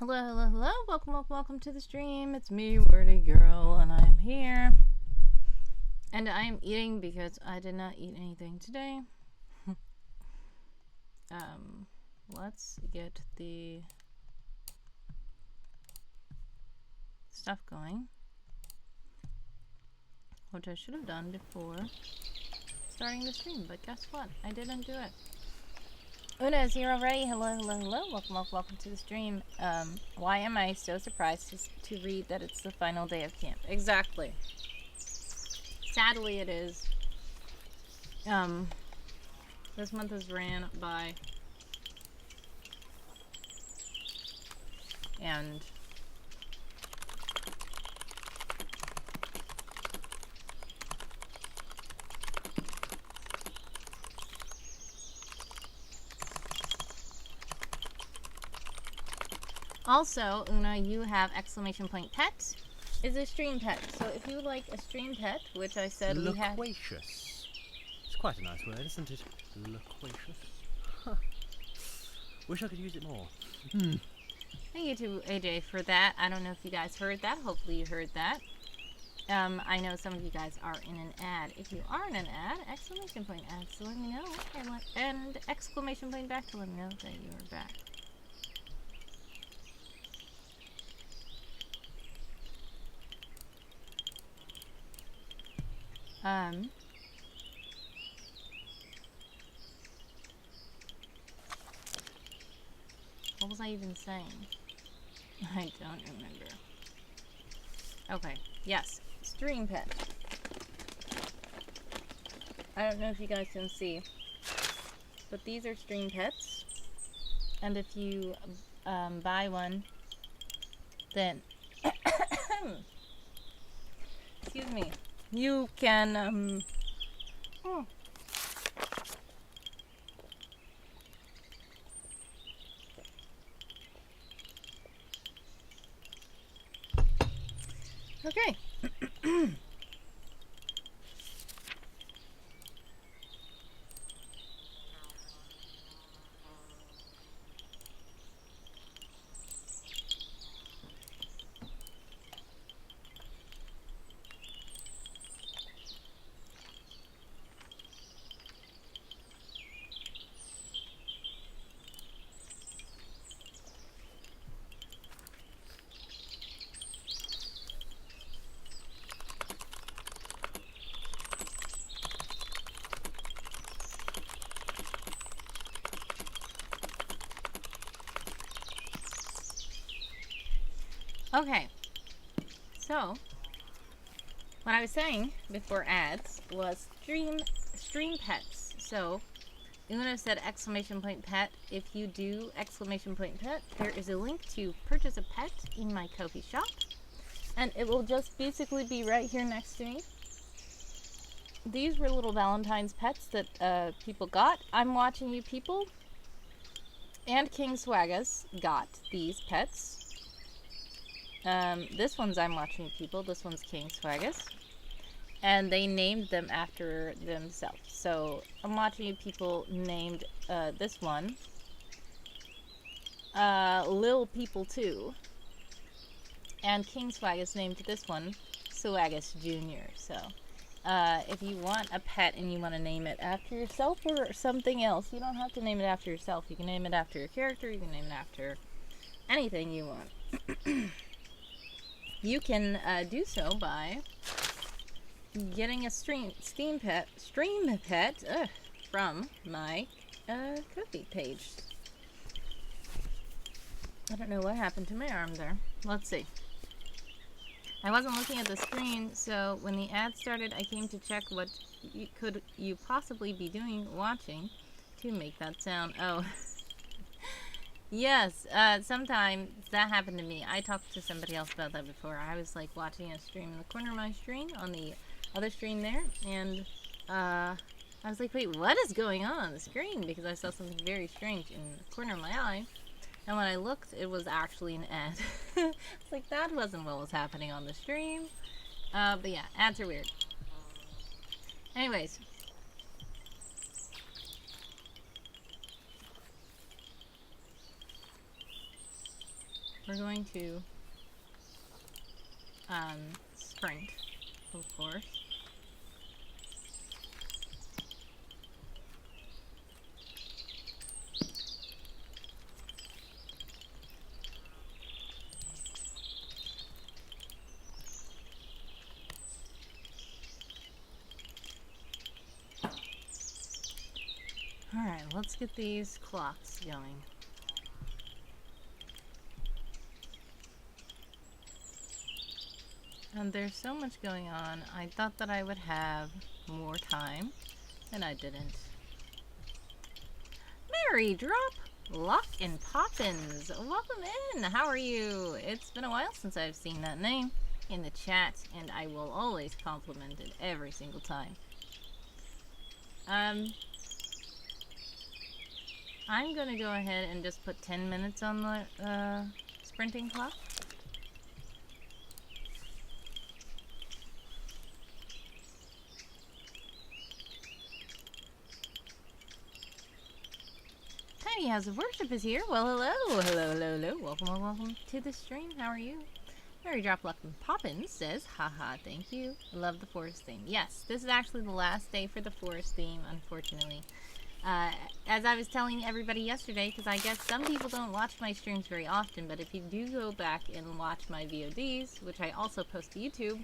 Hello, hello, hello. Welcome to the stream. It's me, Wordy Girl, and I am here. And I am eating because I did not eat anything today. Let's get the stuff going, which I should have done before starting the stream, but guess what? I didn't do it. Una is here already. Hello, hello, hello. Welcome to the stream. Why am I so surprised to read that it's the final day of camp? Exactly. Sadly, it is. This month has ran by, and also, Una, you have exclamation point pet is a stream pet. So if you like a stream pet, which I said we have. Loquacious. It's quite a nice word, isn't it? Loquacious. Huh. Wish I could use it more. Thank you to AJ for that. I don't know if you guys heard that. Hopefully you heard that. I know some of you guys are in an ad. If you are in an ad, exclamation point ad, so let me know. And exclamation point back to let me know that you are back. What was I even saying? I don't remember. Okay, yes, stream pet. I don't know if you guys can see, but these are stream pets. And if you buy one, then excuse me, you can okay. Okay, so what I was saying before ads was stream pets. So Una said exclamation point pet. If you do exclamation point pet, there is a link to purchase a pet in my Ko-fi shop, and it will just basically be right here next to me. These were little Valentine's pets that people got. I'm watching you people, and King Swaggus got these pets. This one's I'm watching people. This one's King Swaggus. And they named them after themselves. So I'm watching you people named this one Lil People 2. And King Swaggus named this one Swaggus Jr. So if you want a pet and you want to name it after yourself or something else, you don't have to name it after yourself. You can name it after your character. You can name it after anything you want. You can do so by getting a stream pet from my Ko-fi page. I don't know what happened to my arm there. Let's see. I wasn't looking at the screen, so when the ad started, I came to check what could you possibly be watching to make that sound. Oh. Yes, sometimes that happened to me. I talked to somebody else about that before. I was like watching a stream in the corner of my screen on the other stream there, and I was like, wait, what is going on the screen? Because I saw something very strange in the corner of my eye, and when I looked, it was actually an ad. It's like, that wasn't what was happening on the stream. But yeah, ads are weird. Anyways. we're going to sprint, of course. Alright, let's get these clocks going. And there's so much going on, I thought that I would have more time, and I didn't. Mary, drop Lock and Poppins. Welcome in. How are you? It's been a while since I've seen that name in the chat, and I will always compliment it every single time. I'm gonna go ahead and just put 10 minutes on the sprinting clock. Tiny House of Worship is here. Well, hello. Welcome to the stream. How are you? Mary Drop Luck and Poppins says, haha, thank you. Love the forest theme. Yes, this is actually the last day for the forest theme, unfortunately. As I was telling everybody yesterday, because I guess some people don't watch my streams very often, but if you do go back and watch my VODs, which I also post to YouTube,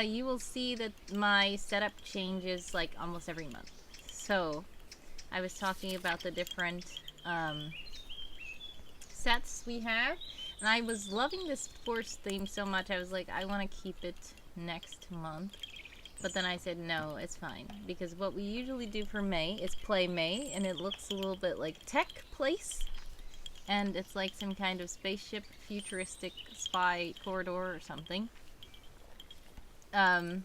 you will see that my setup changes like almost every month. So, I was talking about the different sets we have, and I was loving this forest theme so much, I was like, I want to keep it next month. But then I said, no, it's fine. Because what we usually do for May is play May, and it looks a little bit like Tech Place. And it's like some kind of spaceship, futuristic spy corridor or something. But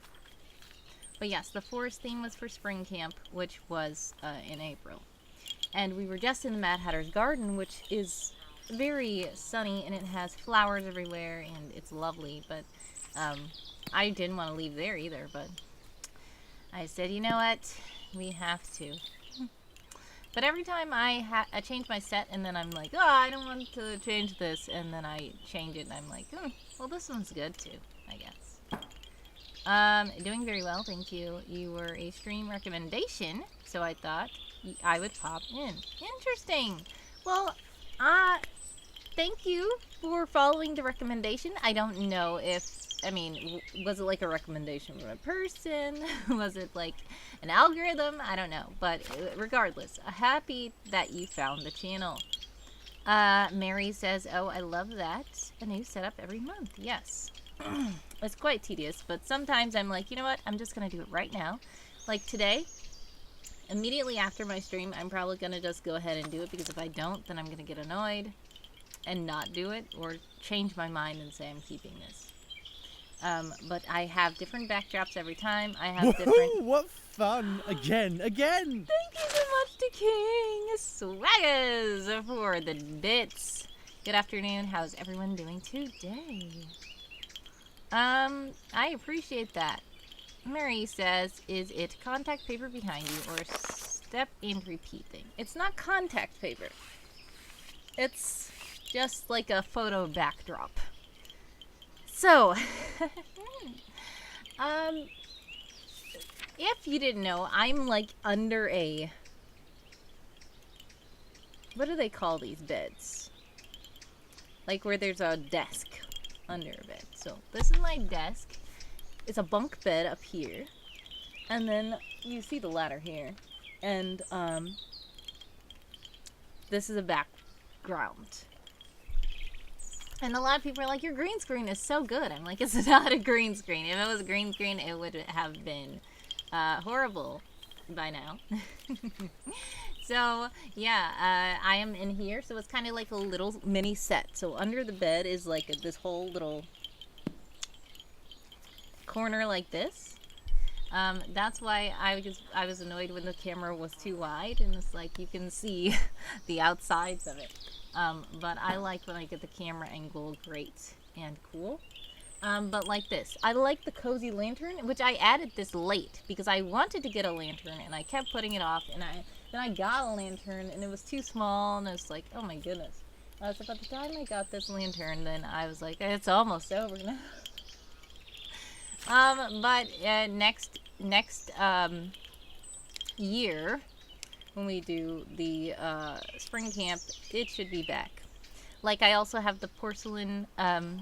yes, the forest theme was for Spring Camp, which was in April. And we were just in the Mad Hatter's Garden, which is very sunny, and it has flowers everywhere, and it's lovely. But I didn't want to leave there either, but I said, you know what, we have to. But every time I change my set, and then I'm like, oh, I don't want to change this, and then I change it, and I'm like, well, this one's good too, I guess. Doing very well, thank you. You were a stream recommendation, so I thought I would pop in. Interesting. Well, thank you for following the recommendation. I don't know if, I mean, was it like a recommendation from a person? Was it like an algorithm? I don't know. But regardless, happy that you found the channel. Mary says, oh, I love that. A new setup every month. Yes. It's quite tedious, but sometimes I'm like, you know what? I'm just going to do it right now. Like today, immediately after my stream, I'm probably going to just go ahead and do it, because if I don't, then I'm going to get annoyed and not do it, or change my mind and say I'm keeping this. But I have different backdrops every time. I have different... What fun! Again! Thank you so much to King Swaggers for the bits. Good afternoon. How's everyone doing today? I appreciate that. Mary says, is it contact paper behind you or step and repeat thing? It's not contact paper. It's just like a photo backdrop. So, if you didn't know, I'm like under a, what do they call these beds? Like where there's a desk under a bed. So this is my desk. It's a bunk bed up here. And then you see the ladder here. And this is a background. And a lot of people are like, your green screen is so good. I'm like, it's not a green screen. If it was a green screen, it would have been horrible by now. So, yeah, I am in here. So it's kind of like a little mini set. So under the bed is like this whole little corner like this. That's why I was annoyed when the camera was too wide. And it's like you can see the outsides of it. But I like when I get the camera angle great and cool. But like this. I like the cozy lantern, which I added this late because I wanted to get a lantern and I kept putting it off, and then I got a lantern and it was too small, and I was like, oh my goodness. So by the time I got this lantern, then I was like, it's almost over now. But next year, when we do the spring camp, it should be back. Like, I also have the porcelain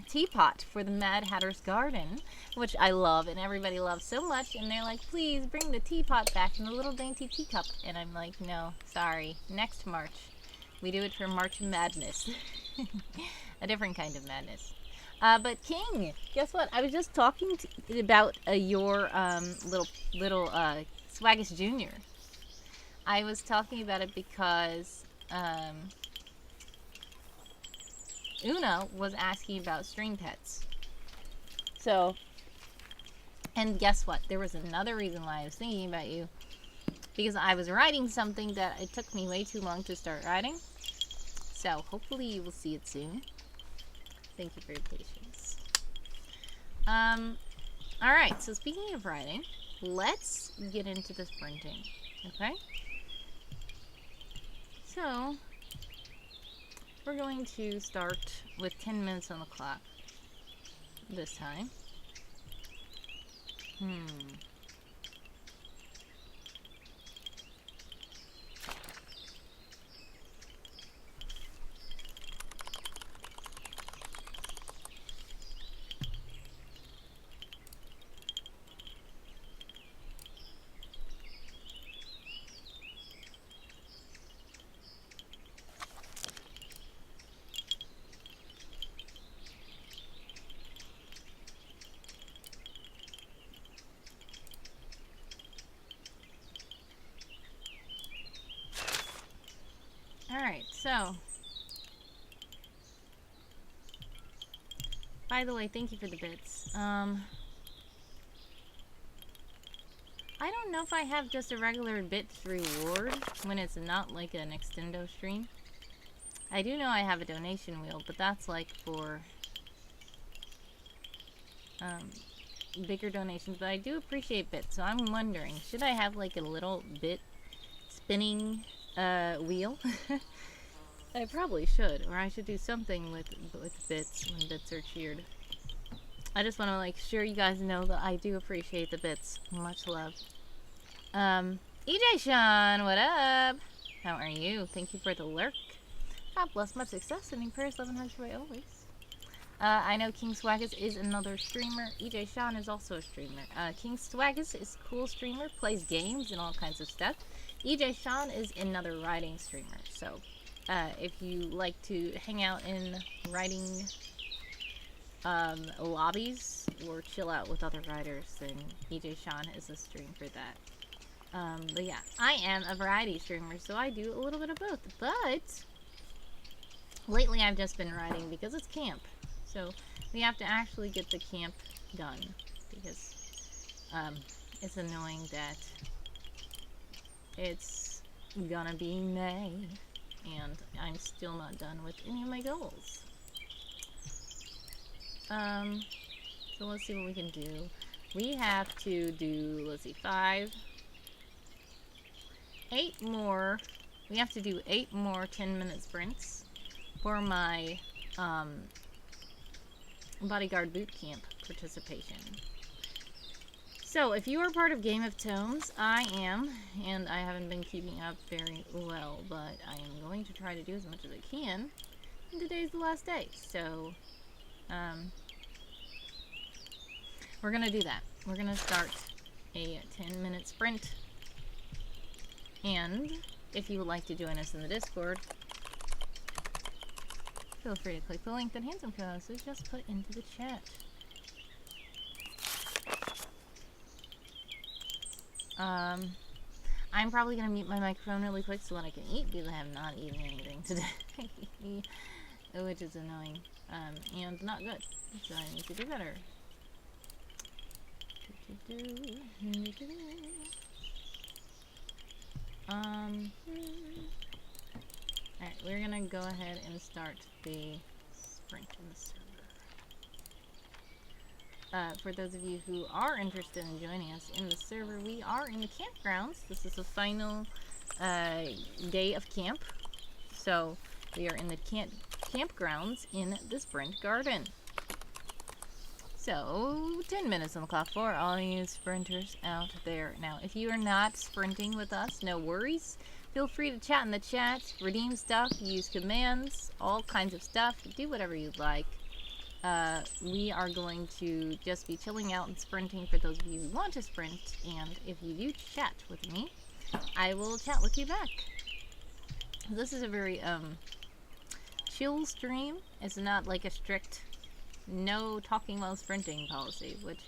teapot for the Mad Hatter's Garden, which I love and everybody loves so much. And they're like, please bring the teapot back in the little dainty teacup. And I'm like, no, sorry, next March. We do it for March Madness. A different kind of madness. But King, guess what? I was just talking about your little Swaggus Jr. I was talking about it because Una was asking about stream pets. So, and guess what? There was another reason why I was thinking about you. Because I was writing something that it took me way too long to start writing. So, hopefully you will see it soon. Thank you for your patience. Alright, so speaking of writing, let's get into this printing. Okay? So, we're going to start with 10 minutes on the clock this time. Alright, so, by the way, thank you for the bits. I don't know if I have just a regular bits reward when it's not like an extendo stream. I do know I have a donation wheel, but that's like for bigger donations, but I do appreciate bits, so I'm wondering, should I have like a little bit spinning wheel? I probably should, or I should do something with bits when bits are cheered. I just want to like sure you guys know that I do appreciate the bits. Much love. EJ Sean, what up? How are you? Thank you for the lurk. God bless, much success, sending prayers, love and hugs for always. I know King Swaggus is another streamer. EJ Sean is also a streamer. King Swaggus is a cool streamer, plays games and all kinds of stuff. EJ Sean is another writing streamer. So, if you like to hang out in writing lobbies or chill out with other writers, then EJ Sean is a stream for that. But yeah, I am a variety streamer, so I do a little bit of both. But lately I've just been writing because it's camp. So we have to actually get the camp done because it's annoying that it's gonna be May and I'm still not done with any of my goals. So let's see what we can do. We have to do, let's see, 8 more. We have to do 8 more 10-minute sprints for my bodyguard boot camp participation. So if you are part of Game of Tomes, I am, and I haven't been keeping up very well, but I am going to try to do as much as I can. And today's the last day, so we're gonna do that. We're gonna start a 10-minute sprint, and if you would like to join us in the Discord, feel free to click the link that Handsome Co-host has just put into the chat. I'm probably going to mute my microphone really quick so that I can eat because I have not eaten anything today. Which is annoying. And not good. So I need to do better. Alright, we're gonna go ahead and start the sprint in the server. For those of you who are interested in joining us in the server, we are in the campgrounds. This is the final day of camp. So we are in the campgrounds in the Sprint Garden. So, 10 minutes on the clock for all you sprinters out there. Now, if you are not sprinting with us, no worries. Feel free to chat in the chat, redeem stuff, use commands, all kinds of stuff. Do whatever you'd like. We are going to just be chilling out and sprinting for those of you who want to sprint. And if you do chat with me, I will chat with you back. This is a very chill stream. It's not like a strict no talking while sprinting policy, which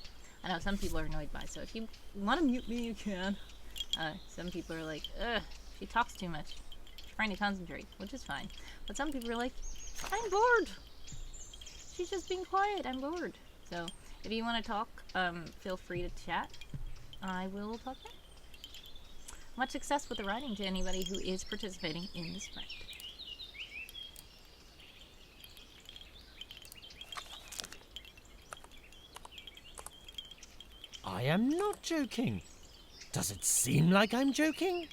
I know some people are annoyed by. So if you want to mute me, you can. Some people are like, ugh, she talks too much. She's trying to concentrate, which is fine. But some people are like, I'm bored. She's just being quiet. I'm bored. So if you want to talk, feel free to chat. I will talk back. Much success with the riding to anybody who is participating in the sprint. I am not joking. Does it seem like I'm joking?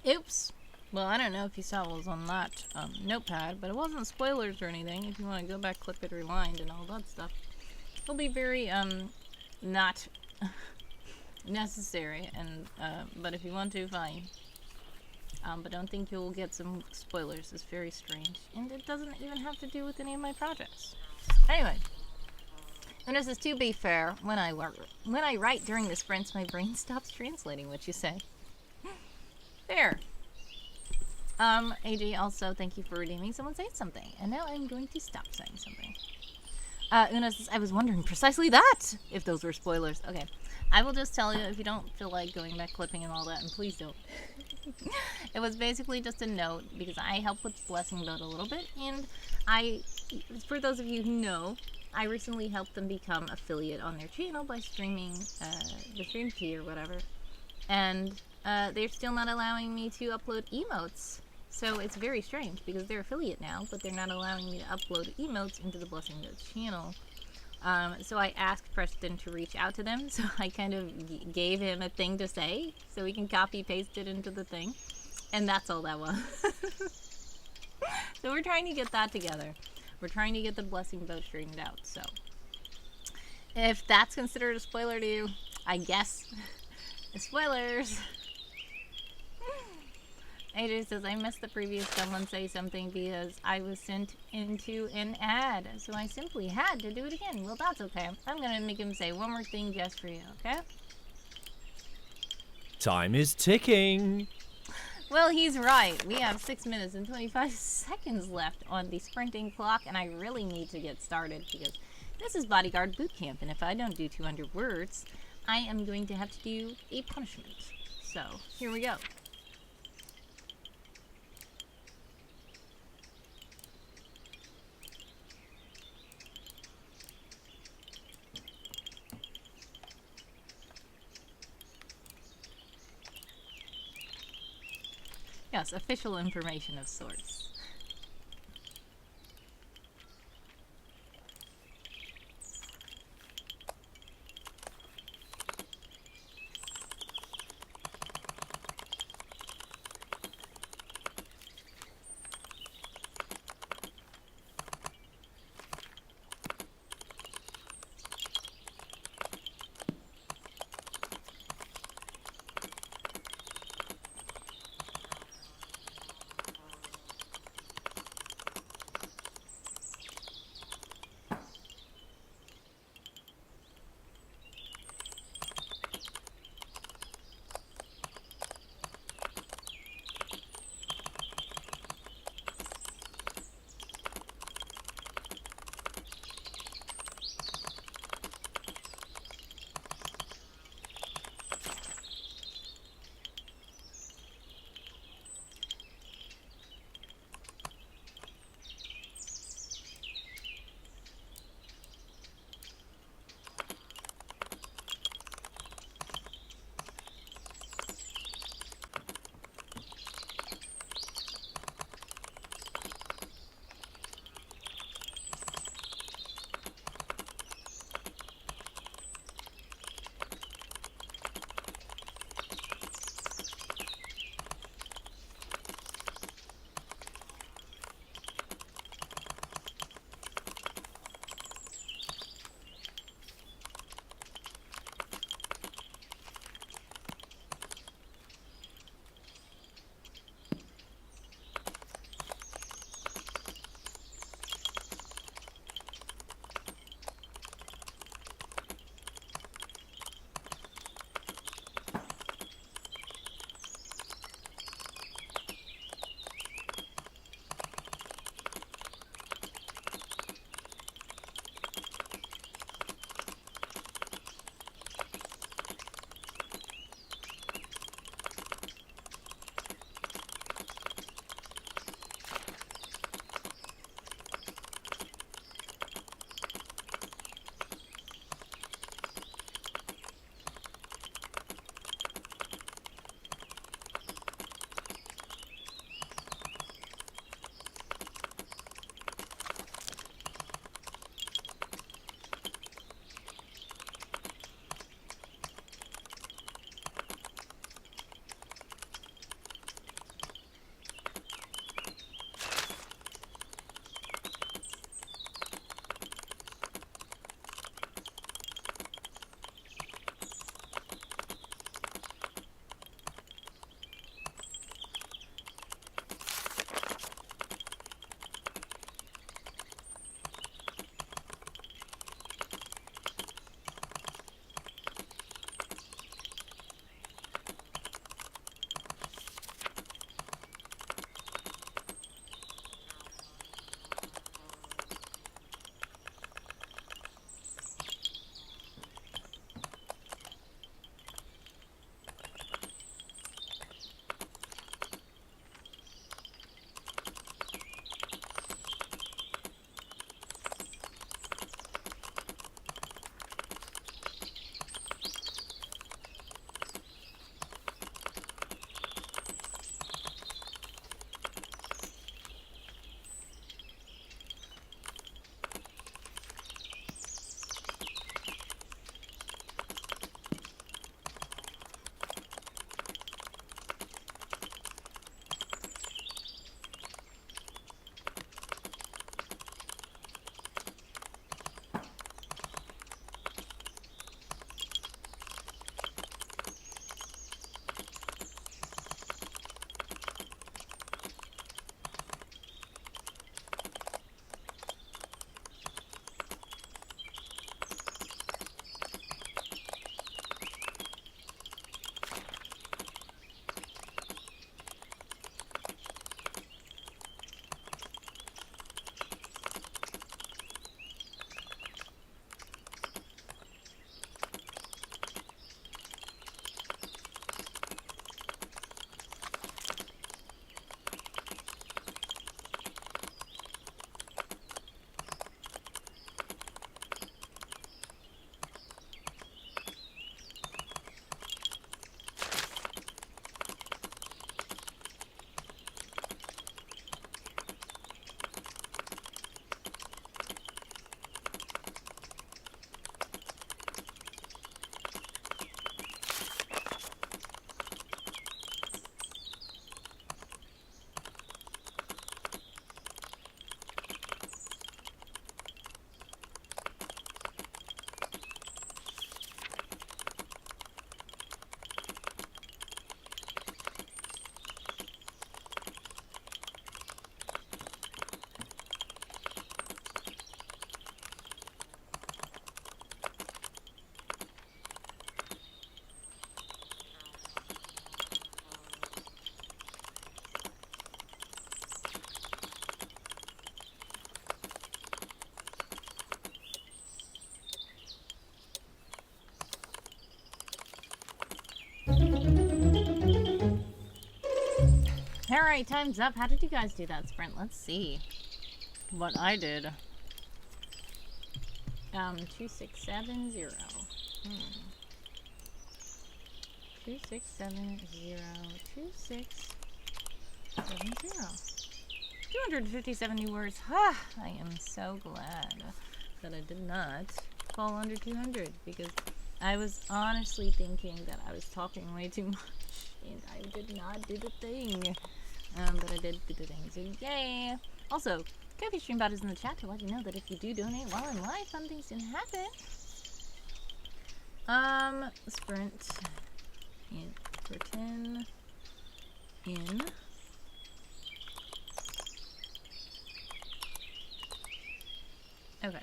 Oops. Well, I don't know if you saw what was on that notepad, but it wasn't spoilers or anything. If you want to go back, clip it, rewind, and all that stuff. It'll be very, not necessary, and, but if you want to, fine. But don't think you'll get some spoilers. It's very strange. And it doesn't even have to do with any of my projects. Anyway. And this is to be fair, when I write during the sprints, my brain stops translating what you say. There. AJ, also, thank you for redeeming. Someone say something. And now I'm going to stop saying something. Una says, I was wondering precisely that, if those were spoilers. Okay. I will just tell you, if you don't feel like going back clipping and all that, and please don't. It was basically just a note, because I helped with Blessing Boat a little bit, and for those of you who know, I recently helped them become affiliate on their channel by streaming the stream key or whatever. And they're still not allowing me to upload emotes. So it's very strange because they're affiliate now, but they're not allowing me to upload emotes into the Blessing Notes channel. So I asked Preston to reach out to them, so I kind of gave him a thing to say, so he can copy paste it into the thing. And that's all that was. So we're trying to get that together. We're trying to get the Blessing Boat straightened out, so. If that's considered a spoiler to you, I guess. Spoilers! AJ says, I missed the previous someone say something because I was sent into an ad, so I simply had to do it again. Well, that's okay. I'm gonna make him say one more thing just for you, okay? Time is ticking. Well, he's right. We have 6 minutes and 25 seconds left on the sprinting clock, and I really need to get started because this is Bodyguard Boot Camp, and if I don't do 200 words, I am going to have to do a punishment. So, here we go. Yes, official information of sorts. Alright, time's up. How did you guys do that sprint? Let's see what I did. 2670. 2670. 2670. 257 new words. I am so glad that I did not fall under 200 because I was honestly thinking that I was talking way too much and I did not do the thing. But I did do the thing, so yay! Also, Kofi Streambot is in the chat to let you know that if you do donate while in live, fun things can happen. Sprint in for 10 in. Okay.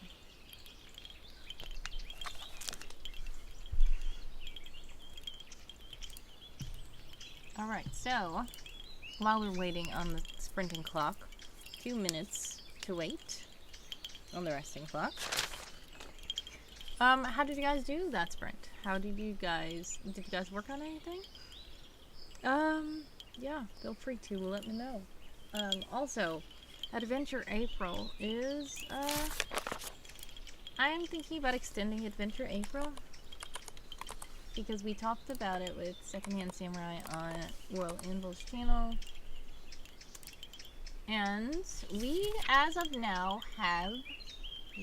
Alright, so while we're waiting on the sprinting clock, 2 minutes to wait on the resting clock. How did you guys do that sprint? Did you guys work on anything? Yeah, feel free to let me know. Also, Adventure April is, I'm thinking about extending Adventure April because we talked about it with Secondhand Samurai on Royal Anvil's channel. And we, as of now, have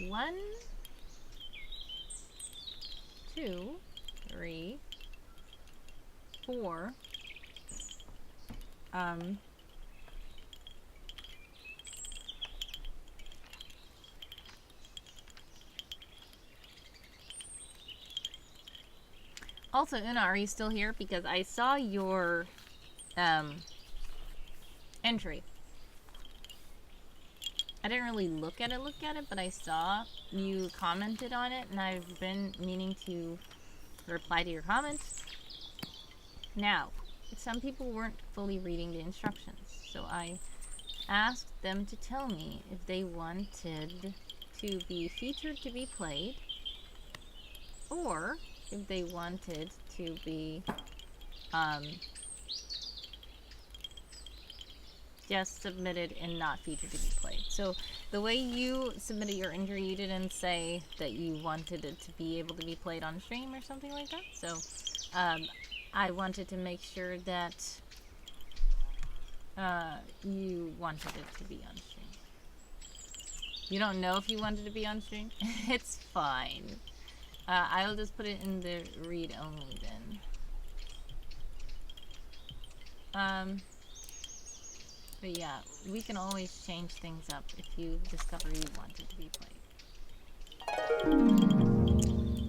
1, 2, 3, 4, also, Una, are you still here? Because I saw your, entry. I didn't really look at it, but I saw you commented on it, and I've been meaning to reply to your comments. Now, some people weren't fully reading the instructions, so I asked them to tell me if they wanted to be featured to be played, or if they wanted to be, just submitted and not featured to be played. So the way you submitted your entry, you didn't say that you wanted it to be able to be played on stream or something like that. So I wanted to make sure that you wanted it to be on stream. You don't know if you wanted to be on stream? It's fine. I'll just put it in the read only then. But yeah, we can always change things up if you discover you want it to be played.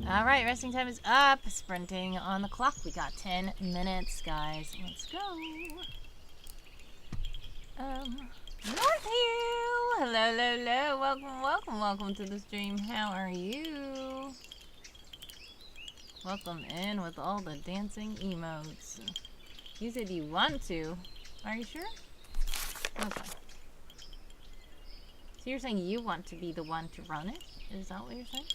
Alright, resting time is up. Sprinting on the clock. We got 10 minutes, guys. Let's go. North Hill! Hello, hello, hello. Welcome to the stream. How are you? Welcome in with all the dancing emotes. You said you want to. Are you sure? Okay. So you're saying you want to be the one to run it? Is that what you're saying?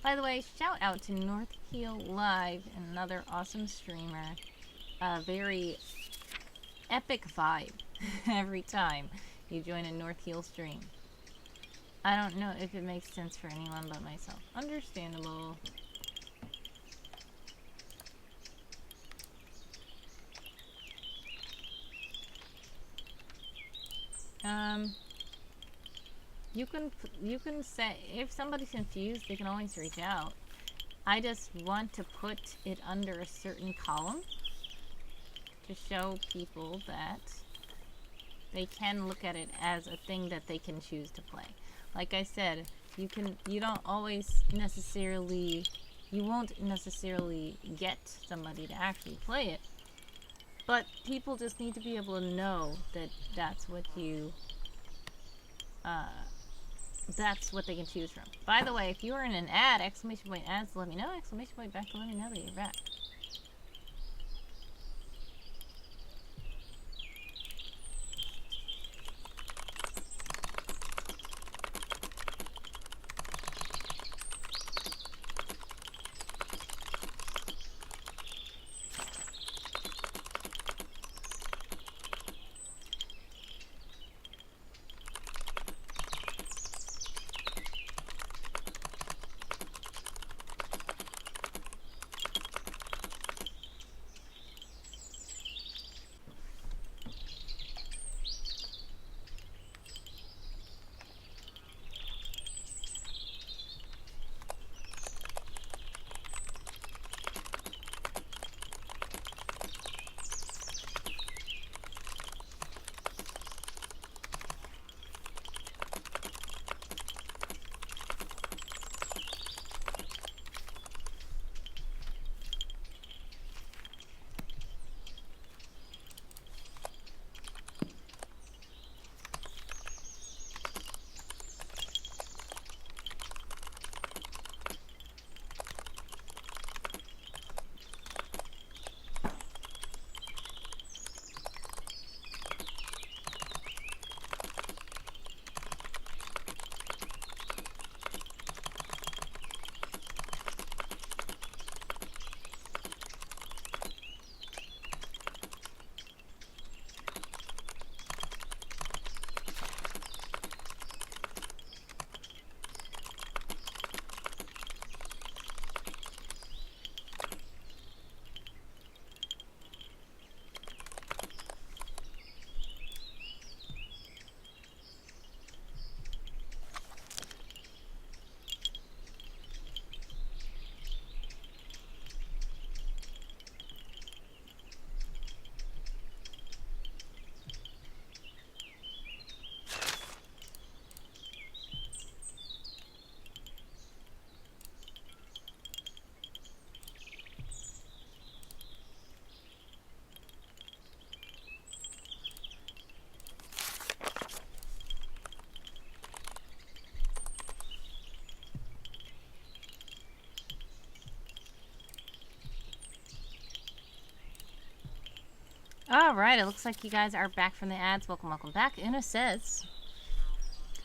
By the way, shout out to North Heel Live, another awesome streamer. Very epic vibe every time you join a North Heel stream. I don't know if it makes sense for anyone but myself. Understandable. You can say, if somebody's confused, they can always reach out. I just want to put it under a certain column to show people that they can look at it as a thing that they can choose to play. Like I said, you won't necessarily get somebody to actually play it, but people just need to be able to know that that's what they can choose from. By the way, if you are in an ad, exclamation point ads to let me know, exclamation point back to let me know that you're back. Alright, it looks like you guys are back from the ads. Welcome, welcome back. Una says,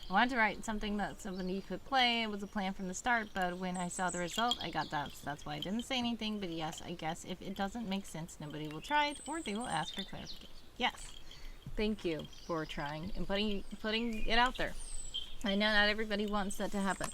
I wanted to write something that somebody could play. It was a plan from the start, but when I saw the result, I got doubts. That's why I didn't say anything, but yes, I guess if it doesn't make sense, nobody will try it, or they will ask for clarification. Yes. Thank you for trying and putting it out there. I know not everybody wants that to happen.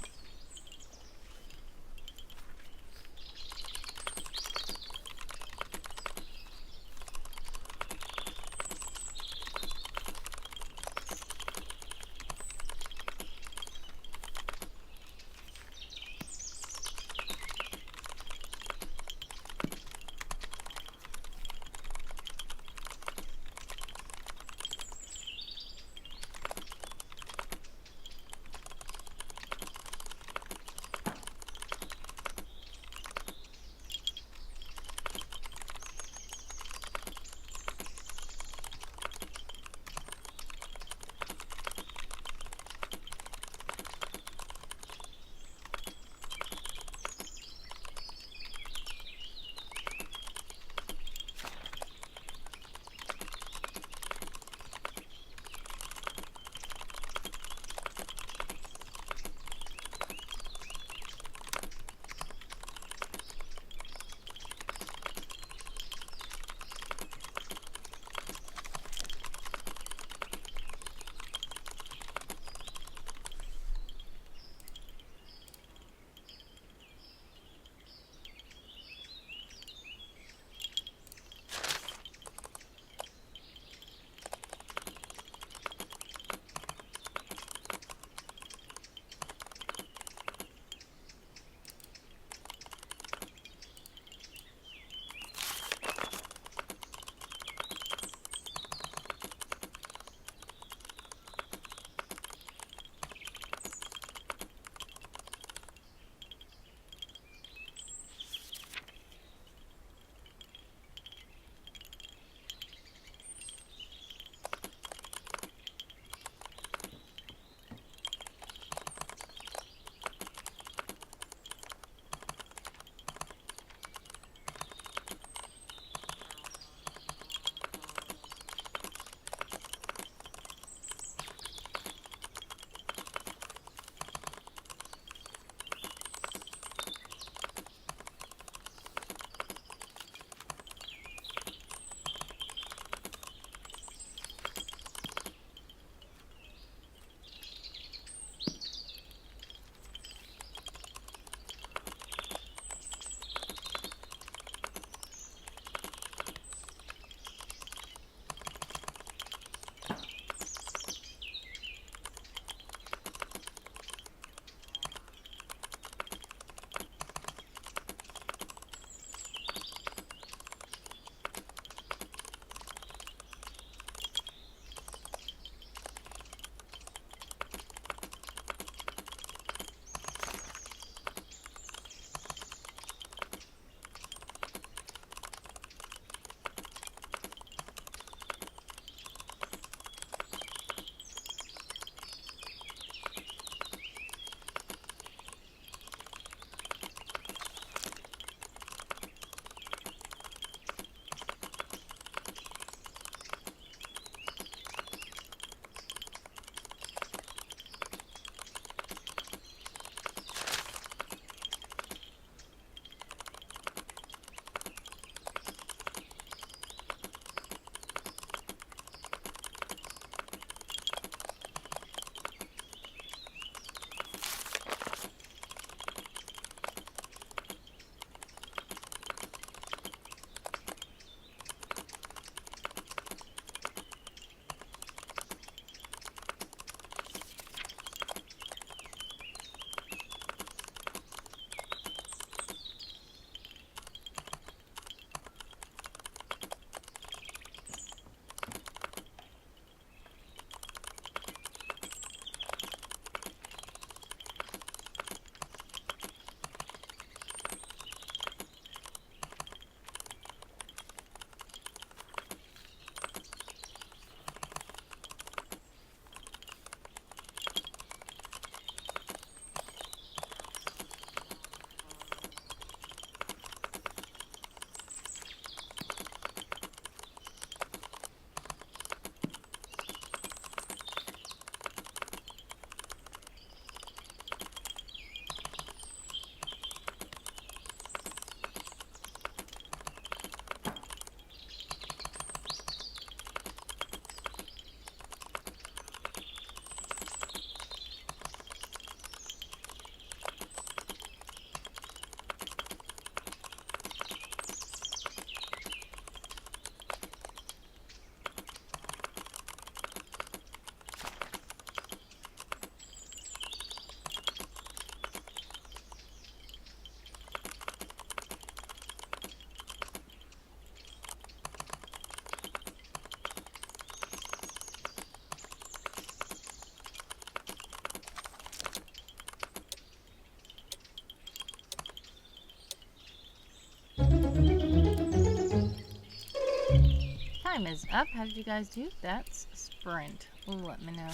time is up. How did you guys do? That's sprint. Let me know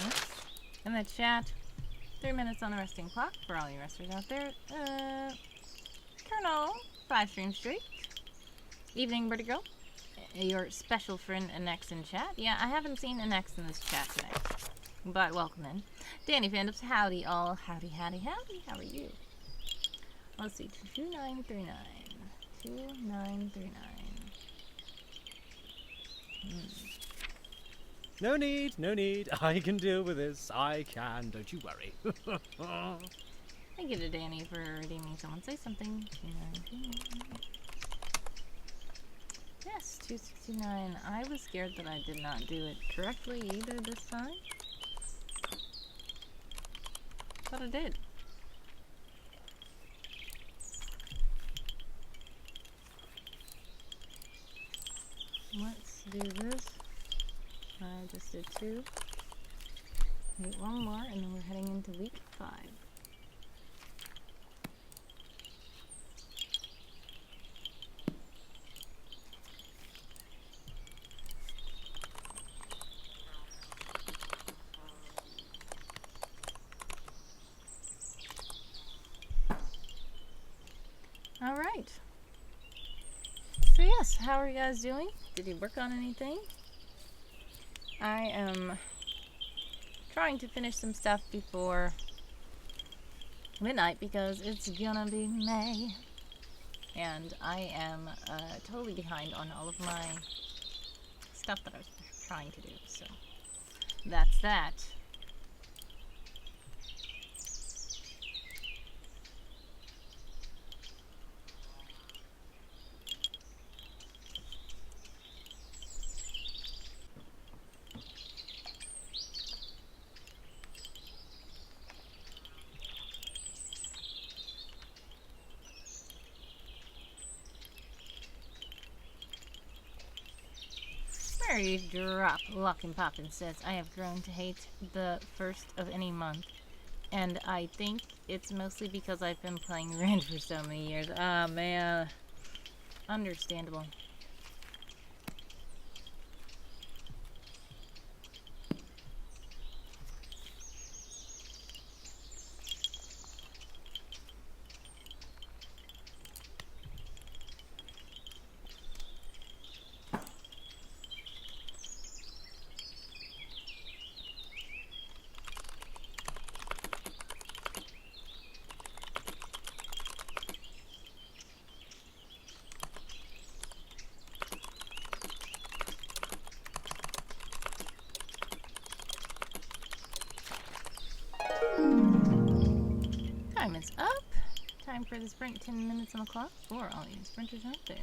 in the chat. 3 minutes on the resting clock for all you resters out there. Colonel, 5 stream streak. Evening, Birdie Girl. Your special friend Anex in chat. Yeah, I haven't seen Anex in this chat tonight, but welcome in. Danny Fandops, howdy all. Howdy, howdy, howdy. How are you? Let's see. 2939. 2939. No need, no need. I can deal with this. I can. Don't you worry. Thank you to Danny for redeeming someone. Say something. 2939. Yes, 269. I was scared that I did not do it correctly either this time. But I did. Let's do this. I just did 2. Wait, 1 more, and then we're heading into week 5. All right. So yes, how are you guys doing? Did you work on anything? I am trying to finish some stuff before midnight because it's gonna be May. And I am totally behind on all of my stuff that I was trying to do. So that's that. Mary Drop Lockin' Poppin' says, I have grown to hate the first of any month, and I think it's mostly because I've been playing Rand for so many years. Ah, man. Understandable. Time is up. Time for the sprint. 10 minutes on the clock for all you sprinters out there.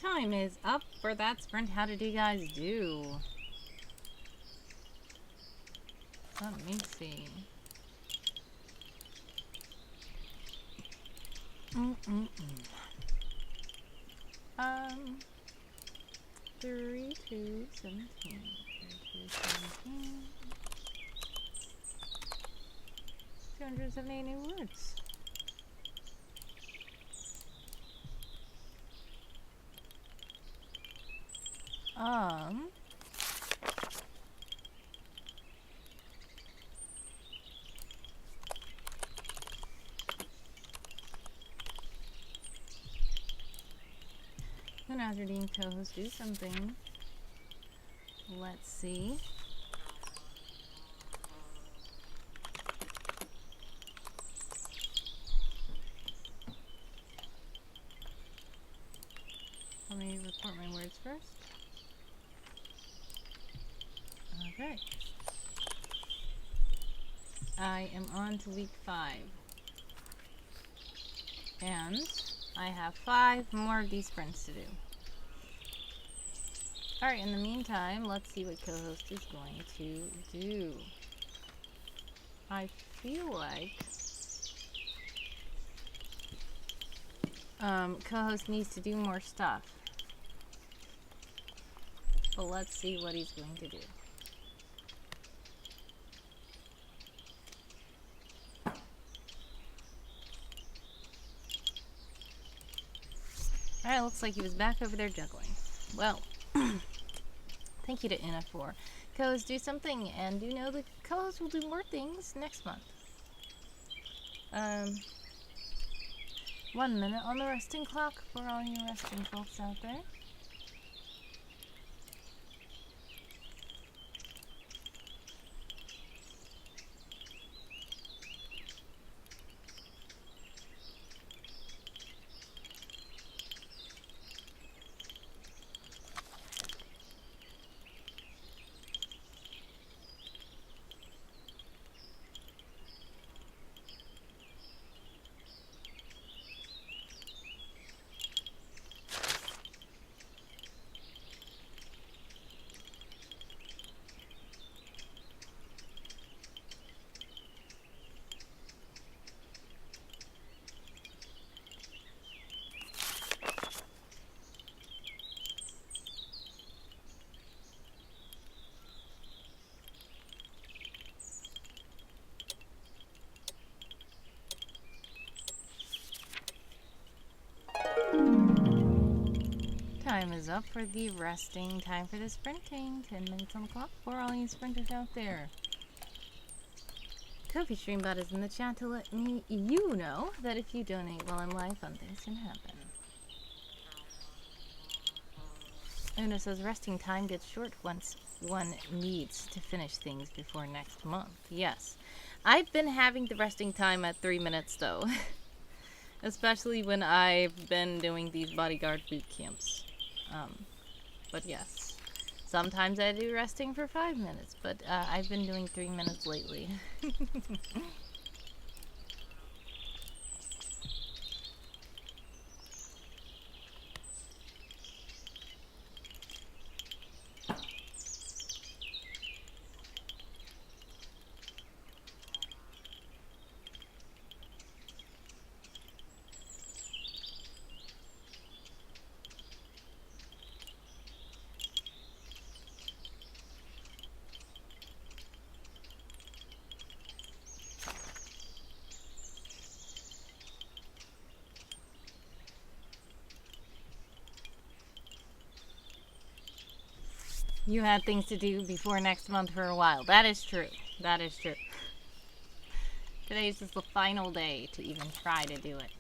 time is up for that sprint. How did you guys do? Let me see. Mm-mm-mm. 32, 17. 32, 17. 278 new words. When I was reading co-host do something. Let's see. Let me report my words first. Okay. I am on to week 5. And I have 5 more of these sprints to do. Alright, in the meantime, let's see what co-host is going to do. I feel like co-host needs to do more stuff. But let's see what he's going to do. Alright, looks like he was back over there juggling. Well, thank you to Ina for co-host do something, and do know the co-host will do more things next month. 1 minute on the resting clock for all you resting folks out there. Time is up for the resting. Time for the sprinting. 10 minutes on the clock for all you sprinters out there. Kofi Streambot is in the chat to let you know that if you donate while I'm live, fun things can happen. Una says resting time gets short once one needs to finish things before next month. Yes. I've been having the resting time at 3 minutes though. Especially when I've been doing these bodyguard boot camps. But yes, sometimes I do resting for 5 minutes, but I've been doing 3 minutes lately. You had things to do before next month for a while. That is true. That is true. Today is just the final day to even try to do it.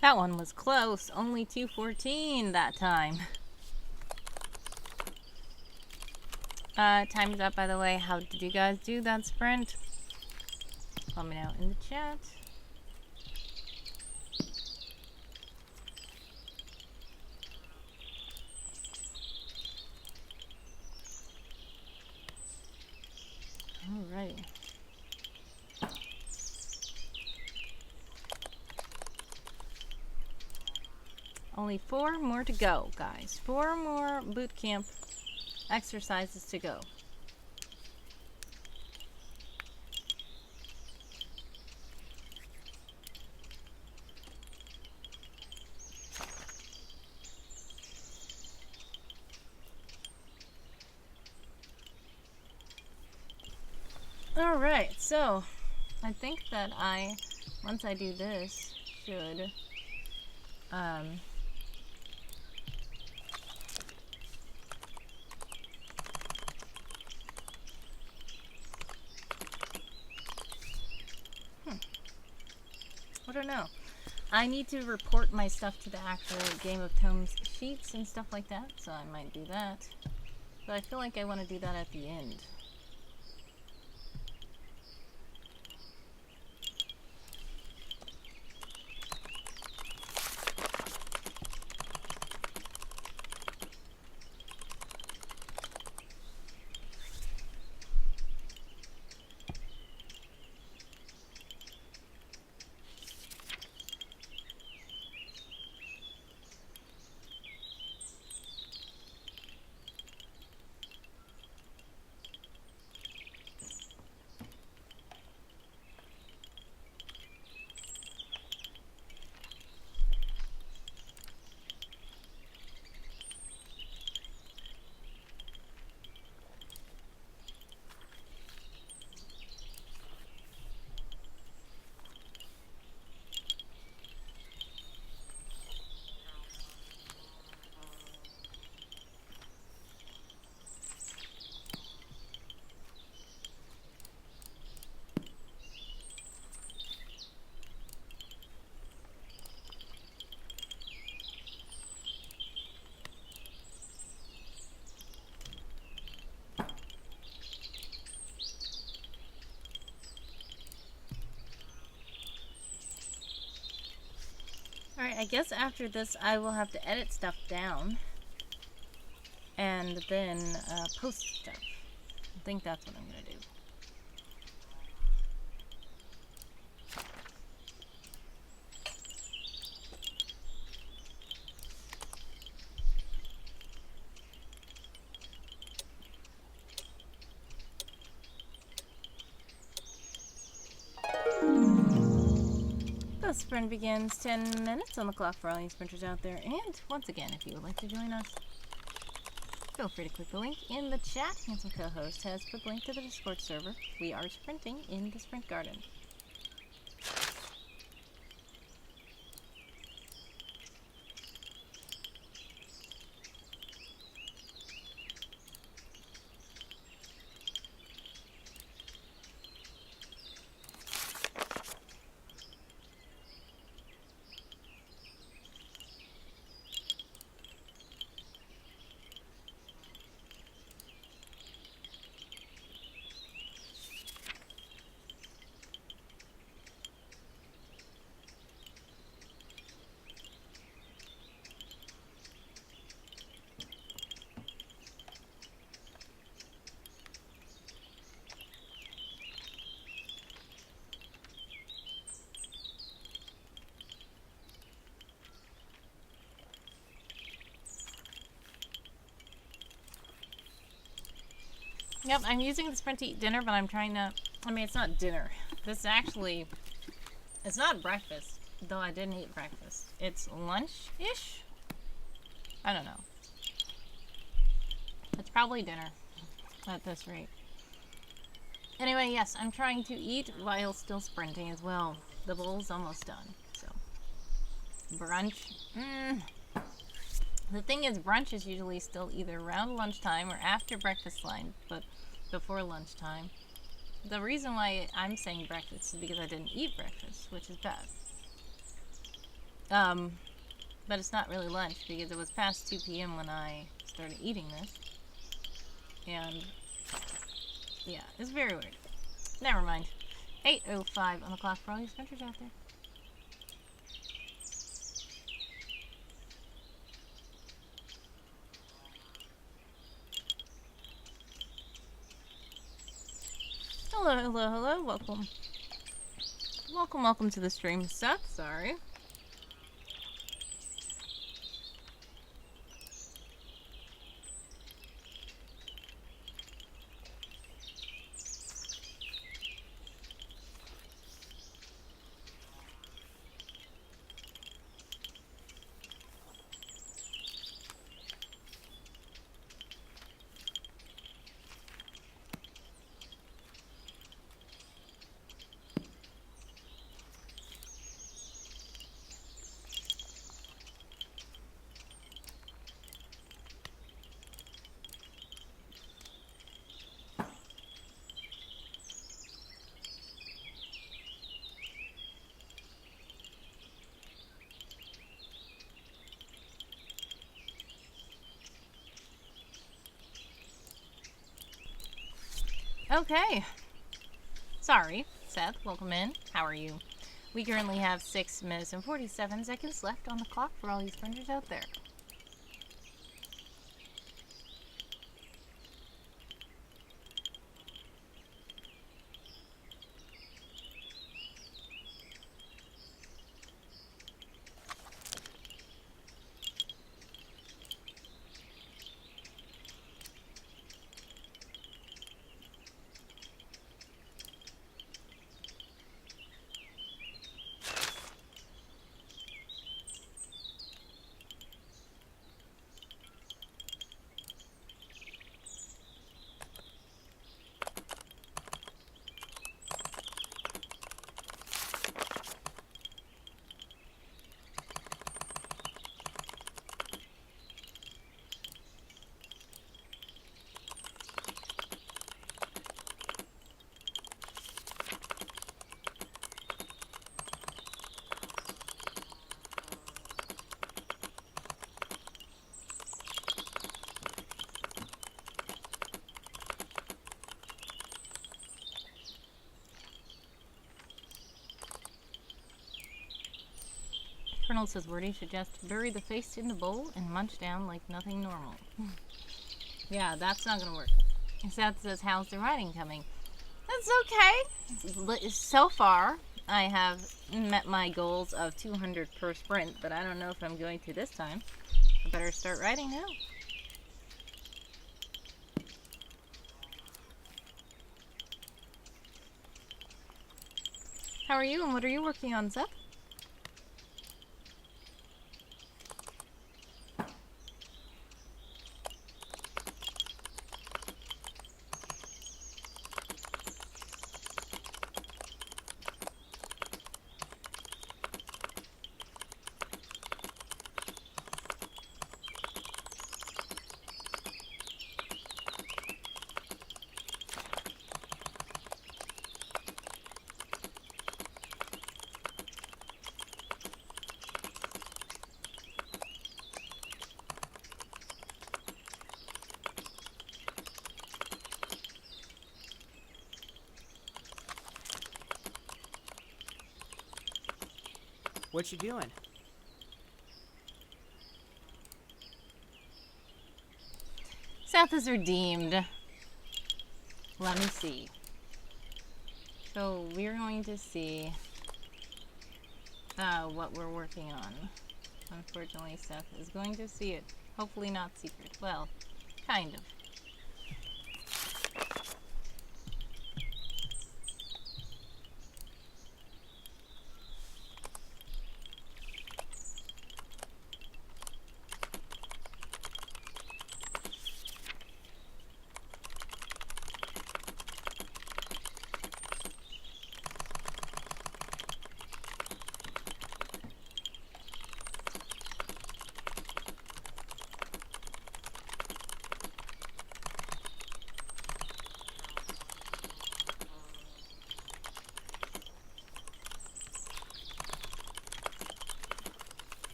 That one was close. Only 2:14 that time. Time is up, by the way. How did you guys do that sprint? Let me know in the chat. Alrighty. Only 4 more to go, guys. 4 more boot camp exercises to go. Alright, so I think that once I do this, should I don't know. I need to report my stuff to the actual Game of Tomes sheets and stuff like that, so I might do that. But I feel like I want to do that at the end. Alright, I guess after this I will have to edit stuff down and then post stuff. I think that's what I'm going to do. The sprint begins 10 minutes on the clock for all you sprinters out there. And once again, if you would like to join us, feel free to click the link in the chat. Handsome co-host has put the link to the Discord server. We are sprinting in the sprint garden. Yep, I'm using the sprint to eat dinner, but I'm trying to... I mean, it's not dinner. This actually... It's not breakfast, though I didn't eat breakfast. It's lunch-ish? I don't know. It's probably dinner at this rate. Anyway, yes, I'm trying to eat while still sprinting as well. The bowl's almost done, so... Brunch. The thing is, brunch is usually still either around lunchtime or after breakfast line, but before lunchtime. The reason why I'm saying breakfast is because I didn't eat breakfast, which is bad. But it's not really lunch because it was past 2 p.m. when I started eating this. And yeah, it's very weird. Never mind. 8:05 on the clock for all you sprinters out there. Hello, hello, hello. Welcome. Welcome to the stream, Seth. Sorry. Okay. Sorry, Seth. Welcome in. How are you? We currently have 6 minutes and 47 seconds left on the clock for all you sprinters out there. Colonel says Wordy should just bury the face in the bowl and munch down like nothing normal. Yeah, that's not gonna work. Seth says, how's the writing coming? That's okay. So far, I have met my goals of 200 per sprint, but I don't know if I'm going to this time. I better start writing now. How are you and what are you working on, Seth? What you doing? Seth is redeemed. Let me see. So we're going to see what we're working on. Unfortunately, Seth is going to see it. Hopefully not secret. Well, kind of.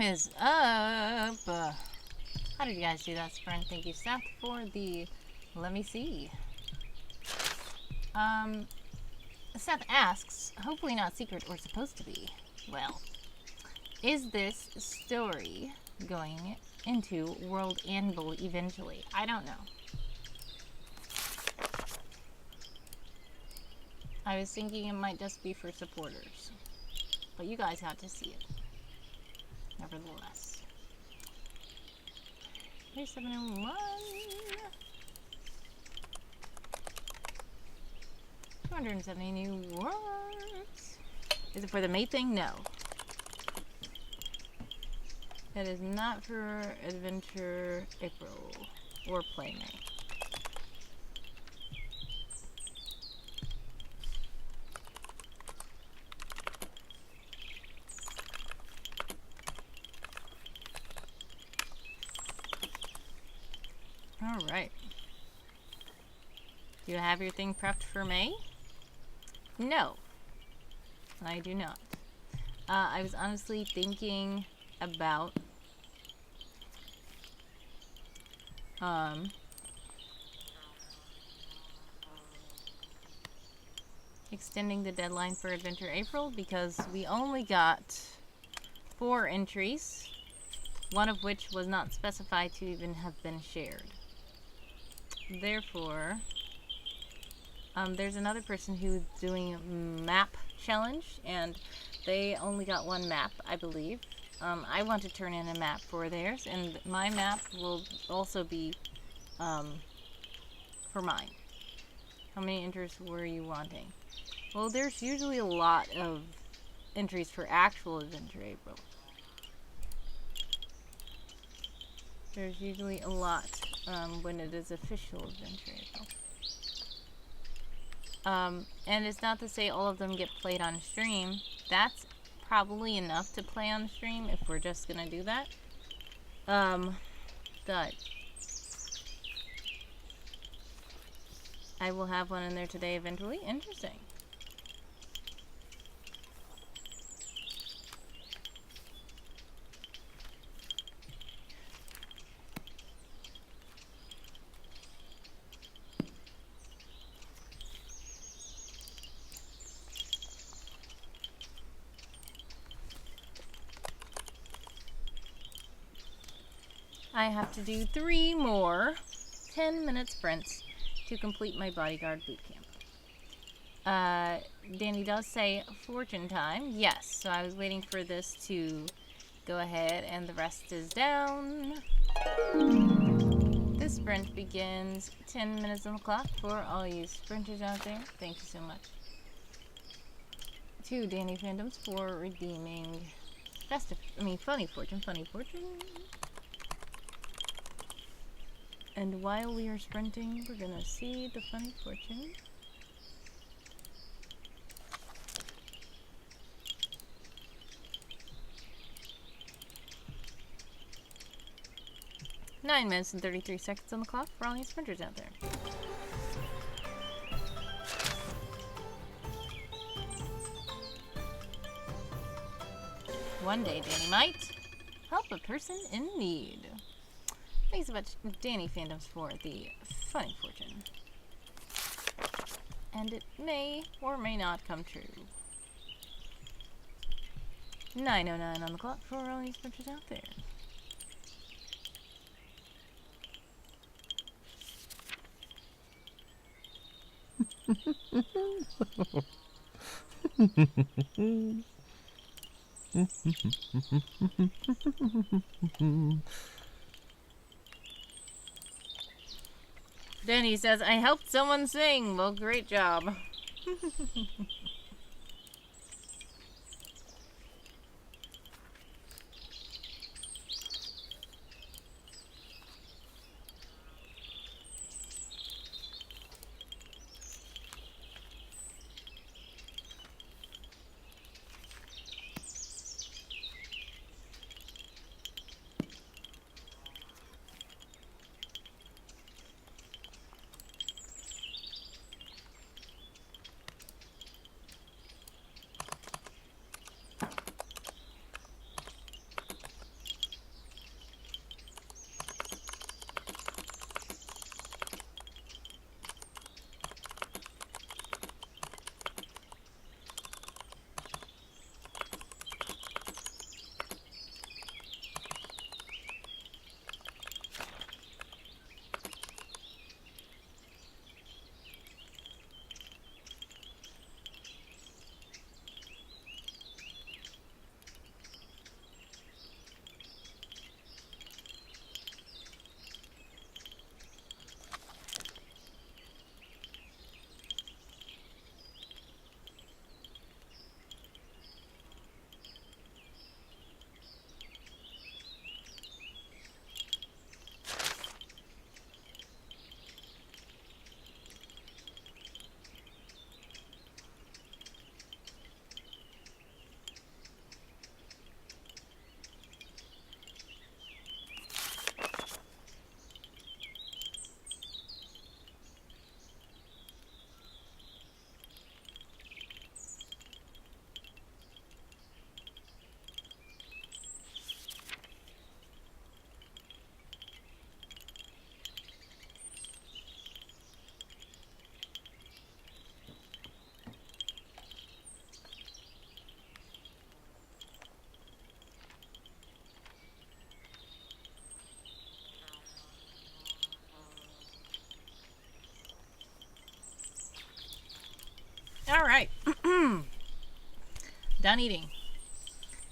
is up. How did you guys do that sprint? Thank you, Seth, for the... Let me see. Seth asks, hopefully not secret or supposed to be. Well, is this story going into World Anvil eventually? I don't know. I was thinking it might just be for supporters. But you guys had to see it. Nevertheless. 3701. 270 new words. Is it for the May thing? No. It is not for Adventure April or Play May. Alright. Do you have your thing prepped for May? No. I do not. I was honestly thinking about extending the deadline for Adventure April because we only got 4 entries, one of which was not specified to even have been shared. Therefore, there's another person who's doing a map challenge, and they only got 1 map, I believe. I want to turn in a map for theirs, and my map will also be for mine. How many entries were you wanting? Well, there's usually a lot of entries for actual Adventure April. There's usually a lot when it is official Adventure April. And it's not to say all of them get played on stream. That's probably enough to play on stream if we're just gonna do that. But I will have one in there today eventually. Interesting. I have to do 3 more 10-minute sprints to complete my bodyguard boot camp. Danny does say fortune time. Yes, so I was waiting for this to go ahead, and the rest is down. This sprint begins 10 minutes on the clock for all you sprinters out there. Thank you so much to Danny Fandoms for redeeming funny fortune. And while we are sprinting, we're gonna see the funny fortune. Nine minutes and 33 seconds on the clock for all you sprinters out there. One day, Danny might help a person in need. Thanks so much, Danny Fandoms, for the funny fortune. And it may or may not come true. 9:09 on the clock for all you sprinters out there. Danny says, I helped someone sing. Well, great job. Done eating.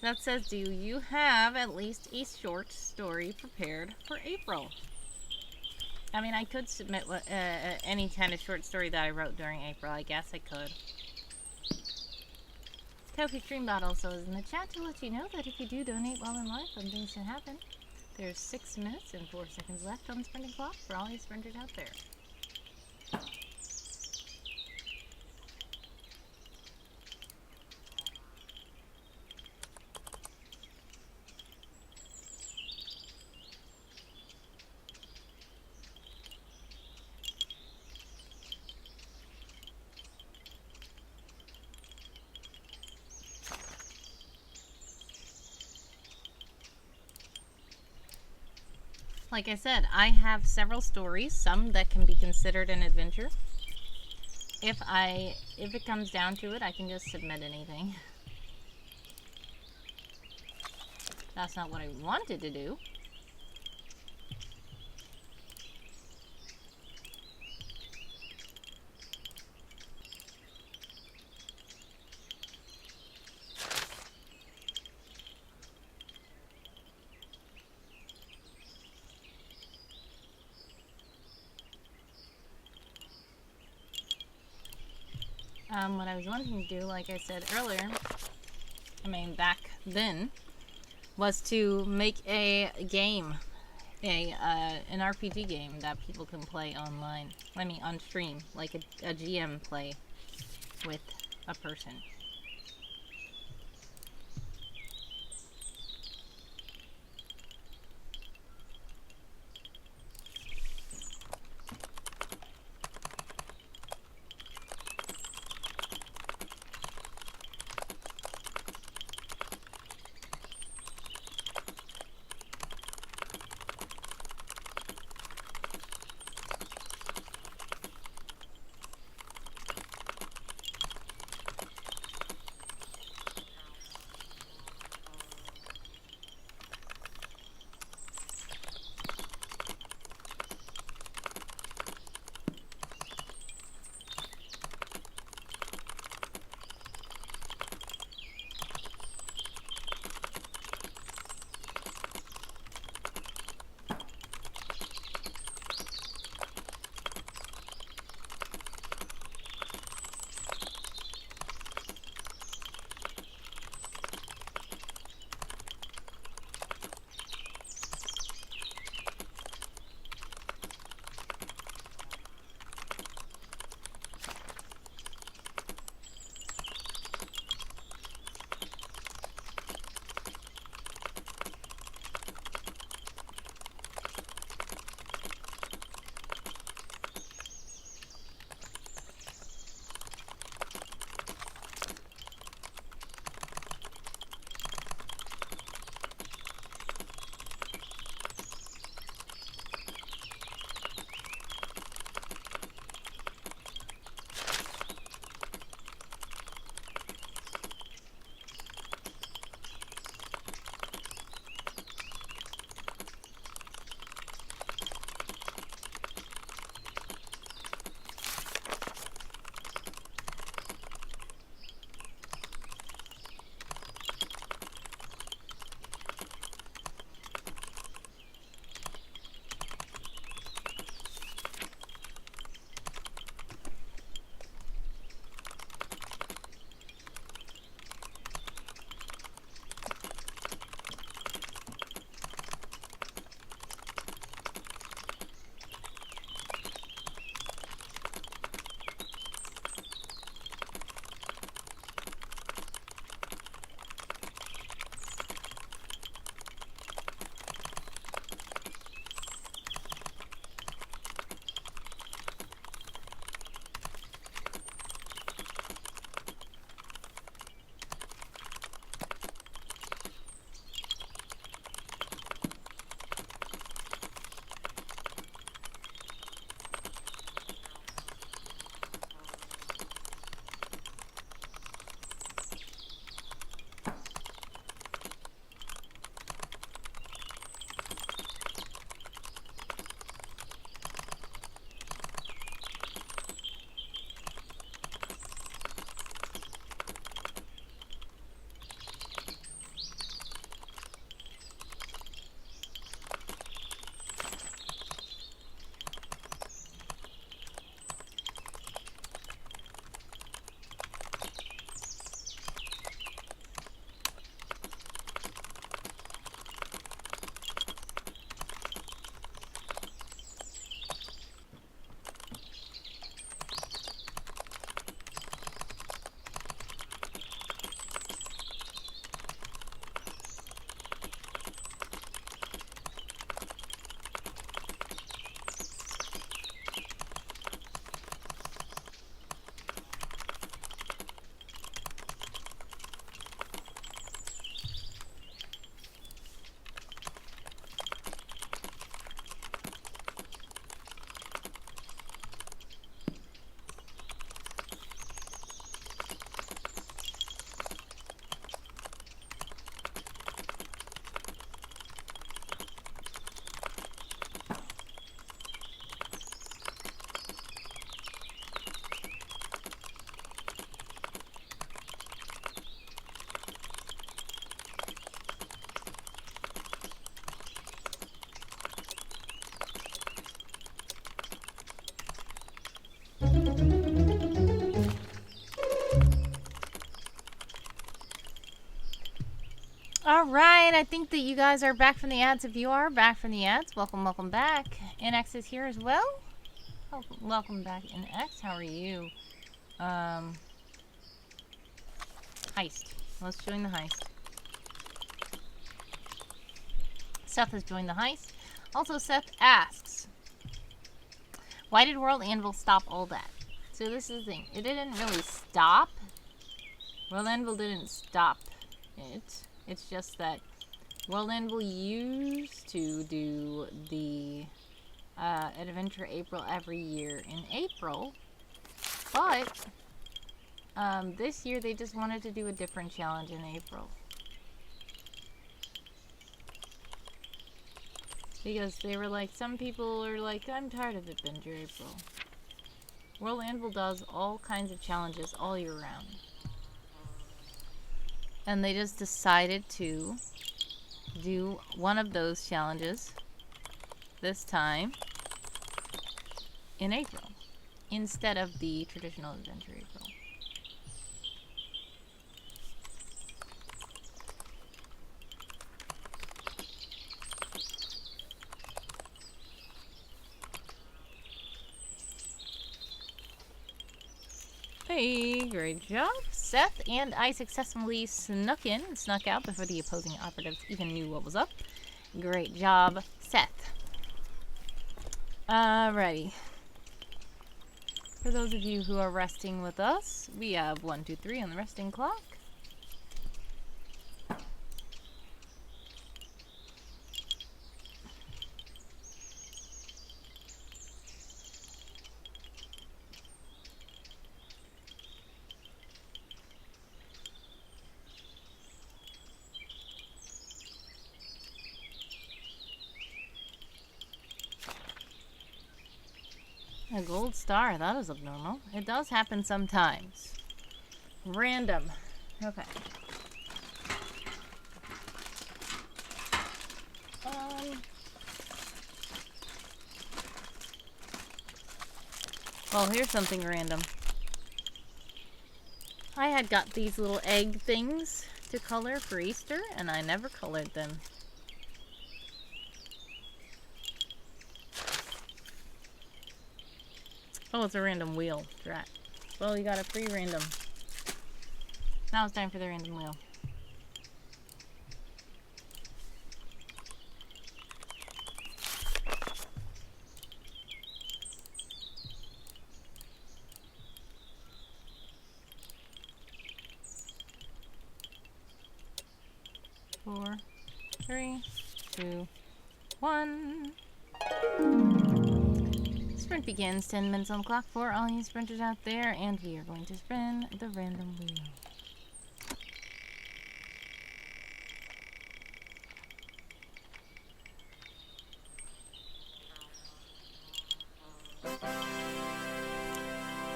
That says, do you have at least a short story prepared for April? I mean, I could submit any kind of short story that I wrote during April. I guess I could. Kofi Stream Bot also is in the chat to let you know that if you do donate while in life, fun things can happen. There's 6 minutes and 4 seconds left on the sprinting clock for all you sprinters out there. Like I said, I have several stories, some that can be considered an adventure. If it comes down to it, I can just submit anything. That's not what I wanted to do. What I was wanting to do, like I said earlier, I mean back then, was to make a game, an RPG game that people can play online. I mean on stream, like a GM play with a person. All right, I think that you guys are back from the ads. If you are back from the ads, welcome, welcome back. NX is here as well. Welcome back, NX. How are you? Heist. Let's join the heist. Seth has joined the heist. Also, Seth asks, why did World Anvil stop all that? So this is the thing. It didn't really stop. World Anvil didn't stop it. It's just that World Anvil used to do the Adventure April every year in April, but this year they just wanted to do a different challenge in April. Because they were like, some people are like, I'm tired of Adventure April. World Anvil does all kinds of challenges all year round. And they just decided to do one of those challenges this time in April instead of the traditional Adventure April. Hey, great job. Seth and I successfully snuck out before the opposing operatives even knew what was up. Great job, Seth. Alrighty. For those of you who are resting with us, we have 1, 2, 3 on the resting clock. A gold star, that is abnormal. It does happen sometimes. Random. Okay. Well, here's something random. I had got these little egg things to color for Easter, and I never colored them. Oh, it's a random wheel. Drat. Well, you got a free random. Now it's time for the random wheel. Four, 3, 2, 1. Sprint begins. 10 minutes on the clock for all you sprinters out there, and we are going to spin the random wheel.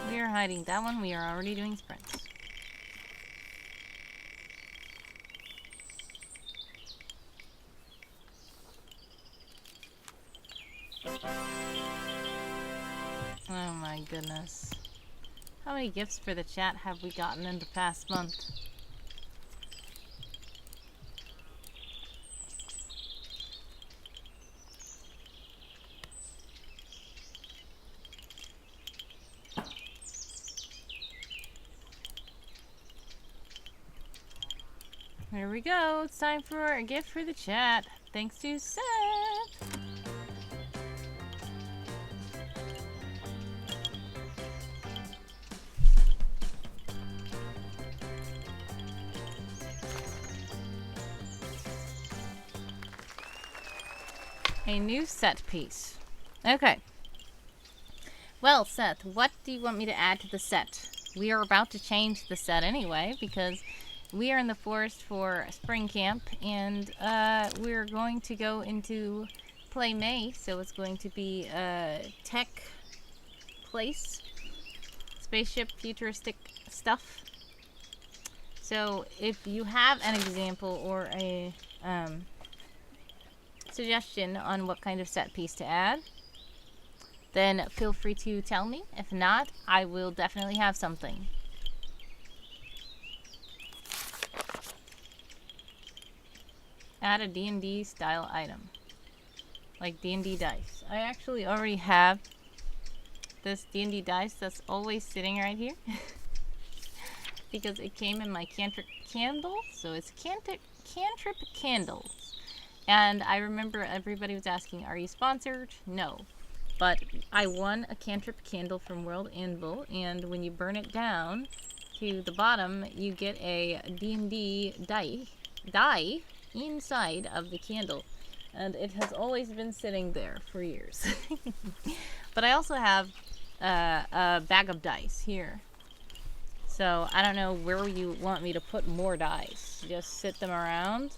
We are hiding that one. We are already doing sprints. Oh my goodness. How many gifts for the chat have we gotten in the past month? Here we go. It's time for a gift for the chat. Thanks to Seth. A new set piece. Okay. Well, Seth, what do you want me to add to the set? We are about to change the set anyway, because we are in the forest for spring camp, and we're going to go into Play May, so it's going to be a tech place, spaceship, futuristic stuff. So if you have an example or a suggestion on what kind of set piece to add, then feel free to tell me. If not, I will definitely have something. add a D&D style item. Like D&D dice. I actually already have this D&D dice that's always sitting right here. Because it came in my cantrip candle. So it's cantrip candles. And I remember everybody was asking, are you sponsored? No. But I won a cantrip candle from World Anvil, and when you burn it down to the bottom, you get a D&D die inside of the candle. And it has always been sitting there for years. But I also have a bag of dice here. So I don't know where you want me to put more dice. Just sit them around.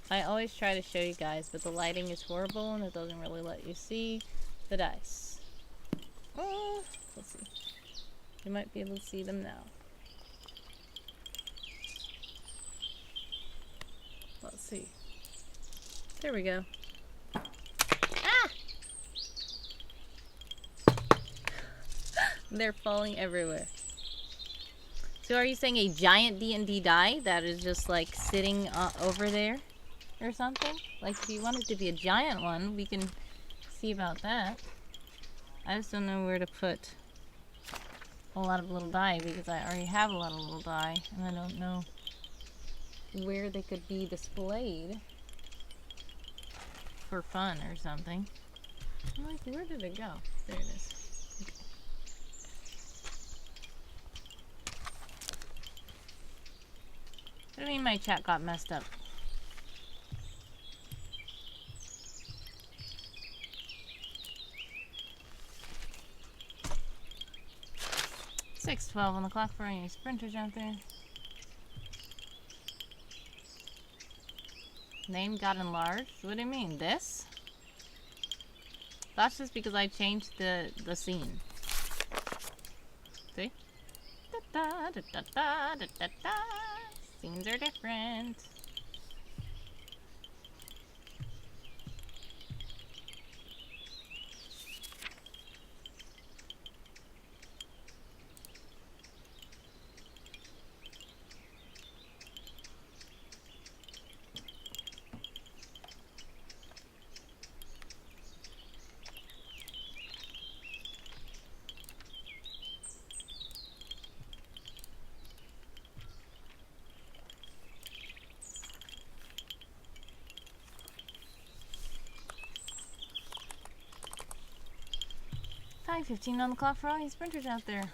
I always try to show you guys, but the lighting is horrible and it doesn't really let you see the dice. Let's see. You might be able to see them now. Let's see. There we go. Ah! They're falling everywhere. So are you saying a giant D&D die that is just like sitting over there? Or something? Like if you want it to be a giant one, we can see about that. I just don't know where to put a lot of little die because I already have a lot of little die and I don't know where they could be displayed for fun or something. I'm like, where did it go? There it is. Okay. What do you mean my chat got messed up? $6:12 on the clock for any sprinters out there. Name got enlarged? What do you mean? This? That's just because I changed the scene. See? Da, da, da, da, da, da, da. Scenes are different. $5:15 on the clock for all you sprinters out there.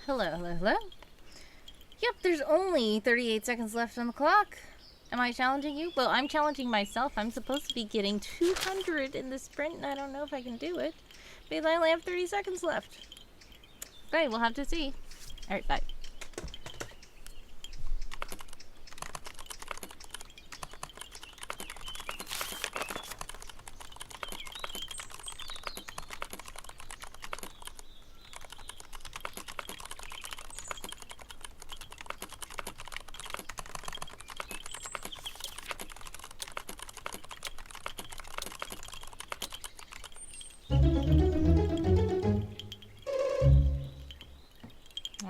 Hello, hello, hello. Yep, there's only 38 seconds left on the clock. Am I challenging you? Well, I'm challenging myself. I'm supposed to be getting 200 in the sprint, and I don't know if I can do it because I only have 30 seconds left. Okay, we'll have to see. Alright, bye.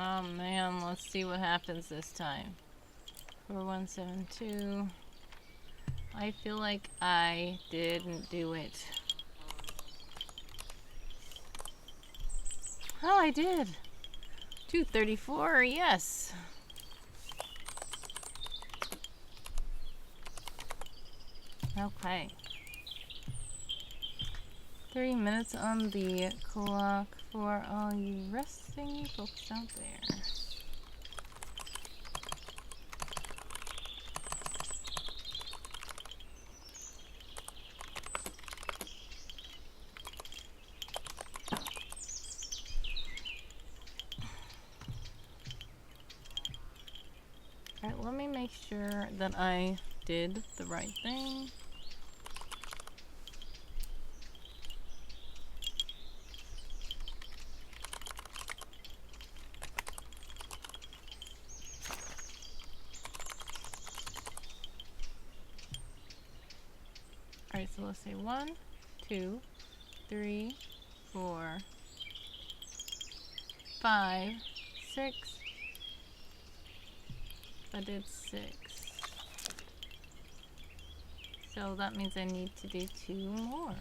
Oh man, let's see what happens this time. 4172. I feel like I didn't do it. Oh, I did. 234, yes. Okay. 30 minutes on the clock for all you resting folks out there. Alright, let me make sure that I did the right thing. Alright, so let's say 1, 2, 3, 4, 5, 6. I did 6. So that means I need to do 2 more.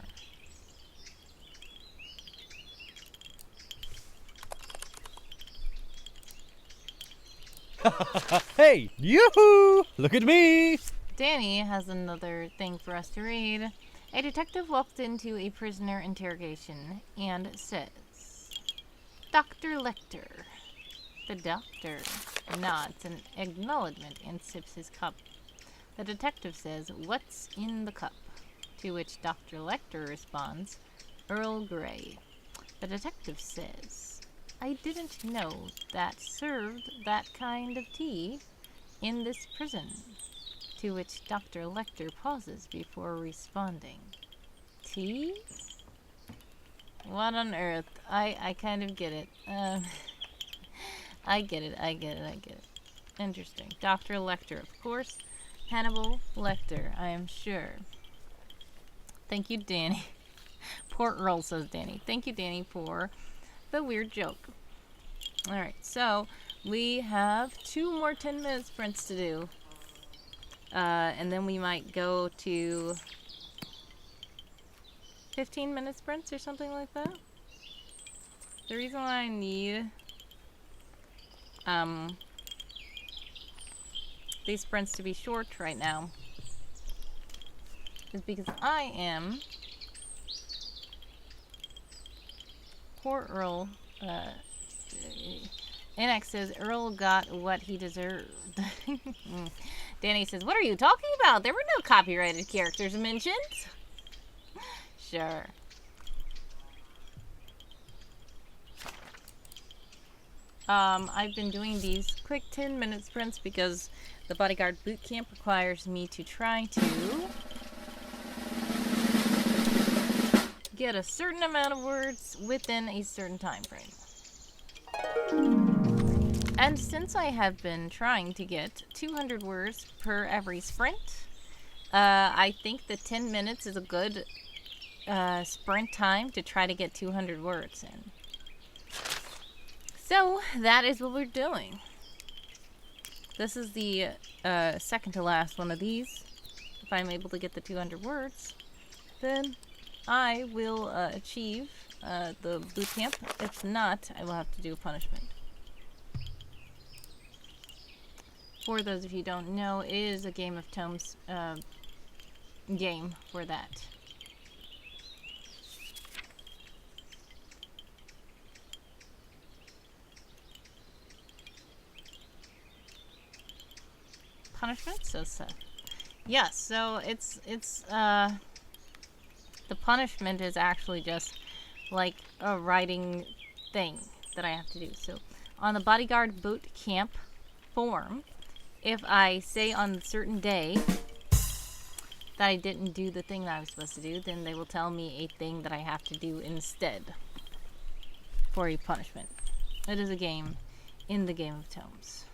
Hey! Yoo-hoo! Look at me! Danny has another thing for us to read. A detective walks into a prisoner interrogation and says, Dr. Lecter. The doctor nods in acknowledgement and sips his cup. The detective says, What's in the cup? To which Dr. Lecter responds, Earl Grey. The detective says, I didn't know that served that kind of tea in this prison. To which Dr. Lecter pauses before responding. Tea? What on earth? I kind of get it. I get it. Interesting. Dr. Lecter, of course. Hannibal Lecter, I am sure. Thank you, Danny. Poor Earl, says Danny. Thank you, Danny, for the weird joke. Alright, so we have 2 more 10-minute sprints to do. And then we might go to 15-minute sprints or something like that. The reason why I need these sprints to be short right now is because I am poor Earl. Annex says Earl got what he deserved. Danny says, what are you talking about? There were no copyrighted characters mentioned. Sure. I've been doing these quick 10-minute sprints because the bodyguard boot camp requires me to try to get a certain amount of words within a certain time frame. And since I have been trying to get 200 words per every sprint, I think that 10 minutes is a good sprint time to try to get 200 words in. So that is what we're doing. This is the second to last one of these. If I'm able to get the 200 words, then I will achieve the boot camp. If not, I will have to do a punishment. For those of you who don't know, it is a Game of Tomes game for that. punishment? So Seth. Yes, so it's the punishment is actually just like a writing thing that I have to do. So on the bodyguard boot camp form, if I say on a certain day that I didn't do the thing that I was supposed to do, then they will tell me a thing that I have to do instead for a punishment. It is a game in the Game of Tomes.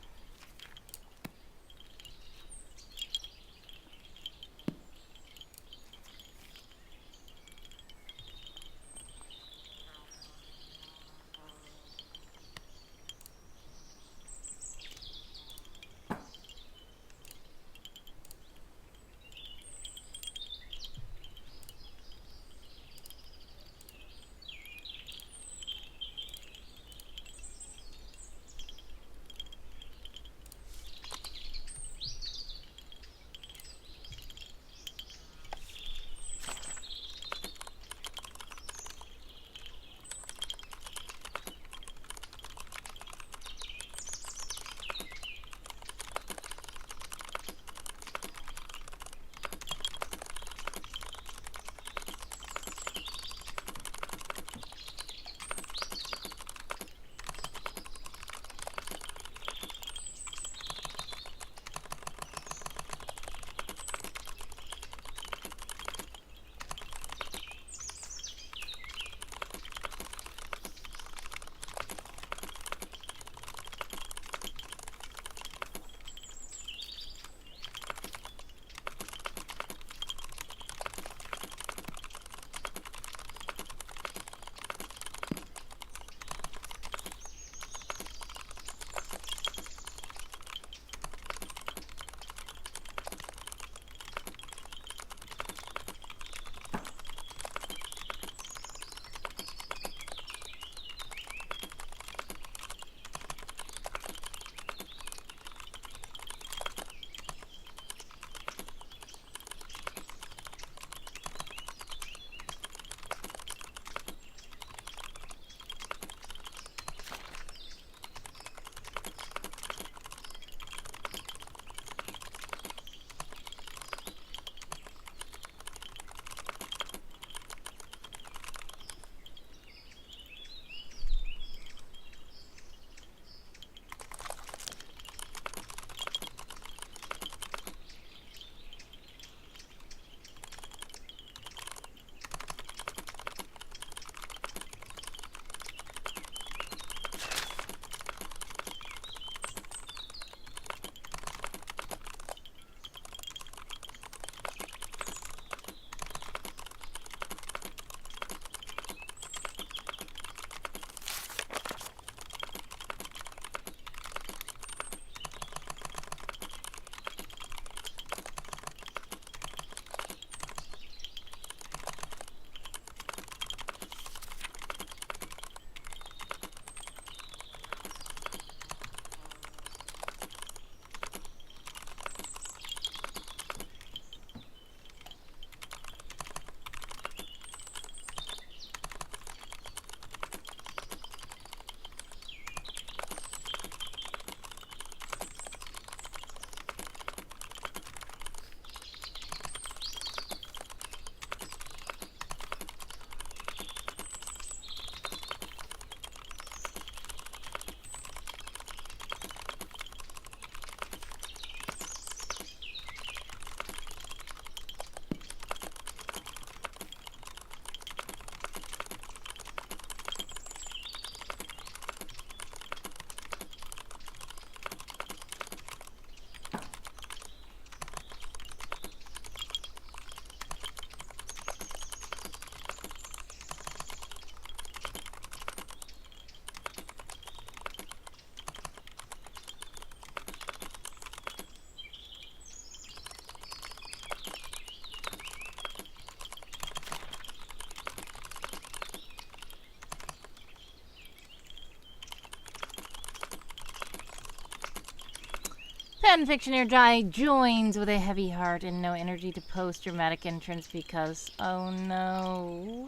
Fanfictioneer Jai joins with a heavy heart and no energy to post dramatic entrance because, oh no.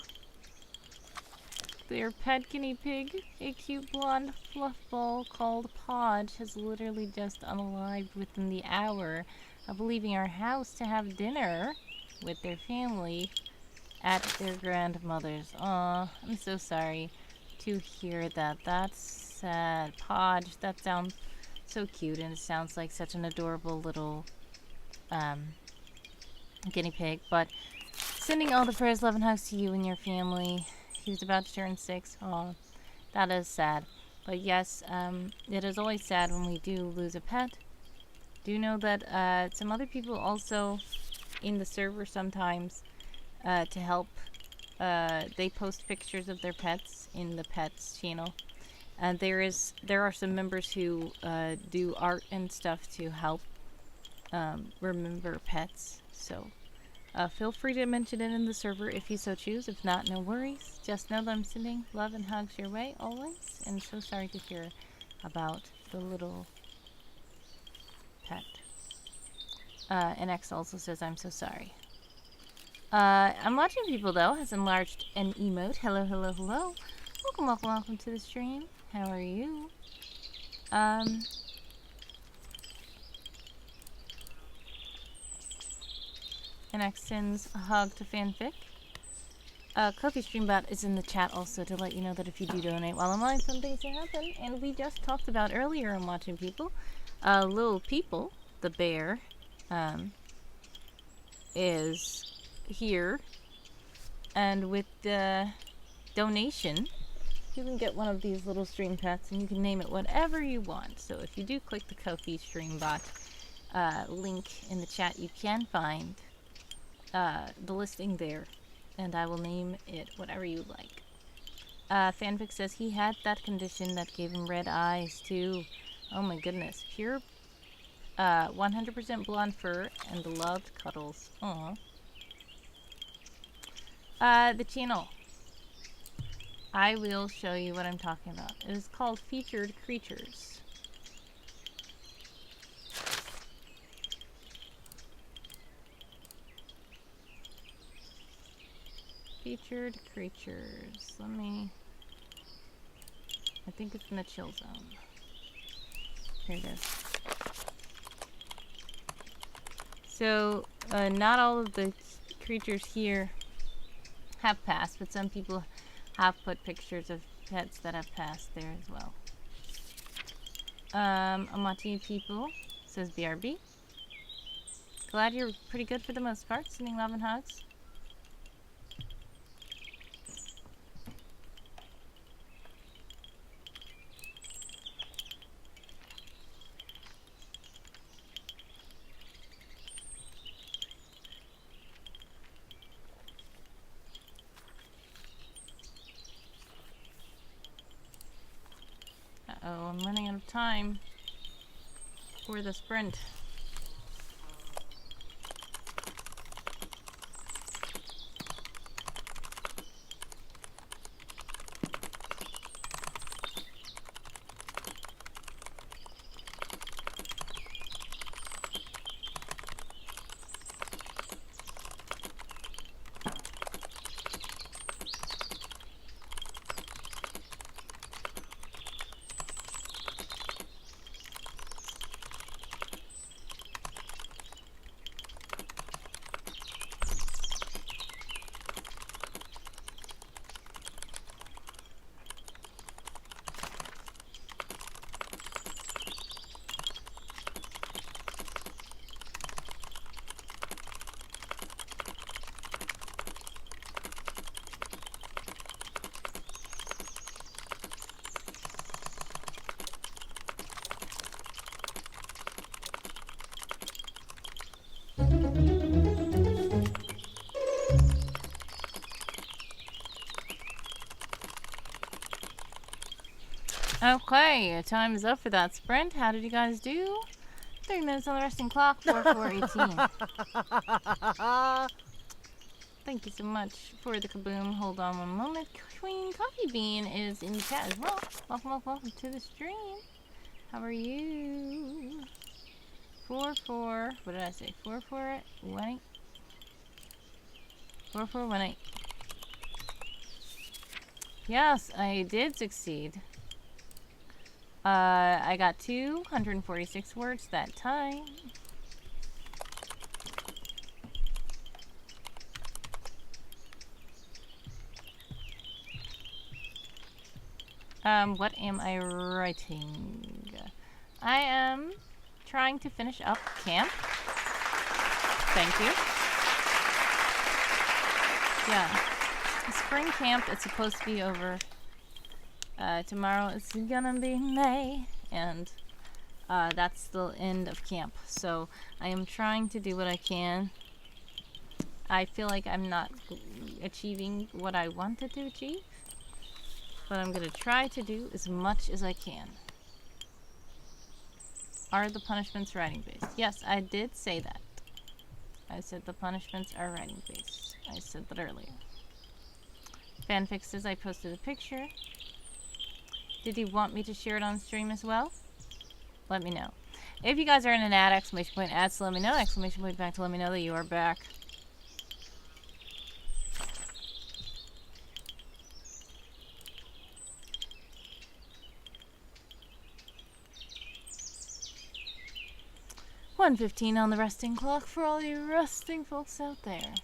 their pet guinea pig, a cute blonde fluff ball called Podge, has literally just unalived within the hour of leaving our house to have dinner with their family at their grandmother's. Aw, I'm so sorry to hear that. That's sad. Podge, that sounds so cute, and it sounds like such an adorable little guinea pig. But sending all the prayers, love, and hugs to you and your family. He was about to turn 6. Aw, that is sad. But yes, it is always sad when we do lose a pet. Do know that some other people also in the server sometimes to help. They post pictures of their pets in the pets channel. And there are some members who do art and stuff to help remember pets. So feel free to mention it in the server if you so choose. If not, no worries. Just know that I'm sending love and hugs your way always. And so sorry to hear about the little pet. And X also says, I'm so sorry. I'm watching people though has enlarged an emote. Hello, hello, hello. Welcome, welcome, welcome to the stream. How are you? And X sends a hug to Fanfic. Kofi Streambot is in the chat also to let you know that if you do donate while I'm live, some things can happen. And we just talked about earlier on Watching People. Little People, the bear, is here. And with the donation, you can get one of these little stream pets and you can name it whatever you want. So if you do click the Kofi Streambot link in the chat, you can find the listing there, and I will name it whatever you like. Fanfic says he had that condition that gave him red eyes too. Oh my goodness. Pure 100% blonde fur and loved cuddles. Aww. The channel. I will show you what I'm talking about. It is called Featured Creatures. Featured Creatures. I think it's in the chill zone. Here it is. So, not all of the creatures here have passed, but some people have put pictures of pets that have passed there as well. I'm watching you people, says BRB. Glad you're pretty good for the most part. Sending love and hugs. Uh-oh, I'm running out of time for the sprint. Okay, time is up for that sprint. How did you guys do? 30 minutes on the resting clock, 4418. Thank you so much for the kaboom. Hold on one moment. Queen Coffee Bean is in the chat as well. Welcome, welcome, welcome to the stream. How are you? 44, what did I say? 4418. 4418. Yes, I did succeed. I got 246 words that time. What am I writing? I am trying to finish up camp. Thank you. Yeah. Spring camp, it's supposed to be over. Tomorrow it's gonna be May, and that's the end of camp. So I am trying to do what I can. I feel like I'm not achieving what I wanted to achieve, but I'm gonna try to do as much as I can. Are the punishments writing based? Yes, I did say that. I said the punishments are writing based. I said that earlier. Fanfic says I posted a picture. Did you want me to share it on stream as well? Let me know. If you guys are in an ad, exclamation point ads to let me know, exclamation point back to let me know that you are back. $1:15 on the resting clock for all you resting folks out there.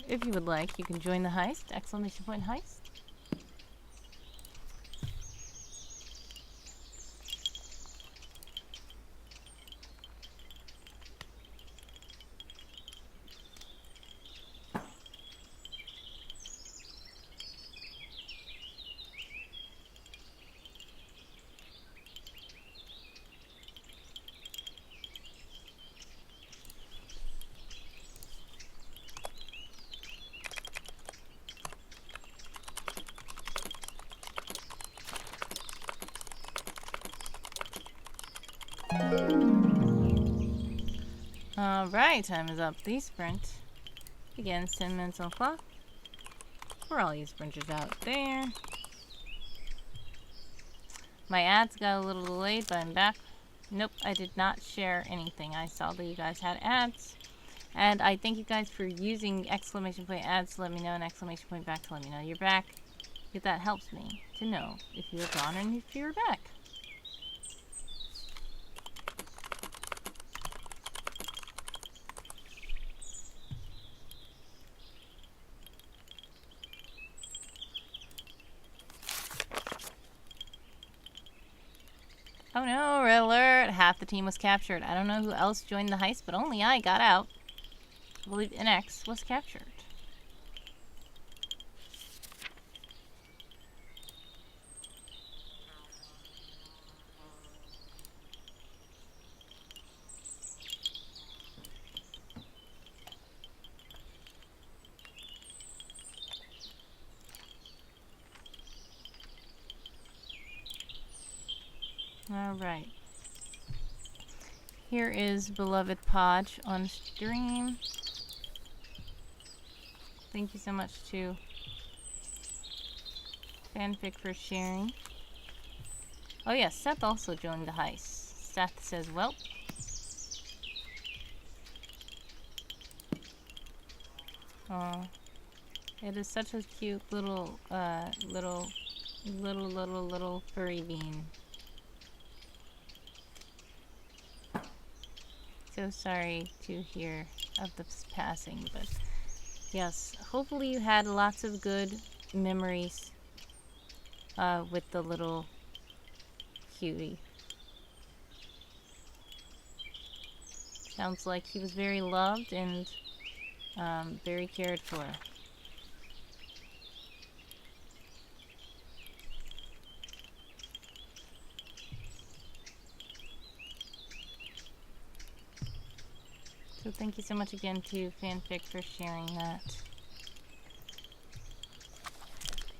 If you would like, you can join the heist, exclamation point heist. Alright, time is up. The sprint begins 10 minutes on clock. For all you sprinters out there. My ads got a little delayed, but I'm back. Nope, I did not share anything. I saw that you guys had ads. And I thank you guys for using exclamation point ads to let me know and exclamation point back to let me know you're back. Because that helps me to know if you're gone and if you're back. Oh no, red alert. Half the team was captured. I don't know who else joined the heist, but only I got out. I believe NX was captured. Alright. Here is beloved Podge on stream. Thank you so much to Fanfic for sharing. Oh yeah, Seth also joined the heist. Seth says, well. Oh, it is such a cute little furry bean. So sorry to hear of this passing, but yes, hopefully you had lots of good memories with the little cutie. Sounds like he was very loved and very cared for. So thank you so much again to Fanfic for sharing that.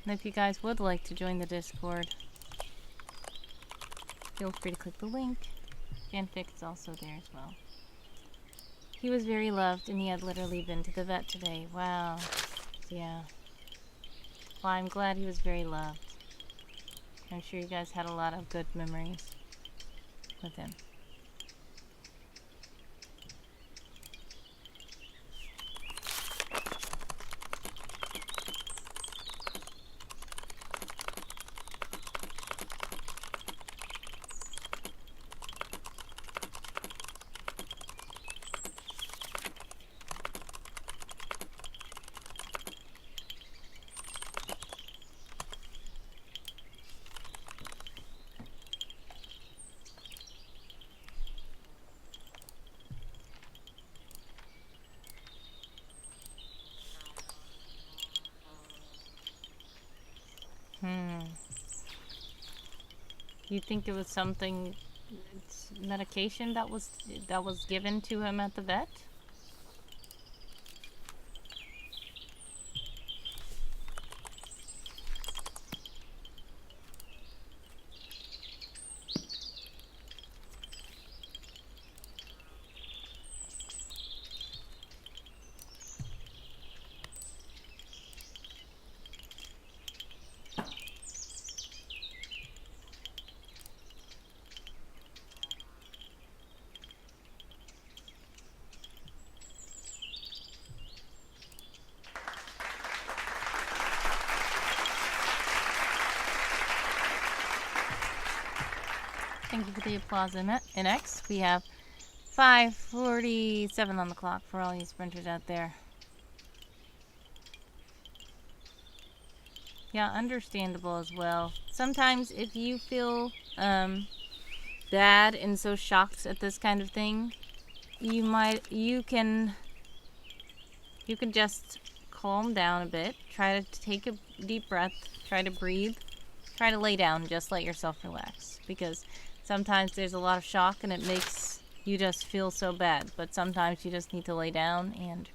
And if you guys would like to join the Discord, feel free to click the link. Fanfic is also there as well. He was very loved, and he had literally been to the vet today. Wow. Yeah. Well, I'm glad he was very loved. I'm sure you guys had a lot of good memories with him. You think it was something, medication that was given to him at the vet? Thank you for the applause in X. We have 5:47 on the clock for all you sprinters out there. Yeah, understandable as well. Sometimes if you feel bad and so shocked at this kind of thing, you can just calm down a bit, try to take a deep breath, try to breathe, try to lay down, just let yourself relax, because sometimes there's a lot of shock and it makes you just feel so bad, but sometimes you just need to lay down and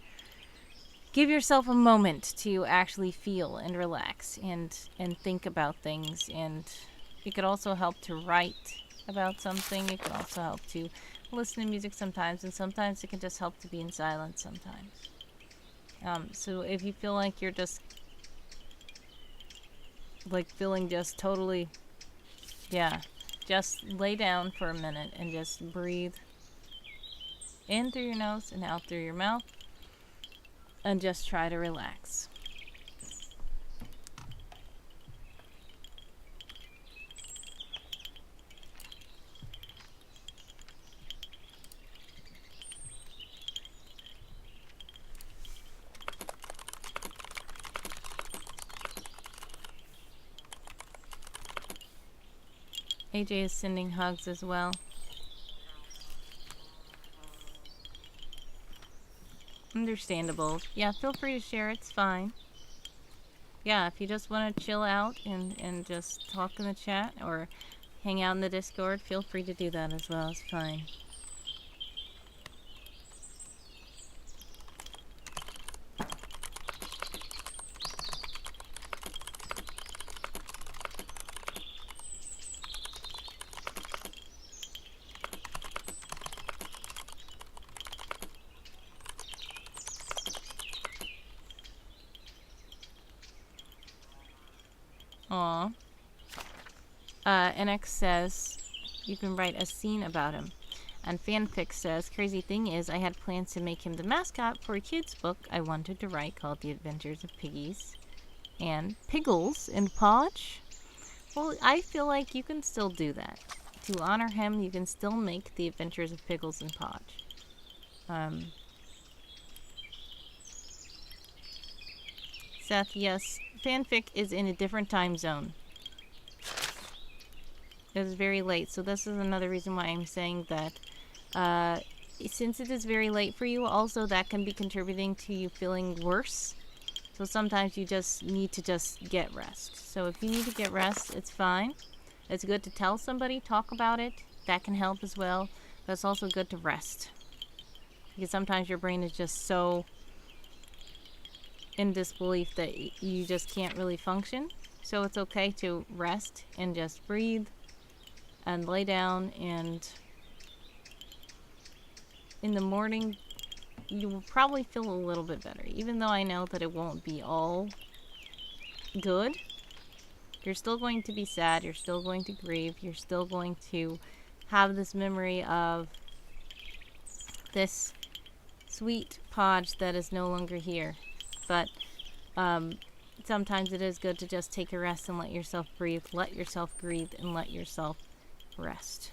give yourself a moment to actually feel and relax and think about things. And it could also help to write about something. It can also help to listen to music sometimes, and sometimes it can just help to be in silence sometimes. So if you feel like you're just feeling just totally, just lay down for a minute and just breathe in through your nose and out through your mouth, and just try to relax. AJ is sending hugs as well. Understandable. Yeah, feel free to share. It's fine. Yeah, if you just want to chill out and just talk in the chat or hang out in the Discord, feel free to do that as well. It's fine. Aw. NX says you can write a scene about him. And Fanfic says, crazy thing is, I had plans to make him the mascot for a kid's book I wanted to write called The Adventures of Piggies and Piggles and Podge. Well, I feel like you can still do that. To honor him, you can still make The Adventures of Piggles and Podge. Seth, yes, Fanfic is in a different time zone. It is very late, so this is another reason why I'm saying that since it is very late for you, also that can be contributing to you feeling worse. So sometimes you just need to just get rest. So if you need to get rest, it's fine. It's good to tell somebody, talk about it. That can help as well. But it's also good to rest. Because sometimes your brain is just so in disbelief that you just can't really function. So it's okay to rest and just breathe and lay down, and in the morning you will probably feel a little bit better. Even though I know that it won't be all good, you're still going to be sad, you're still going to grieve, you're still going to have this memory of this sweet Podge that is no longer here. But sometimes it is good to just take a rest and let yourself breathe, and let yourself rest.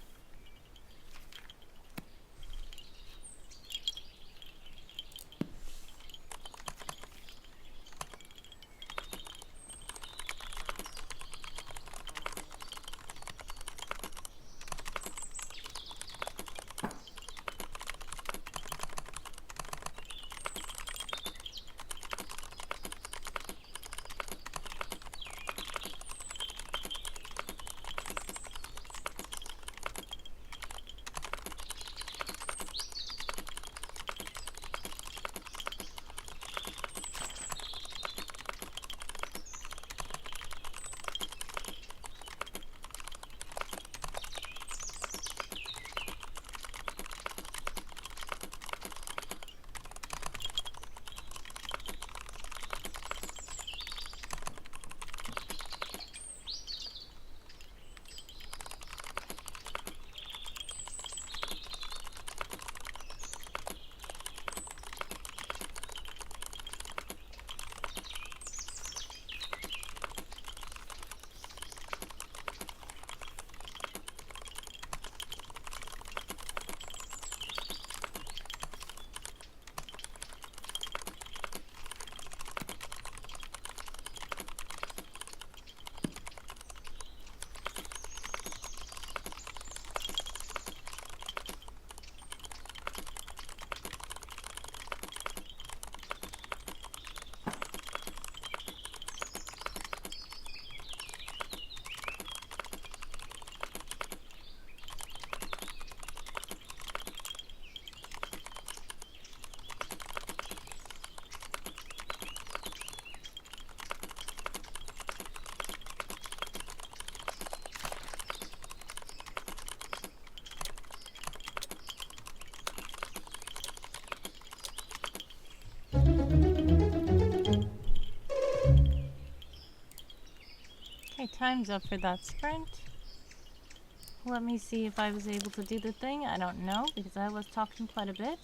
Okay, time's up for that sprint. Let me see if I was able to do the thing. I don't know, because I was talking quite a bit.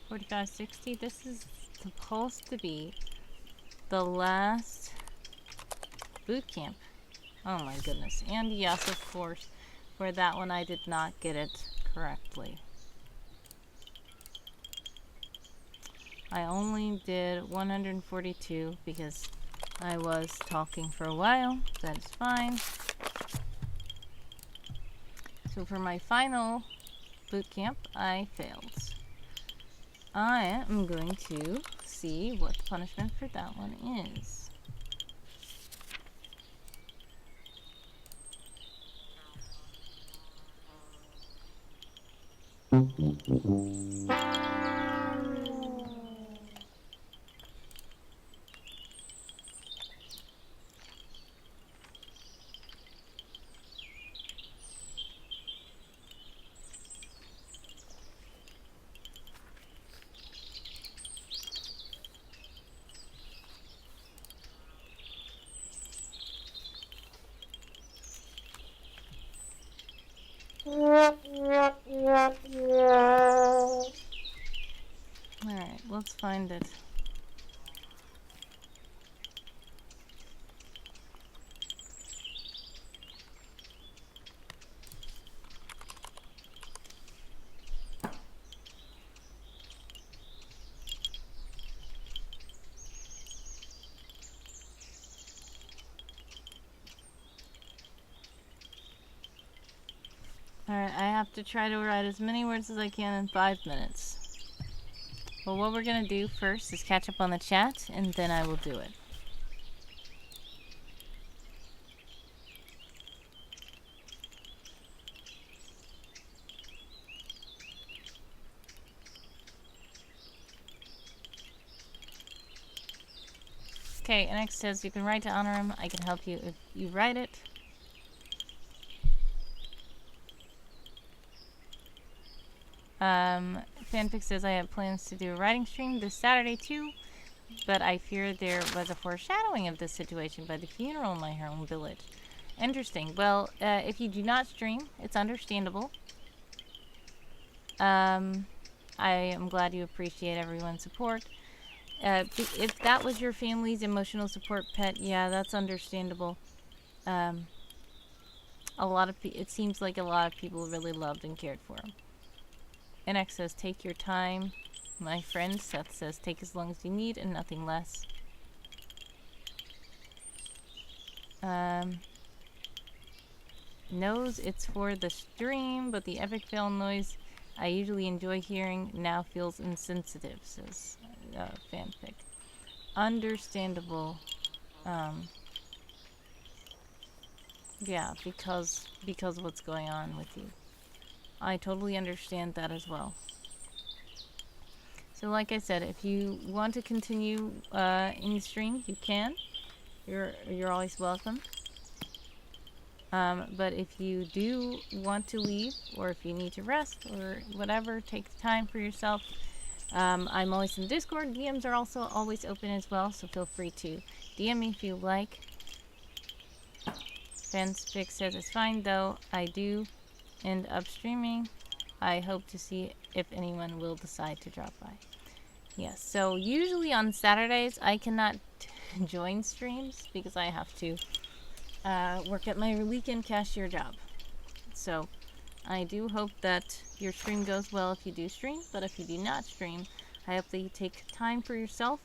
45, 60. This is supposed to be the last boot camp. Oh my goodness. And yes, of course, for that one I did not get it correctly. I only did 142 because I was talking for a while. That is fine. So for my final boot camp, I failed. I am going to see what the punishment for that one is. Alright, let's find it. Alright, I have to try to write as many words as I can in 5 minutes. Well, what we're gonna do first is catch up on the chat, and then I will do it. Okay, and next says you can write to honor him. I can help you if you write it. Fanfic says I have plans to do a writing stream this Saturday too, but I fear there was a foreshadowing of this situation by the funeral in my home village. Interesting. Well, if you do not stream, it's understandable. I am glad you appreciate everyone's support. If that was your family's emotional support pet, yeah, that's understandable. A lot of it seems like a lot of people really loved and cared for him. NX says, take your time. My friend Seth says, take as long as you need and nothing less. Knows it's for the stream, but the epic fail noise I usually enjoy hearing now feels insensitive, says fanfic. Understandable. Yeah, because what's going on with you. I totally understand that as well. So like I said, if you want to continue in the stream, you can. You're always welcome. But if you do want to leave, or if you need to rest, or whatever, take the time for yourself. I'm always in Discord. DMs are also always open as well, so feel free to DM me if you like. Fanfic says it's fine though. I do end up streaming. I hope to see if anyone will decide to drop by. Yes, so usually on Saturdays I cannot join streams because I have to work at my weekend cashier job. So I do hope that your stream goes well if you do stream, but if you do not stream, I hope that you take time for yourself,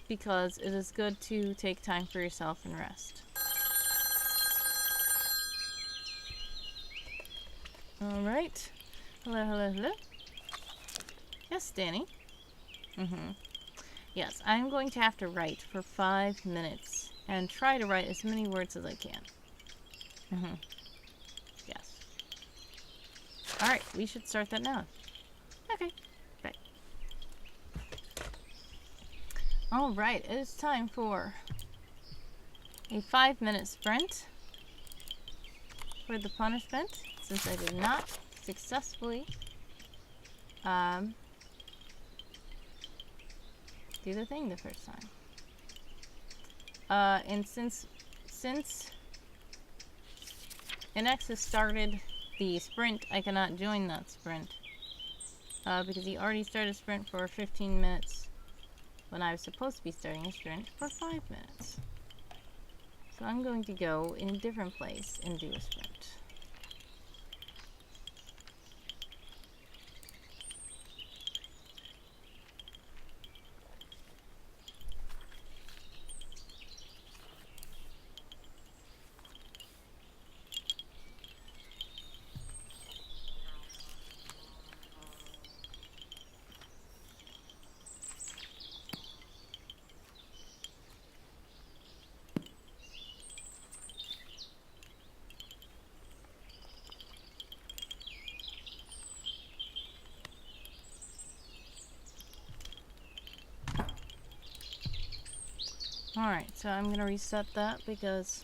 because it is good to take time for yourself and rest. Alright. Hello, hello, hello. Yes, Danny. Yes, I'm going to have to write for 5 minutes and try to write as many words as I can. Yes. Alright, we should start that now. Okay. Right. Alright, it is time for a 5-minute sprint for the punishment, since I did not successfully do the thing the first time. And since NX has started the sprint, I cannot join that sprint. Because he already started a sprint for 15 minutes when I was supposed to be starting a sprint for 5 minutes. So I'm going to go in a different place and do a sprint. Alright, so I'm gonna reset that because,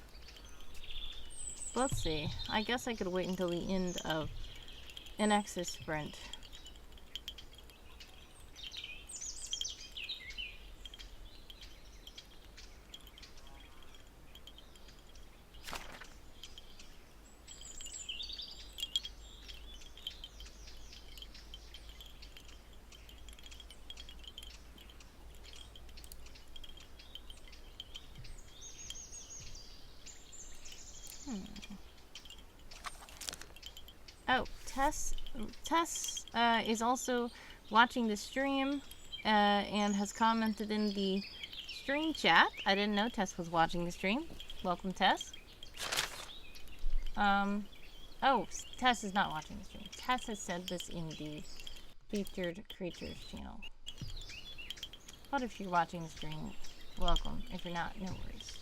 let's see, I guess I could wait until the end of NX's sprint. Oh, Tess is also watching the stream and has commented in the stream chat. I didn't know Tess was watching the stream. Welcome, Tess. Oh, Tess is not watching the stream. Tess has said this in the featured creatures channel. But if you're watching the stream, welcome. If you're not, no worries.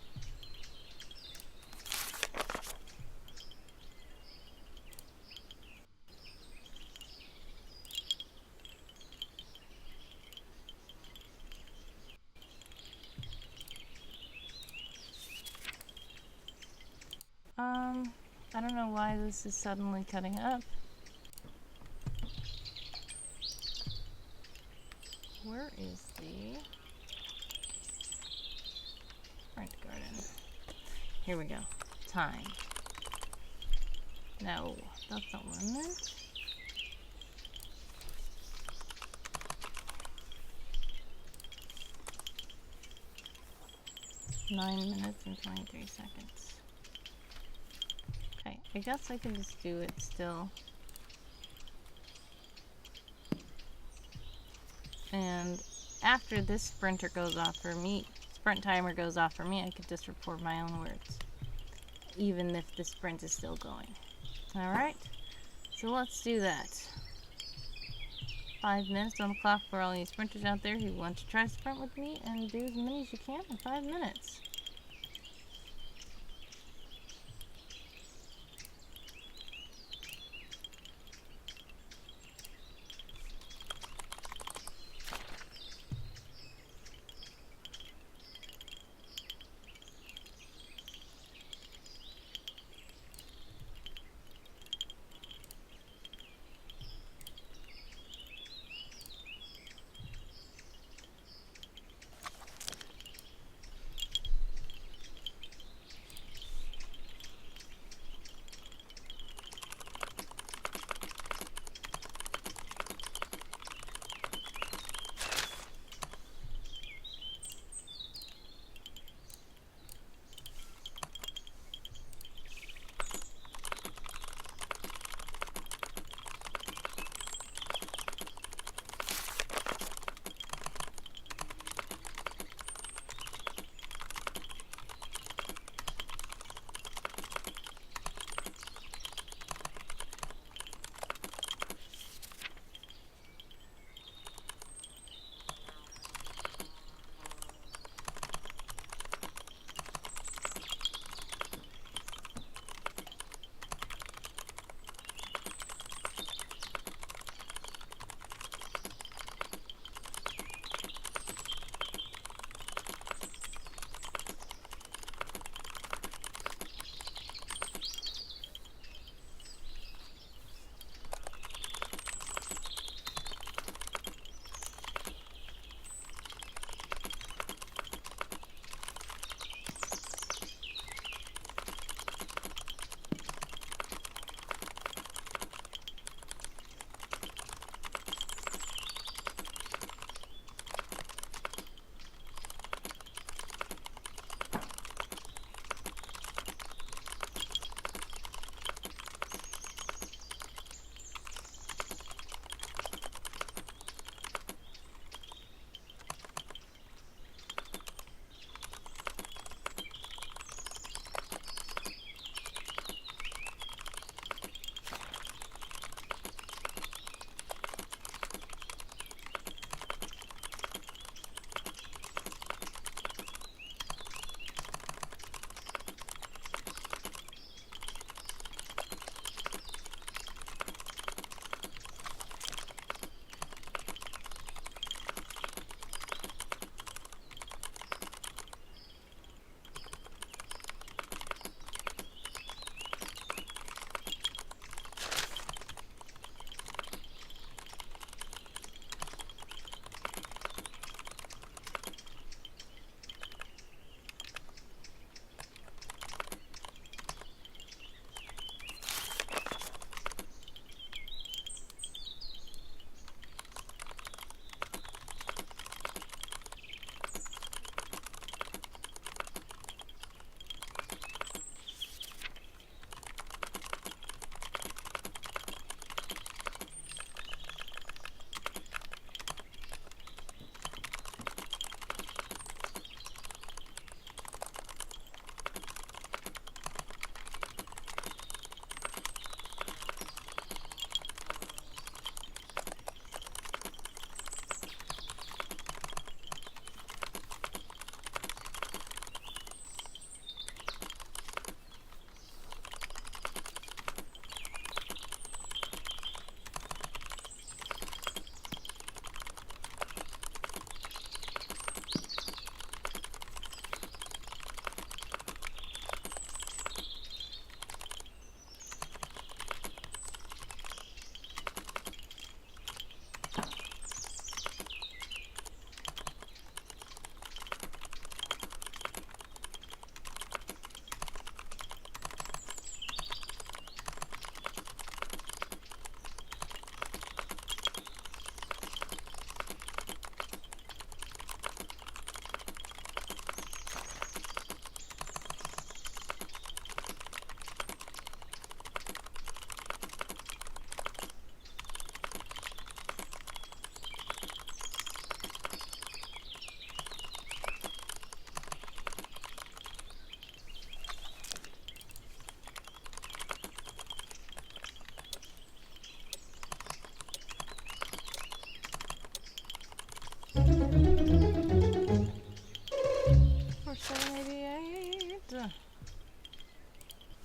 I don't know why this is suddenly cutting up. Where is the front garden? Here we go. Time. No, that's not what I meant. Nine minutes and 23 seconds. Okay, I guess I can just do it still. And after this sprinter goes off for me, sprint timer goes off for me, I could just record my own words, even if the sprint is still going. Alright, so let's do that. 5 minutes on the clock for all you sprinters out there who want to try to sprint with me and do as many as you can in 5 minutes.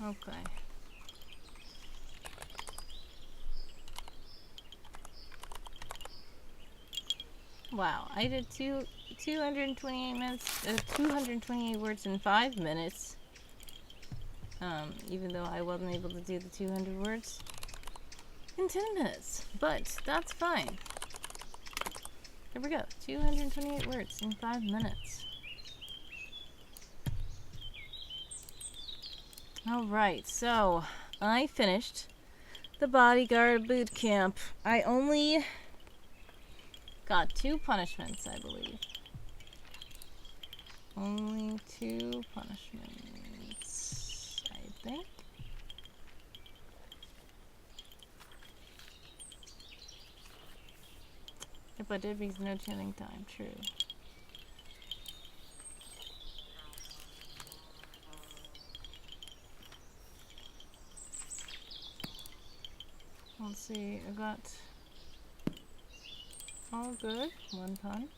Okay. Wow, I did 228 minutes, 228 words in 5 minutes. Even though I wasn't able to do the 200 words in 10 minutes. But that's fine. There we go. 228 words in 5 minutes. Alright, so I finished the bodyguard boot camp. I only got 2 punishments, I believe. Only 2 punishments, I think. If I did, because no chanting time, true. Let's see, I got all good, 1 pun.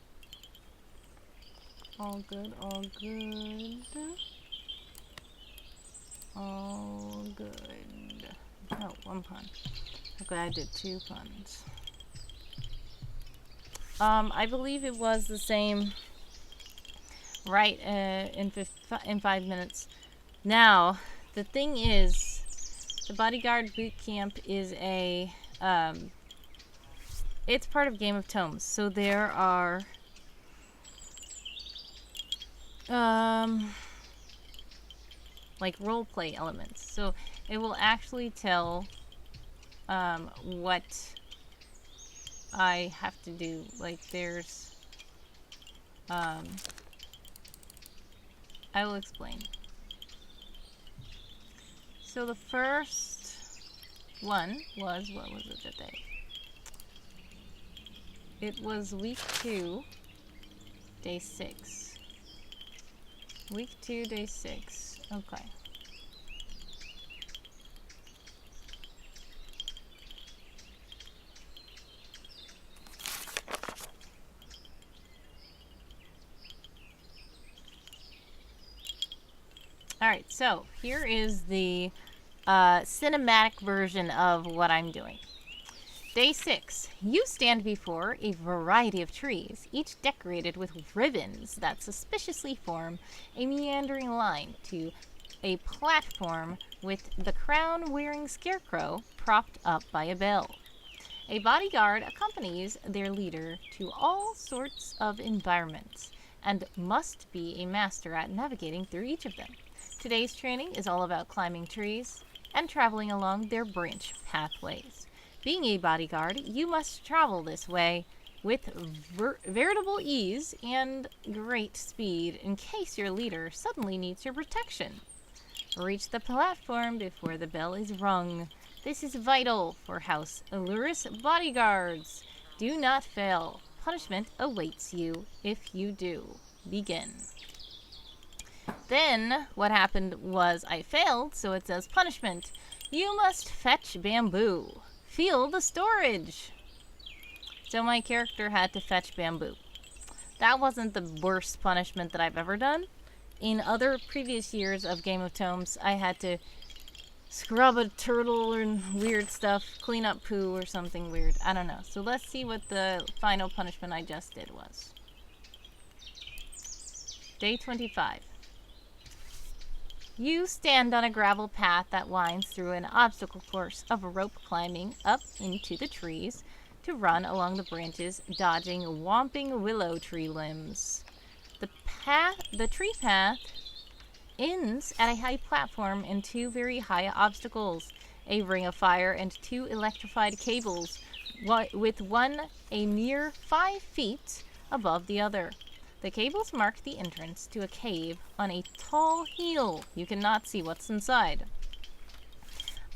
All good, all good. All good. No, 1 pun. Okay, I did 2 puns. I believe it was the same, right, in 5 minutes. Now, the thing is, the bodyguard boot camp is a, it's part of Game of Tomes, so there are, like roleplay elements. So it will actually tell, what I have to do. Like there's, I will explain. So the first one was, what was it today? It was week 2, day 6. Week 2, day 6. Okay. Alright, so here is the cinematic version of what I'm doing. Day 6. You stand before a variety of trees, each decorated with ribbons that suspiciously form a meandering line to a platform with the crown-wearing scarecrow propped up by a bell. A bodyguard accompanies their leader to all sorts of environments and must be a master at navigating through each of them. Today's training is all about climbing trees and traveling along their branch pathways. Being a bodyguard, you must travel this way with veritable ease and great speed in case your leader suddenly needs your protection. Reach the platform before the bell is rung. This is vital for House Illuris bodyguards. Do not fail. Punishment awaits you if you do. Begin. Then, what happened was I failed, so it says punishment. You must fetch bamboo. Feel the storage. So my character had to fetch bamboo. That wasn't the worst punishment that I've ever done. In other previous years of Game of Tomes, I had to scrub a turtle and weird stuff, clean up poo or something weird. I don't know. So let's see what the final punishment I just did was. Day 25. You stand on a gravel path that winds through an obstacle course of rope climbing up into the trees to run along the branches, dodging whomping willow tree limbs. The tree path ends at a high platform and 2 very high obstacles, a ring of fire and 2 electrified cables, with one a mere 5 feet above the other. The cables mark the entrance to a cave on a tall hill. You cannot see what's inside.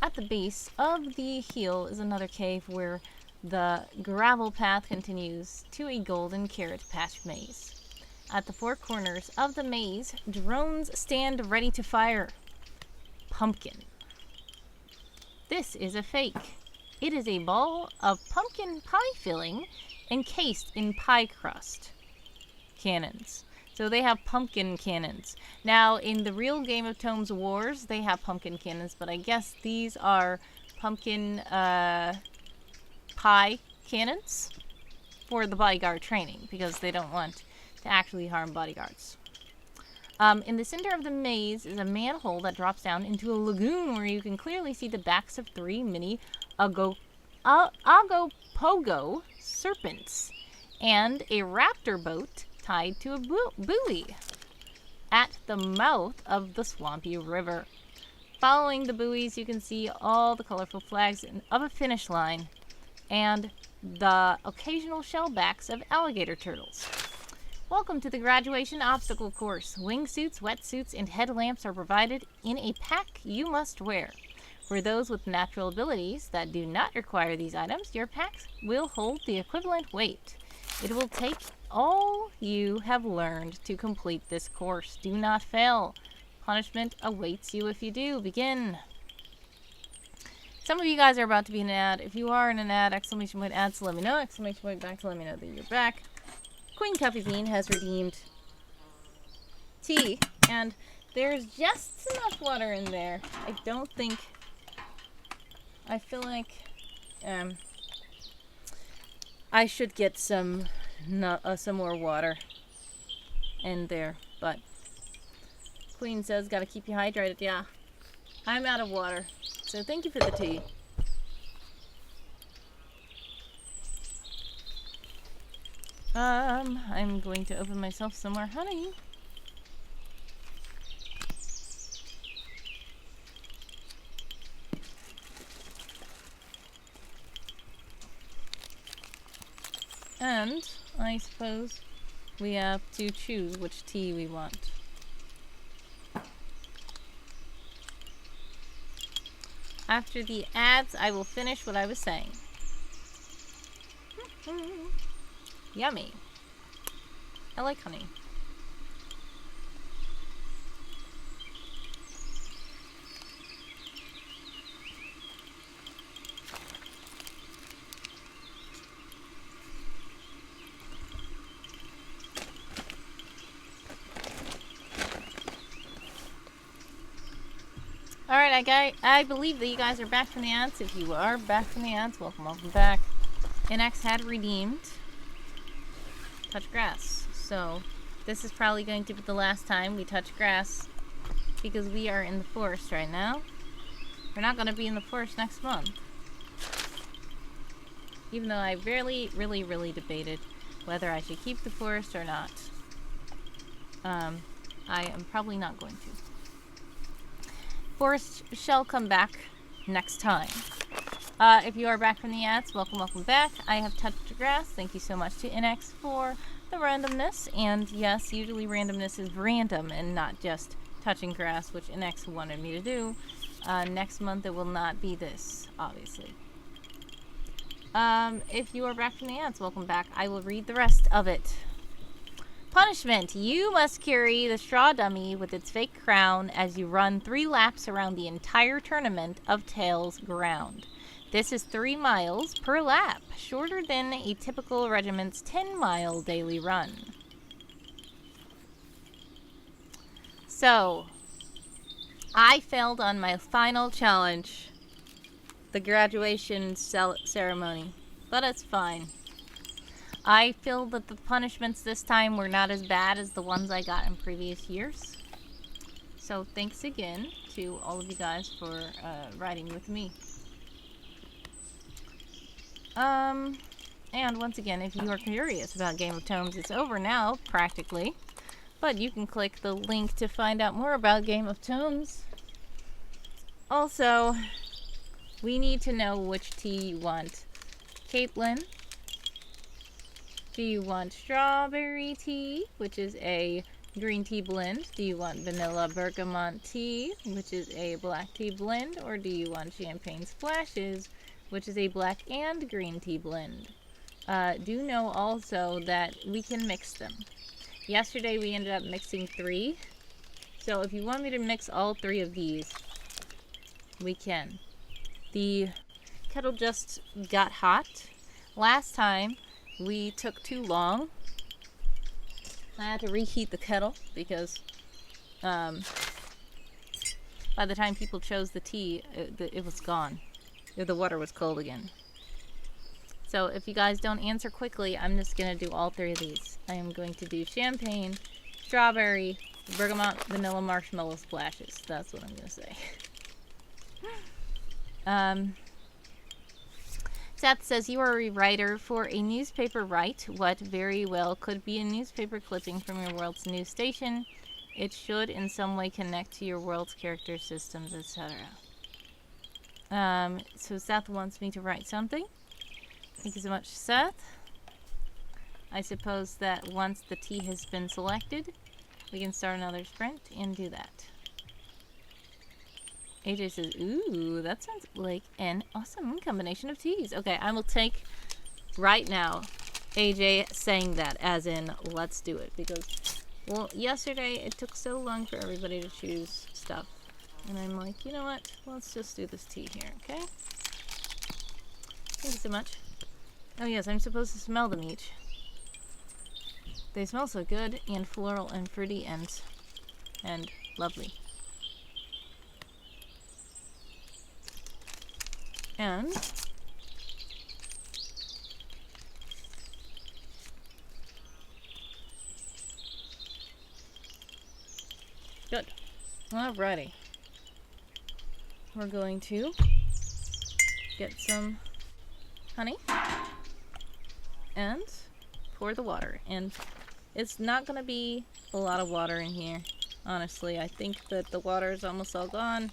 At the base of the hill is another cave where the gravel path continues to a golden carrot patch maze. At the 4 corners of the maze, drones stand ready to fire. Pumpkin. This is a fake. It is a ball of pumpkin pie filling encased in pie crust. Cannons. So they have pumpkin cannons. Now, in the real Game of Tomes Wars, they have pumpkin cannons, but I guess these are pumpkin pie cannons for the bodyguard training, because they don't want to actually harm bodyguards. In the center of the maze is a manhole that drops down into a lagoon where you can clearly see the backs of 3 mini Agopogo serpents and a raptor boat tied to a buoy at the mouth of the swampy river. Following the buoys, you can see all the colorful flags of a finish line and the occasional shellbacks of alligator turtles. Welcome to the graduation obstacle course. Wingsuits, wetsuits, and headlamps are provided in a pack you must wear. For those with natural abilities that do not require these items, your packs will hold the equivalent weight. It will take all you have learned to complete this course. Do not fail. Punishment awaits you if you do. Begin. Some of you guys are about to be in an ad. If you are in an ad, exclamation point ad to let me know. Exclamation point back to let me know that you're back. Queen Coffee Bean has redeemed tea, and there's just enough water in there. I feel like I should get some more water in there, but Queen says gotta keep you hydrated. Yeah, I'm out of water, so thank you for the tea. I'm going to open myself some more honey. And I suppose we have to choose which tea we want. After the ads, I will finish what I was saying. Yummy. I like honey. Alright, I believe that you guys are back from the ads. If you are back from the ads, welcome back. NX had redeemed touch grass. So this is probably going to be the last time we touch grass because we are in the forest right now. We're not going to be in the forest next month. Even though I really debated whether I should keep the forest or not. I am probably not going to. Forest shall come back next time. If you are back from the ads, welcome back. I have touched grass. Thank you so much to NX for the randomness. And yes, usually randomness is random and not just touching grass, which NX wanted me to do. Next month it will not be this, obviously. If you are back from the ads, welcome back. I will read the rest of it. Punishment. You must carry the straw dummy with its fake crown as you run 3 laps around the entire tournament of Tails ground. This is 3 miles per lap, shorter than a typical regiment's 10-mile daily run. So, I failed on my final challenge, the graduation ceremony, but it's fine. I feel that the punishments this time were not as bad as the ones I got in previous years. So thanks again to all of you guys for riding with me. And once again, if you are curious about Game of Tomes, it's over now, practically. But you can click the link to find out more about Game of Tomes. Also, we need to know which tea you want. Caitlin, do you want strawberry tea, which is a green tea blend? Do you want vanilla bergamot tea, which is a black tea blend? Or do you want champagne splashes, which is a black and green tea blend? Do know also that we can mix them. Yesterday we ended up mixing 3. So if you want me to mix all 3 of these, we can. The kettle just got hot. Last time we took too long I had to reheat the kettle because by the time people chose the tea, it was gone. The water was cold again. So if you guys don't answer quickly, I'm just going to do all three of these. I am going to do champagne, strawberry, bergamot, vanilla, marshmallow splashes. That's what I'm going to say. Seth says, you are a writer for a newspaper. Write what very well could be a newspaper clipping from your world's news station. It should in some way connect to your world's character systems, etc. So Seth wants me to write something. Thank you so much, Seth. I suppose that once the tea has been selected, we can start another sprint and do that. AJ says, ooh, that sounds like an awesome combination of teas. Okay, I will take right now AJ saying that as in, let's do it. Because, well, yesterday it took so long for everybody to choose stuff. And I'm like, you know what? Let's just do this tea here, okay? Thank you so much. Oh yes, I'm supposed to smell them each. They smell so good and floral and fruity and lovely. And good. Alrighty. We're going to get some honey and pour the water. And it's not going to be a lot of water in here, honestly. I think that the water is almost all gone.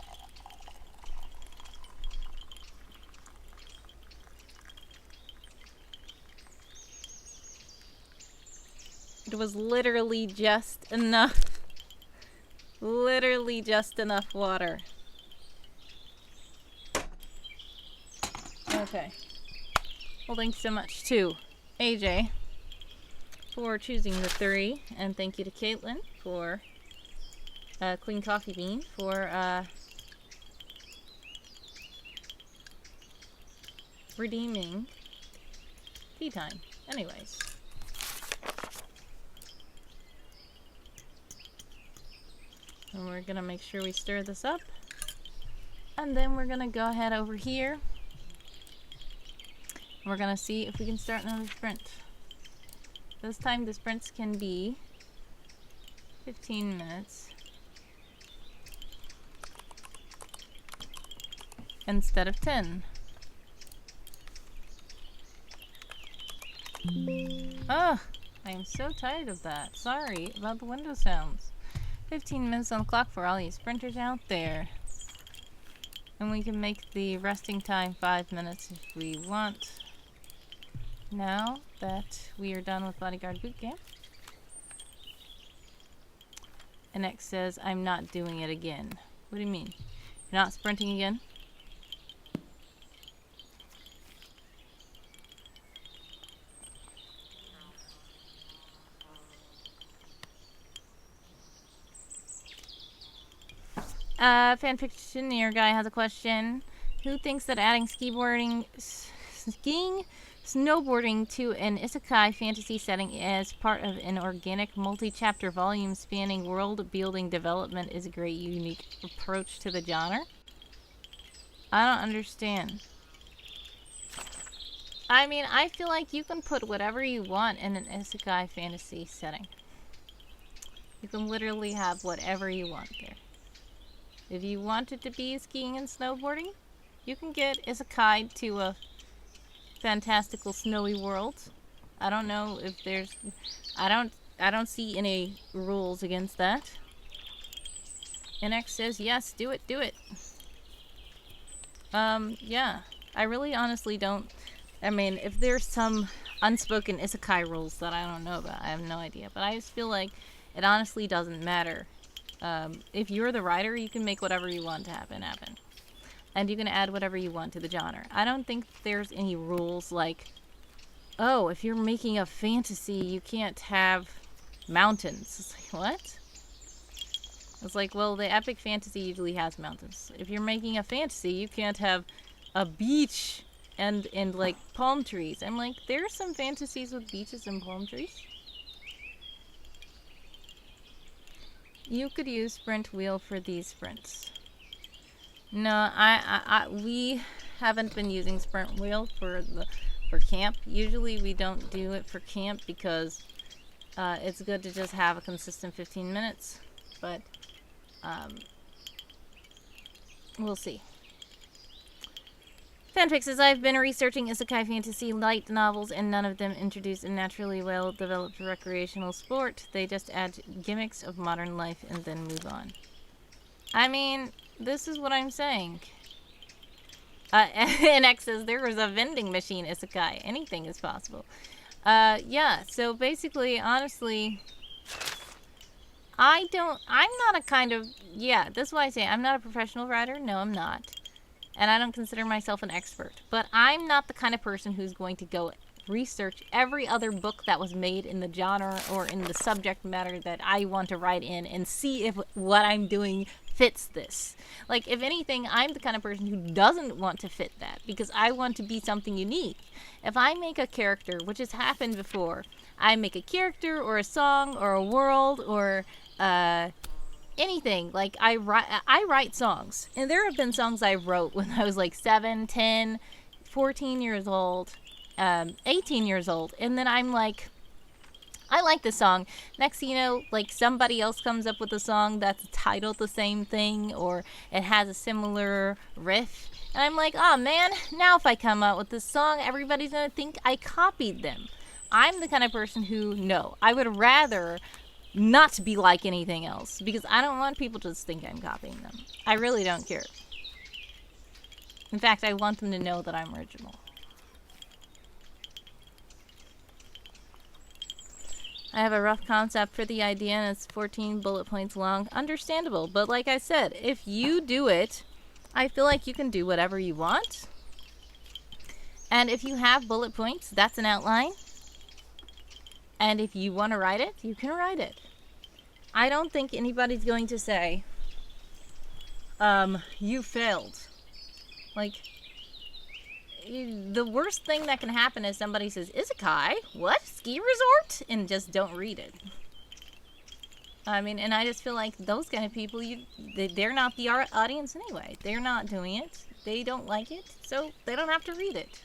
It was literally just enough. Literally just enough water. Okay. Well, thanks so much to AJ for choosing the 3. And thank you to Caitlin for Clean Coffee Bean for redeeming tea time. Anyways. And we're gonna make sure we stir this up. And then we're gonna go ahead over here. We're gonna see if we can start another sprint. This time the sprints can be 15 minutes. Instead of 10. Ah, I am so tired of that. Sorry about the window sounds. 15 minutes on the clock for all you sprinters out there. And we can make the resting time 5 minutes if we want. Now that we are done with Bodyguard Boot Camp. And X says, I'm not doing it again. What do you mean? You're not sprinting again? Fanfictioneer guy has a question. Who thinks that adding skiing, snowboarding to an isekai fantasy setting as part of an organic multi-chapter volume spanning world-building development is a great unique approach to the genre? I don't understand. I mean, I feel like you can put whatever you want in an isekai fantasy setting. You can literally have whatever you want there. If you want it to be skiing and snowboarding, you can get isekai to a fantastical snowy world. I don't know if there's... I don't see any rules against that. NX says, yes, do it, do it. Yeah. I really honestly don't... I mean, if there's some unspoken isekai rules that I don't know about, I have no idea. But I just feel like it honestly doesn't matter. If you're the writer, you can make whatever you want to happen. And you can add whatever you want to the genre. I don't think there's any rules like, oh, if you're making a fantasy, you can't have mountains. It's like, what? It's like, well, the epic fantasy usually has mountains. If you're making a fantasy, you can't have a beach and like palm trees. I'm like, there are some fantasies with beaches and palm trees. You could use sprint wheel for these sprints. No, we haven't been using sprint wheel for camp. Usually we don't do it for camp because it's good to just have a consistent 15 minutes. But we'll see. Fanfic says, I've been researching isekai fantasy light novels, and none of them introduce a naturally well-developed recreational sport. They just add gimmicks of modern life and then move on. I mean, this is what I'm saying. And X says, there was a vending machine isekai. Anything is possible. Yeah, so basically, honestly, I'm not a kind of, yeah, that's why I say I'm not a professional writer. No, I'm not. And I don't consider myself an expert. But I'm not the kind of person who's going to go research every other book that was made in the genre or in the subject matter that I want to write in and see if what I'm doing fits this. Like, if anything, I'm the kind of person who doesn't want to fit that because I want to be something unique. If I make a character, which has happened before, I make a character or a song or a world or anything. Like, I write songs. And there have been songs I wrote when I was like 7, 10, 14 years old, 18 years old. And then I'm like, I like this song. Next thing you know, like, somebody else comes up with a song that's titled the same thing or it has a similar riff. And I'm like, oh man, now if I come out with this song, everybody's going to think I copied them. I'm the kind of person who, no, I would rather not be like anything else because I don't want people to just think I'm copying them. I really don't care. In fact, I want them to know that I'm original. I have a rough concept for the idea and it's 14 bullet points long. Understandable, but like I said, if you do it, I feel like you can do whatever you want. And if you have bullet points, that's an outline. And if you want to write it, you can write it. I don't think anybody's going to say, you failed. Like, the worst thing that can happen is somebody says, isekai? What? Ski resort? And just don't read it. I mean, and I just feel like those kind of people, they're not the audience anyway. They're not doing it. They don't like it, so they don't have to read it.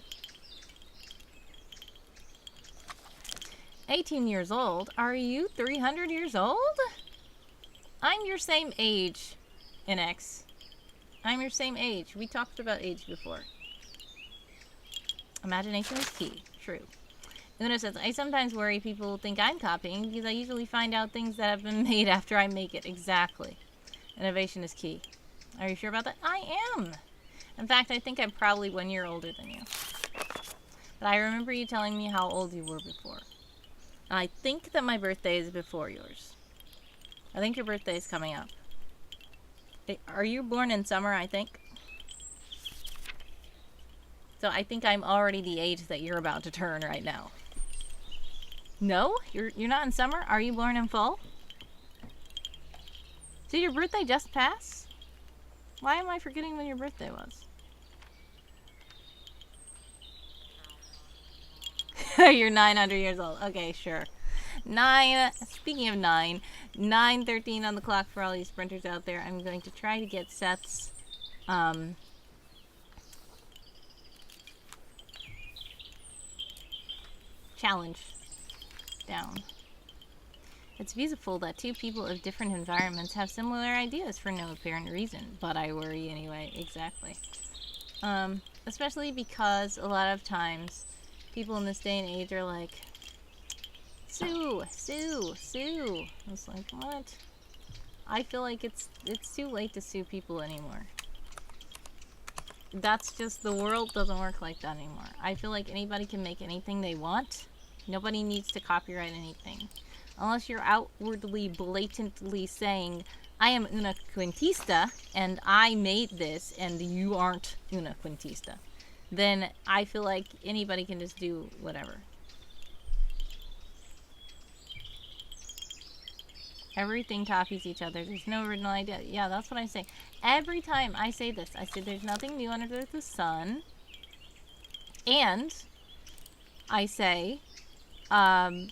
18 years old? Are you 300 years old? I'm your same age, NX. I'm your same age. We talked about age before. Imagination is key. True. Una says, I sometimes worry people think I'm copying because I usually find out things that have been made after I make it. Exactly. Innovation is key. Are you sure about that? I am. In fact, I think I'm probably 1 year older than you. But I remember you telling me how old you were before. I think that my birthday is before yours. I think your birthday is coming up. Are you born in summer, I think? So I think I'm already the age that you're about to turn right now. No? You're not in summer? Are you born in fall? Did your birthday just pass? Why am I forgetting when your birthday was? You're 900 years old. Okay, sure. 9, speaking of 9, 9:13 on the clock for all you sprinters out there. I'm going to try to get Seth's, challenge down. It's beautiful that two people of different environments have similar ideas for no apparent reason, but I worry anyway. Exactly. Especially because a lot of times people in this day and age are like, sue, sue, sue. I was like, what? I feel like it's too late to sue people anymore. That's just, the world doesn't work like that anymore. I feel like anybody can make anything they want. Nobody needs to copyright anything. Unless you're outwardly, blatantly saying, I am una quintista, and I made this, and you aren't una quintista. Then I feel like anybody can just do whatever. Everything copies each other. There's no original idea. Yeah, that's what I say. Every time I say this, I say there's nothing new under the sun. And I say, as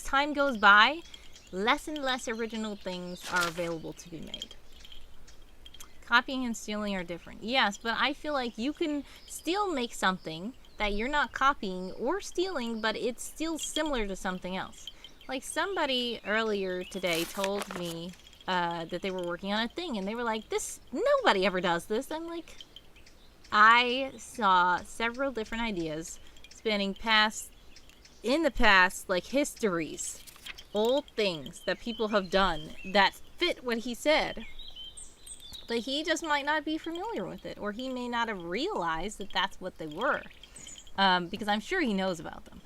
time goes by, less and less original things are available to be made. Copying and stealing are different. Yes, but I feel like you can still make something that you're not copying or stealing, but it's still similar to something else. Like somebody earlier today told me that they were working on a thing, and they were like, "This, nobody ever does this." I'm like, I saw several different ideas spanning in the past, like histories, old things that people have done that fit what he said. But he just might not be familiar with it, or he may not have realized that that's what they were. Because I'm sure he knows about them.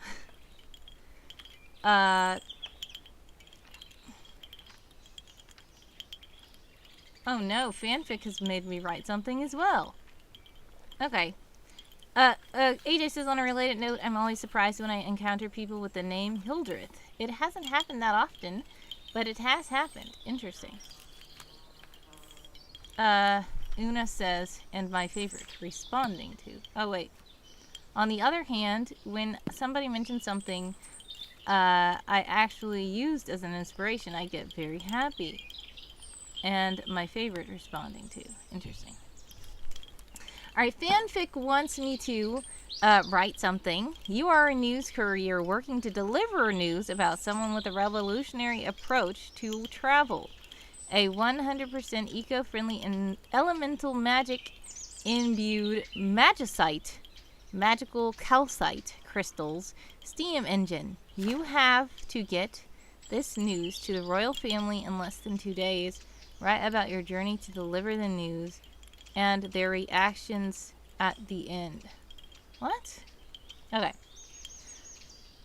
Oh no, fanfic has made me write something as well. Okay. AJ says, on a related note, I'm always surprised when I encounter people with the name Hildreth. It hasn't happened that often, but it has happened. Interesting. Una says, and my favorite, responding to. Oh, wait. On the other hand, when somebody mentions something I actually used as an inspiration, I get very happy. And my favorite, responding to. Interesting. Alright, fanfic wants me to write something. You are a news courier working to deliver news about someone with a revolutionary approach to travel. A 100% eco-friendly and elemental magic imbued magicite, magical calcite crystals, steam engine. You have to get this news to the royal family in less than 2 days. Write about your journey to deliver the news and their reactions at the end. What? Okay.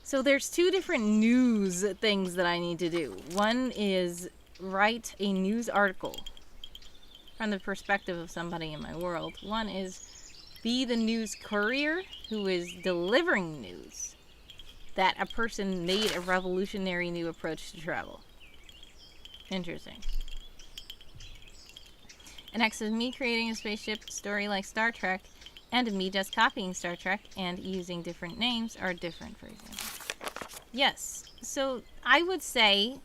So there's 2 different news things that I need to do. One is write a news article from the perspective of somebody in my world. One is be the news courier who is delivering news that a person made a revolutionary new approach to travel. Interesting. And next is me creating a spaceship story like Star Trek, and me just copying Star Trek and using different names are different, for example. Yes, so I would say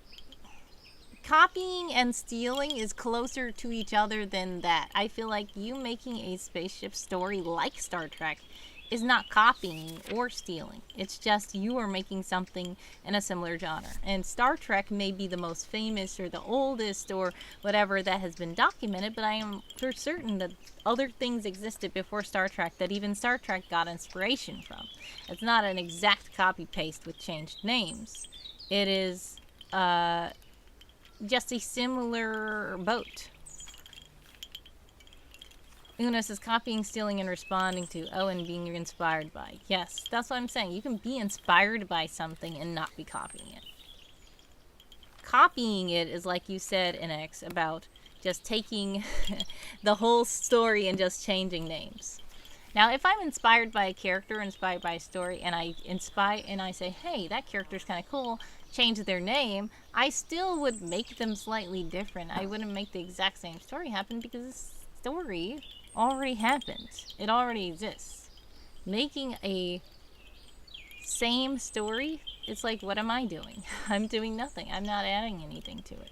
copying and stealing is closer to each other than that. I feel like you making a spaceship story like Star Trek is not copying or stealing. It's just you are making something in a similar genre. And Star Trek may be the most famous or the oldest or whatever that has been documented, but I am for certain that other things existed before Star Trek that even Star Trek got inspiration from. It's not an exact copy-paste with changed names. It is just a similar boat. Una says copying, stealing, and responding to. Oh, and being inspired by. Yes, that's what I'm saying. You can be inspired by something and not be copying it. Copying it is like you said in X about just taking the whole story and just changing names. Now, if I'm inspired by a character, inspired by a story, and I say, hey, that character's kind of cool, change their name, I still would make them slightly different. I wouldn't make the exact same story happen because the story already happened. It already exists. Making a same story, it's like, what am I doing? I'm doing nothing. I'm not adding anything to it.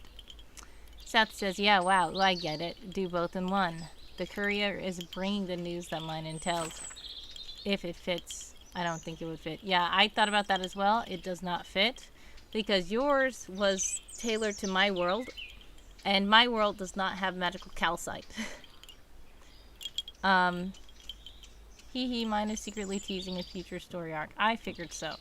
Seth says, yeah, wow, I get it. Do both in one. The courier is bringing the news that mine entails. If it fits, I don't think it would fit. Yeah, I thought about that as well. It does not fit because yours was tailored to my world, and my world does not have magical calcite. Mine is secretly teasing a future story arc. I figured so.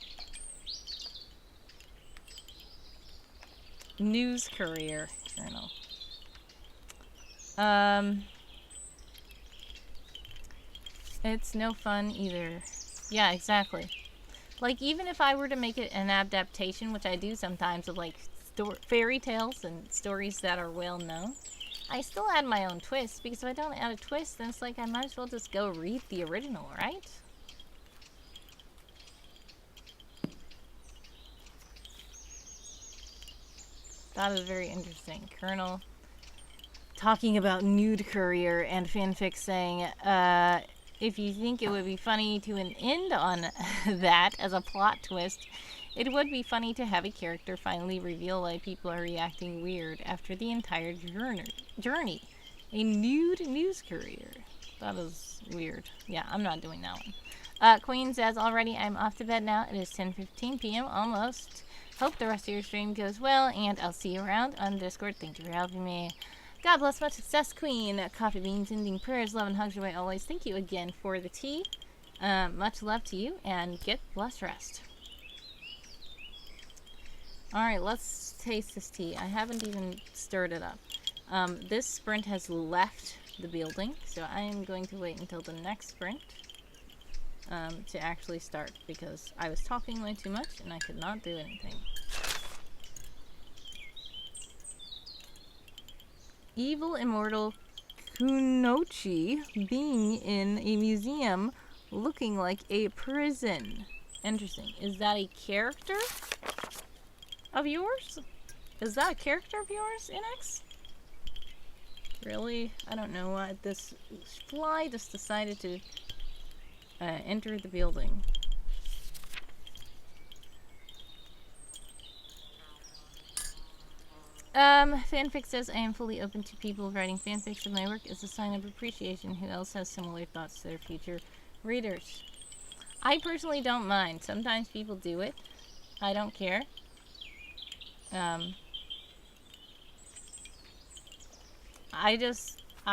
News courier journal. It's no fun either. Yeah, exactly. Like, even if I were to make it an adaptation, which I do sometimes of, like, fairy tales and stories that are well known, I still add my own twist, because if I don't add a twist, then it's like I might as well just go read the original, right? That is very interesting. Colonel talking about nude courier and fanfic saying, if you think it would be funny to an end on that as a plot twist, It would be funny to have a character finally reveal why people are reacting weird after the entire journey. A nude news courier. That is weird. Yeah, I'm not doing that one. Queen says, already I'm off to bed now. It is 10:15 p.m. almost. Hope the rest of your stream goes well, and I'll see you around on Discord. Thank you for helping me. God bless, much success, Queen. Coffee beans, ending prayers, love and hugs your way always. Thank you again for the tea. Much love to you, and get blessed rest. Alright, let's taste this tea. I haven't even stirred it up. This sprint has left the building, so I am going to wait until the next sprint to actually start, because I was talking way too much and I could not do anything. Evil immortal Kunoichi being in a museum looking like a prison. Interesting. Is that a character of yours? Is that a character of yours, NX? Really? I don't know why this fly just decided to enter the building. Fanfic says, I am fully open to people writing fanfics of my work as a sign of appreciation who else has similar thoughts to their future readers. I personally don't mind. Sometimes people do it. I don't care. I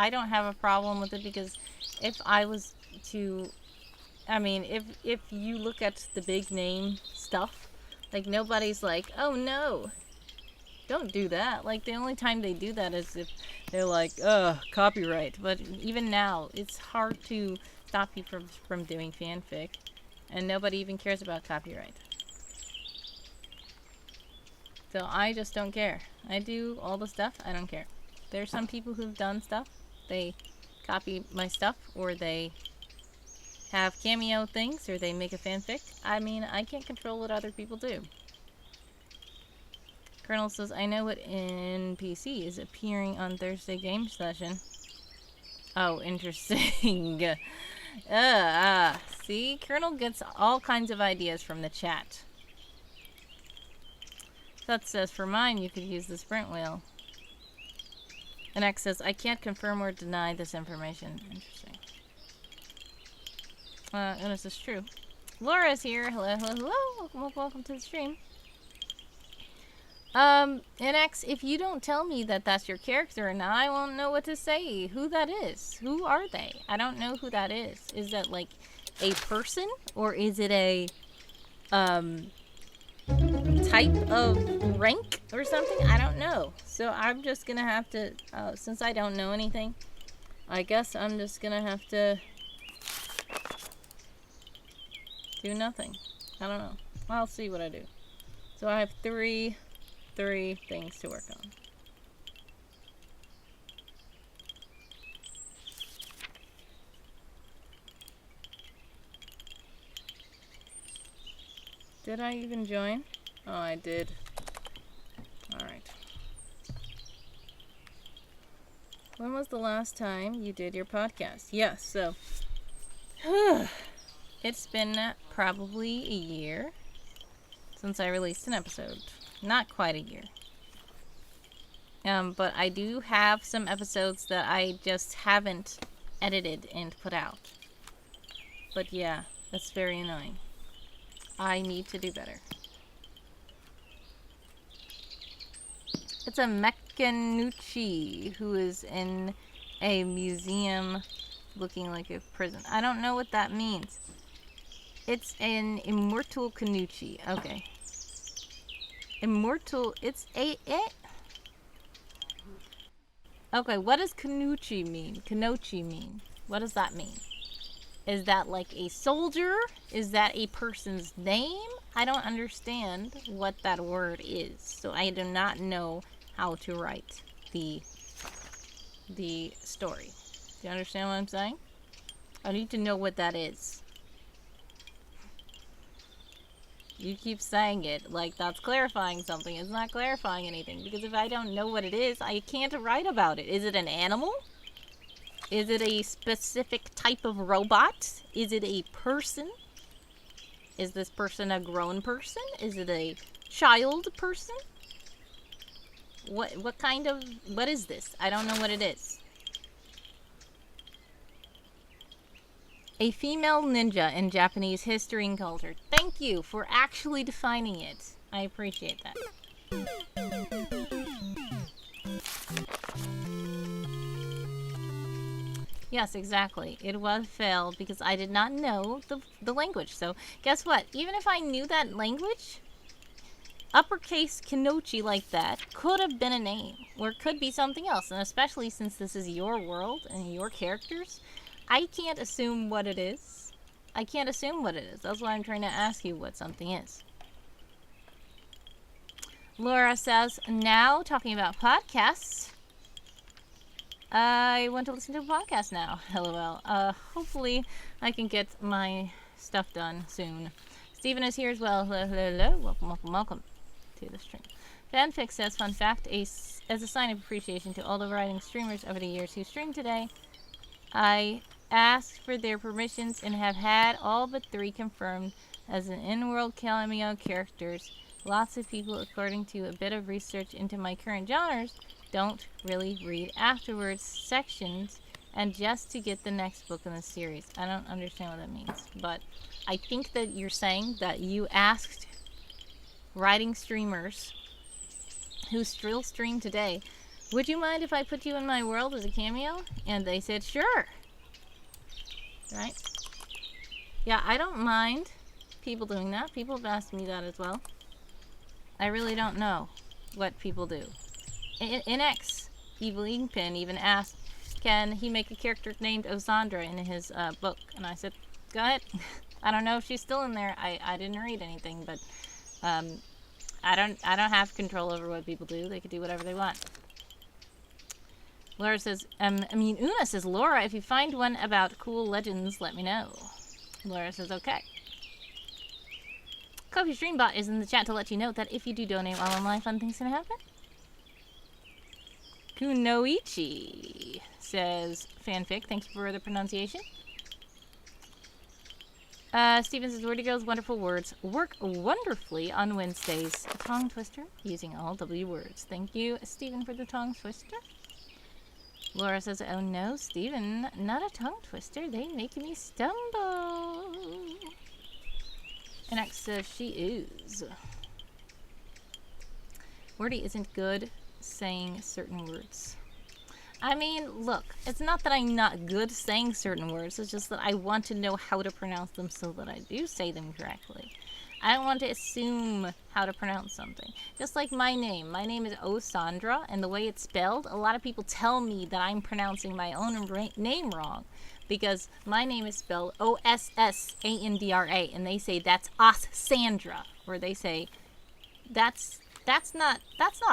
don't have a problem with it, because if I was to, I mean, if you look at the big name stuff, like, nobody's like, oh no, don't do that. Like, the only time they do that is if they're like, copyright. But even now, it's hard to stop you from doing fanfic, and nobody even cares about copyright. So I just don't care. I do all the stuff, I don't care. There's some people who've done stuff, they copy my stuff, or they have cameo things, or they make a fanfic. I mean, I can't control what other people do. Colonel says, I know what NPC is appearing on Thursday game session. Oh, interesting. See? Colonel gets all kinds of ideas from the chat. That says, for mine, you could use the sprint wheel. And X says, I can't confirm or deny this information. Interesting. And this is true. Laura's here. Hello, hello, hello. Welcome to the stream. NX, if you don't tell me that that's your character, now I won't know what to say. Who that is. Who are they? I don't know who that is. Is that, like, a person? Or is it a, type of rank or something? I don't know. So I'm just gonna have to, since I don't know anything, I guess I'm just gonna have to do nothing. I don't know. I'll see what I do. So I have three things to work on. Did I even join? Oh, I did. Alright. When was the last time you did your podcast? Yes, so it's been probably a year since I released an episode. Not quite a year. But I do have some episodes that I just haven't edited and put out. But yeah, that's very annoying. I need to do better. It's a Mekanuchi who is in a museum looking like a prison. I don't know what that means. It's an immortal Kanuchi. Okay. Immortal, it's it? Okay, what does Kanuchi mean? Kanochi mean? What does that mean? Is that like a soldier? Is that a person's name? I don't understand what that word is. So I do not know how to write the story. Do you understand what I'm saying? I need to know what that is. You keep saying it like that's clarifying something. It's not clarifying anything, because if I don't know what it is, I can't write about it. Is it an animal? Is it a specific type of robot? Is it a person? Is this person a grown person? Is it a child person? What is this? I don't know what it is. A female ninja in Japanese history and culture. Thank you for actually defining it. I appreciate that. Yes, exactly. It was fail because I did not know the language. So guess what? Even if I knew that language, uppercase Kinochi like that could have been a name. Or it could be something else. And especially since this is your world and your characters, I can't assume what it is. I can't assume what it is. That's why I'm trying to ask you what something is. Laura says, now talking about podcasts, I want to listen to a podcast now. LOL. Hopefully I can get my stuff done soon. Steven is here as well. Hello, hello, hello. Welcome, welcome, welcome to the stream. Fanfic says, fun fact, as a sign of appreciation to all the writing streamers over the years who streamed today, I asked for their permissions and have had all but 3 confirmed as an in-world cameo characters. Lots of people, according to a bit of research into my current genres, don't really read afterwards sections and just to get the next book in the series. I don't understand what that means, but I think that you're saying that you asked writing streamers who still stream today, would you mind if I put you in my world as a cameo? And they said, sure. Right? Yeah, I don't mind people doing that. People have asked me that as well. I really don't know what people do. NX, Evil Inkpin, even asked, can he make a character named Osandra in his book? And I said, go ahead. I don't know if she's still in there. I didn't read anything, but I don't have control over what people do. They can do whatever they want. Laura says, Una says, Laura, if you find one about cool legends, let me know. Laura says, okay. Kofi Streambot is in the chat to let you know that if you do donate while online, fun things can happen. Kunoichi says, fanfic, thank you for the pronunciation. Steven says, Wordy Girl's wonderful words work wonderfully on Wednesdays. A tongue twister using all W words. Thank you, Steven, for the tongue twister. Laura says, oh no, Steven, not a tongue twister. They make me stumble. And X says, she is. Wordy isn't good saying certain words. I mean, look, it's not that I'm not good saying certain words, it's just that I want to know how to pronounce them so that I do say them correctly. I don't want to assume how to pronounce something. Just like my name. My name is Osandra, and the way it's spelled, a lot of people tell me that I'm pronouncing my own name wrong. Because my name is spelled O-S-S-A-N-D-R-A, and they say that's Osandra. Or they say, that's not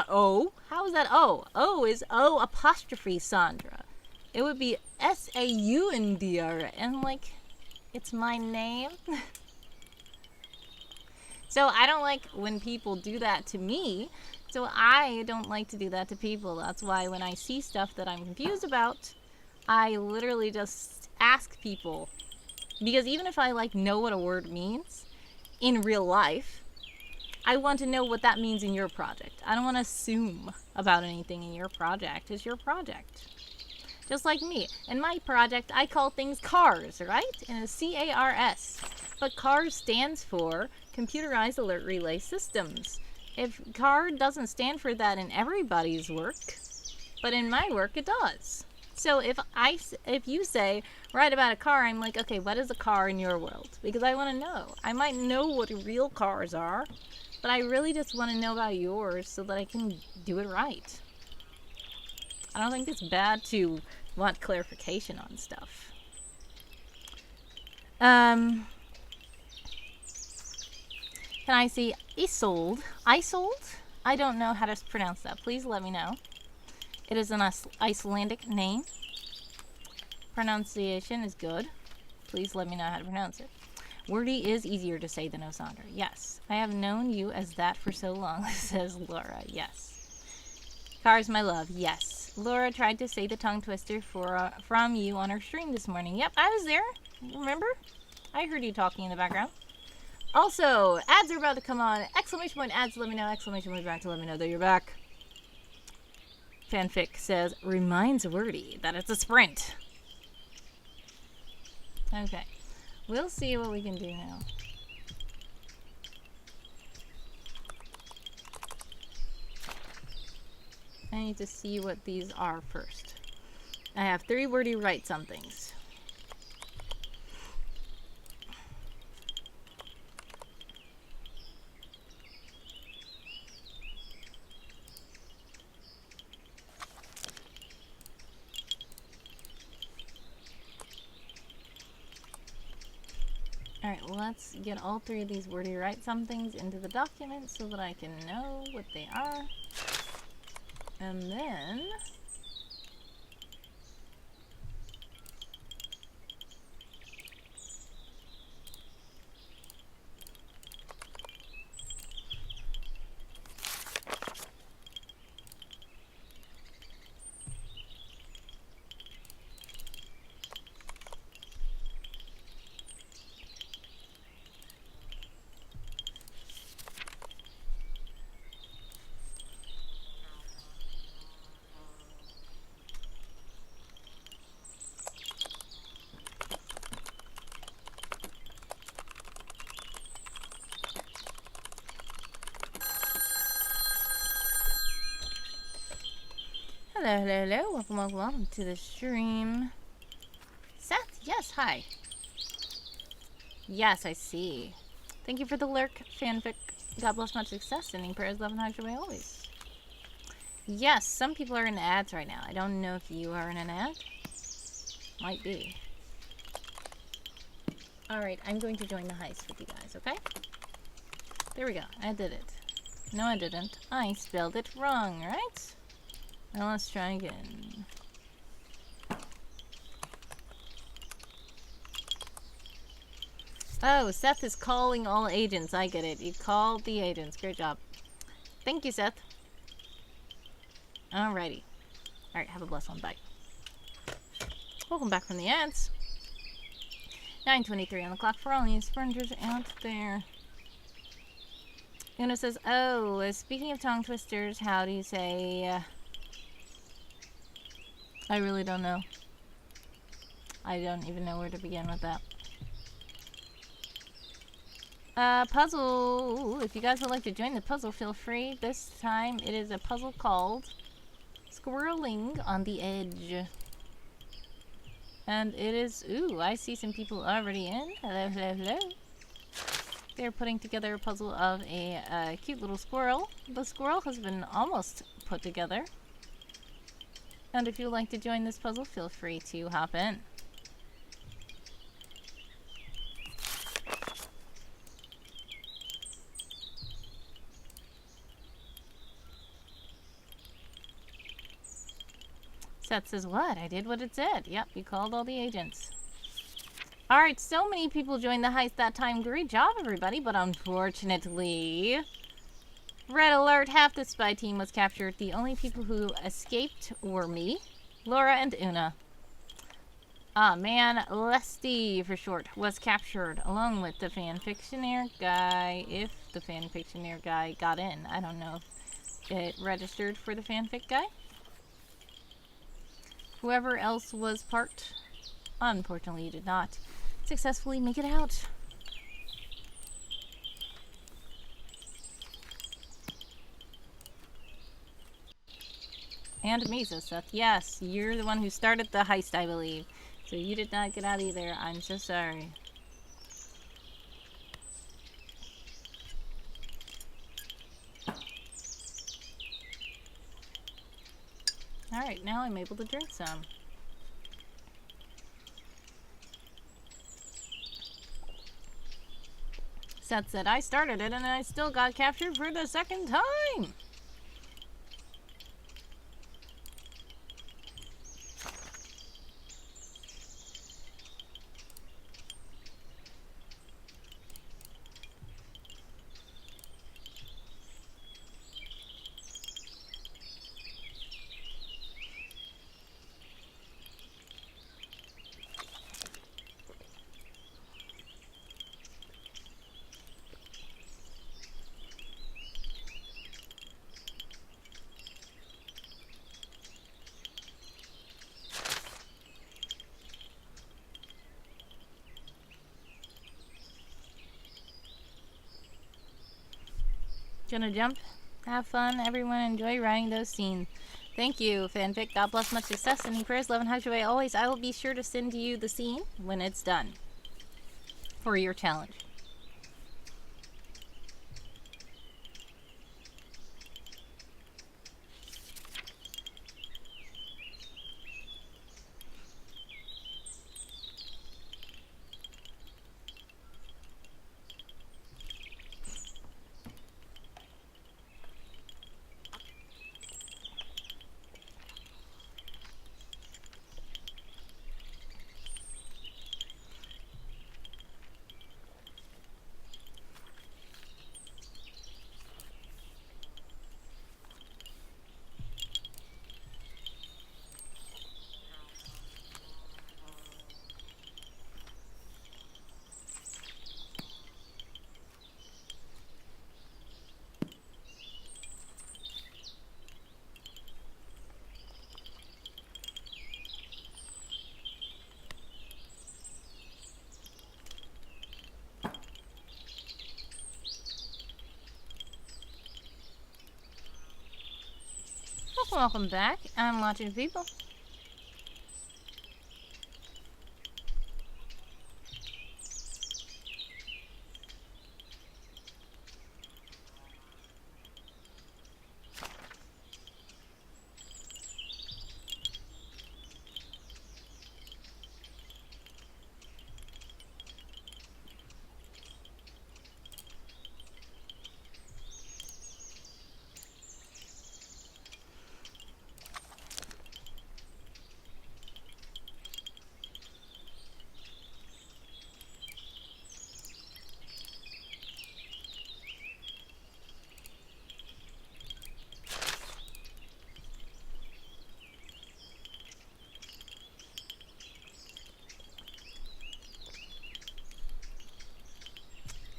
O. How is that O? O is O apostrophe Sandra. It would be S-A-U-N-D-R-A. And I'm like, it's my name. So I don't like when people do that to me. So I don't like to do that to people. That's why when I see stuff that I'm confused about, I literally just ask people. Because even if I know what a word means in real life, I want to know what that means in your project. I don't want to assume about anything in your project. It's your project. Just like me. In my project, I call things CARS, right? And it's C-A-R-S. But CARS stands for Computerized Alert Relay Systems. If CAR doesn't stand for that in everybody's work, but in my work it does. So if you say, write about a car, I'm like, okay, what is a car in your world? Because I want to know. I might know what real cars are, but I really just want to know about yours so that I can do it right. I don't think it's bad to want clarification on stuff. Can I see Isold? Isold? I don't know how to pronounce that. Please let me know. It is an Icelandic name. Pronunciation is good. Please let me know how to pronounce it. Wordy is easier to say than Osandra. Yes. I have known you as that for so long, says Laura. Yes. Cars, my love. Yes. Laura tried to say the tongue twister from you on her stream this morning. Yep, I was there. Remember? I heard you talking in the background. Also, ads are about to come on. Exclamation point ads to let me know. Exclamation point back to let me know that you're back. Fanfic says, reminds Wordy that it's a sprint. Okay. We'll see what we can do now. I need to see what these are first. I have 3 Wordy write somethings. Alright, let's get all 3 of these Wordy write somethings into the document so that I can know what they are. And then... Hello, hello, hello. Welcome, welcome, welcome to the stream. Seth, yes, hi. Yes, I see. Thank you for the lurk, fanfic. God bless, much success. Sending prayers, love, and hugs your way always. Yes, some people are in ads right now. I don't know if you are in an ad. Might be. Alright, I'm going to join the heist with you guys, okay? There we go. I did it. No, I didn't. I spelled it wrong, right? Now let's try again. Oh, Seth is calling all agents. I get it. You called the agents. Great job. Thank you, Seth. Alrighty. Alright, have a blessed one. Bye. Welcome back from the ads. 9:23 on the clock for all you sprinters out there. Una says, oh, speaking of tongue twisters, how do you say... I really don't know. I don't even know where to begin with that. Puzzle. If you guys would like to join the puzzle, feel free. This time it is a puzzle called Squirreling on the Edge. And it is... Ooh, I see some people already in. Hello, hello, hello. They're putting together a puzzle of a cute little squirrel. The squirrel has been almost put together. And if you'd like to join this puzzle, feel free to hop in. Seth says, what? I did what it said. Yep, you called all the agents. Alright, so many people joined the heist that time. Great job, everybody. But unfortunately... Red alert, half the spy team was captured. The only people who escaped were me, Laura, and Una. Ah, man, Lesty, for short, was captured along with the fanfictionaire guy. If the fanfictionaire guy got in. I don't know if it registered for the fanfic guy. Whoever else was part, unfortunately, did not successfully make it out. And me, says Seth. Yes, you're the one who started the heist, I believe. So you did not get out either. I'm so sorry. Alright, now I'm able to drink some. Seth said, I started it and I still got captured for the second time! Gonna jump. Have fun, everyone. Enjoy writing those scenes. Thank you, fanfic. God bless, much success, and prayers, love, and hugs away always. I will be sure to send you the scene when it's done for your challenge. Welcome back. I'm watching people.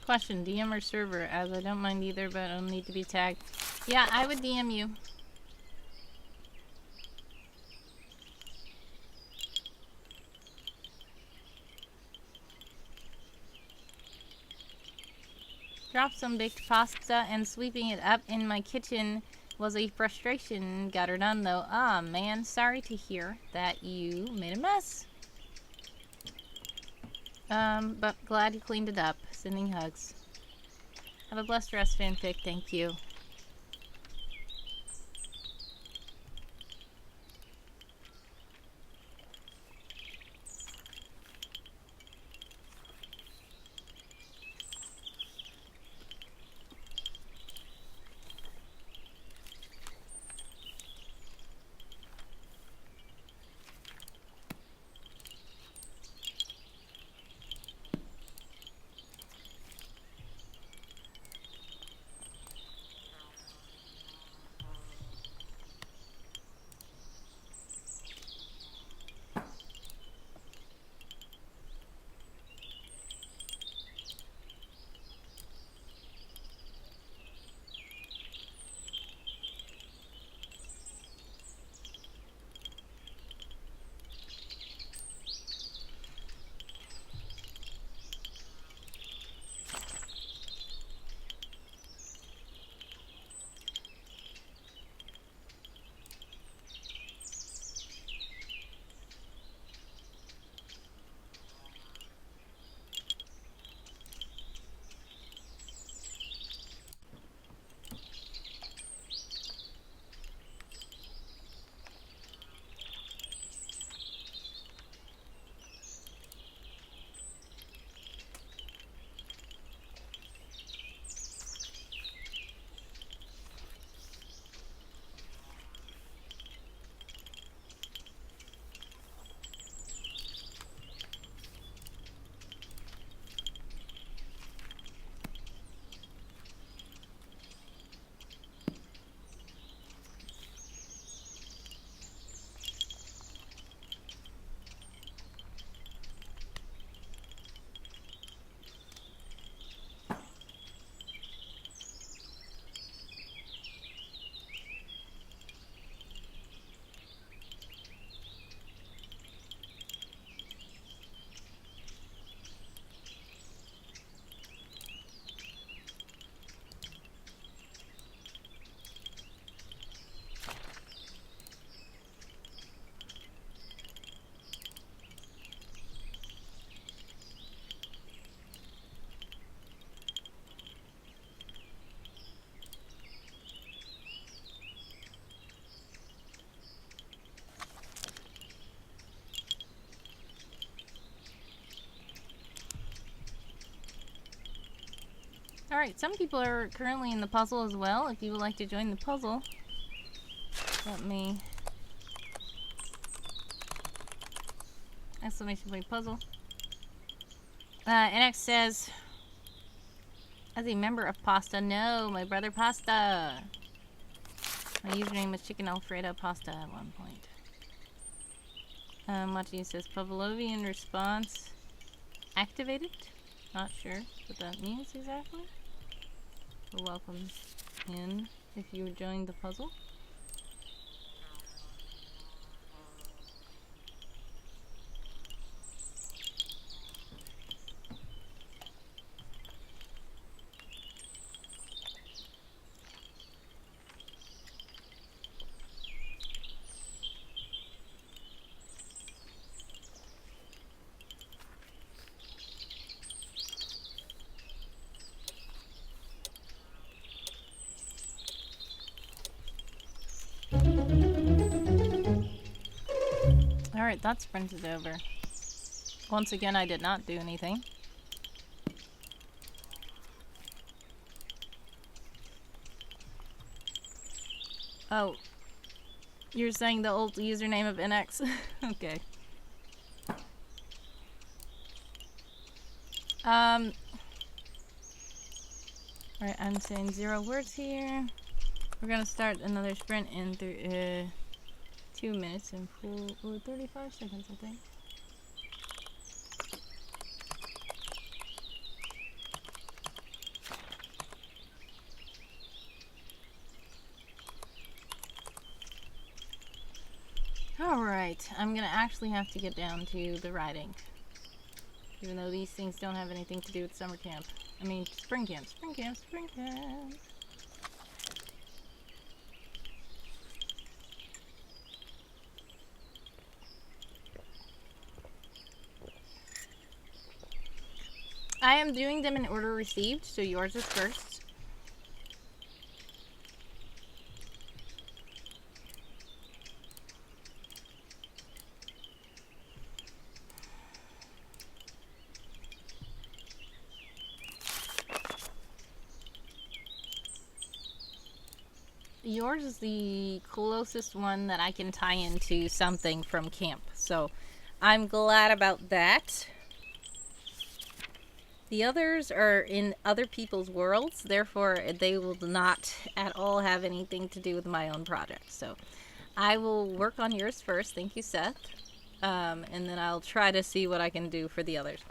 Question, DM or server, as I don't mind either, but I'll need to be tagged. Yeah, I would DM you. Dropped some baked pasta and sweeping it up in my kitchen was a frustration. Got her done though. Ah, man, sorry to hear that you made a mess. But glad you cleaned it up. Sending hugs. Have a blessed rest, fanfic. Thank you. Alright, some people are currently in the puzzle as well. If you would like to join the puzzle, let me... Exclamation point puzzle. NX says, as a member of Pasta, no, my brother Pasta. My username was Chicken Alfredo Pasta at one point. Machi says Pavlovian response activated. Not sure what that means exactly. But welcome in if you joined the puzzle. Alright, that sprint is over. Once again, I did not do anything. Oh. You're saying the old username of NX? Okay. Alright, I'm saying 0 words here. We're gonna start another sprint in 2 minutes and 35 seconds, I think. Alright, I'm gonna actually have to get down to the writing. Even though these things don't have anything to do with summer camp. I mean, spring camp, spring camp, spring camp. I am doing them in order received, so yours is first. Yours is the closest one that I can tie into something from camp, so I'm glad about that. The others are in other people's worlds, therefore they will not at all have anything to do with my own project. So I will work on yours first, thank you, Seth, and then I'll try to see what I can do for the others.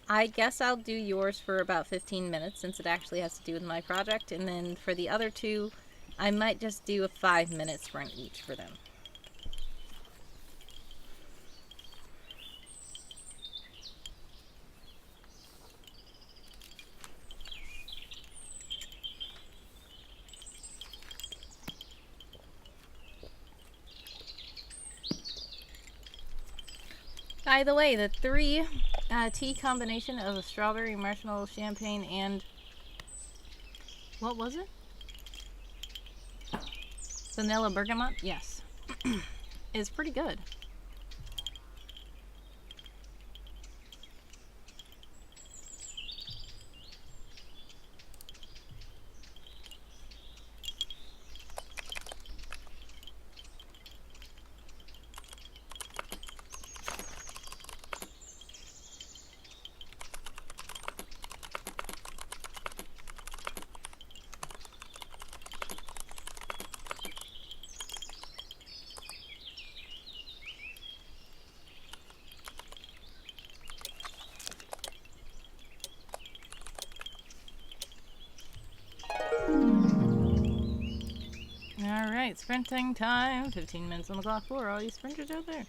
I guess I'll do yours for about 15 minutes since it actually has to do with my project, and then for the other two, I might just do a 5-minute sprint each for them. By the way, the 3 tea combination of strawberry, marshmallow, champagne, and what was it? Vanilla bergamot? Yes. Is pretty good. Alright, sprinting time. 15 minutes on the clock for all you sprinters out there.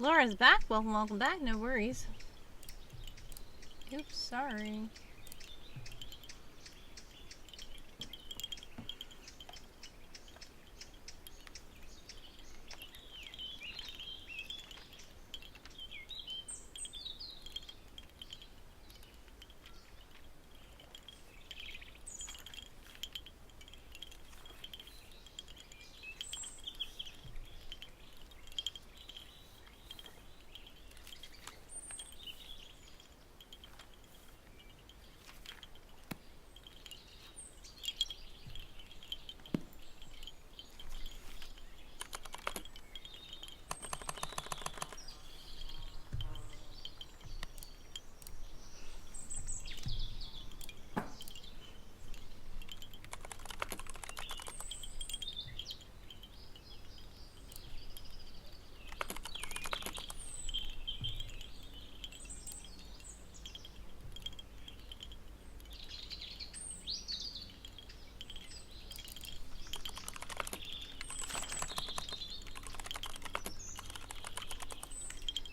Laura's back. Welcome, welcome back. No worries. Oops, sorry.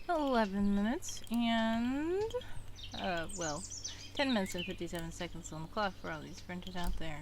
$11 minutes and, well, 10 minutes and 57 seconds on the clock for all these printers out there.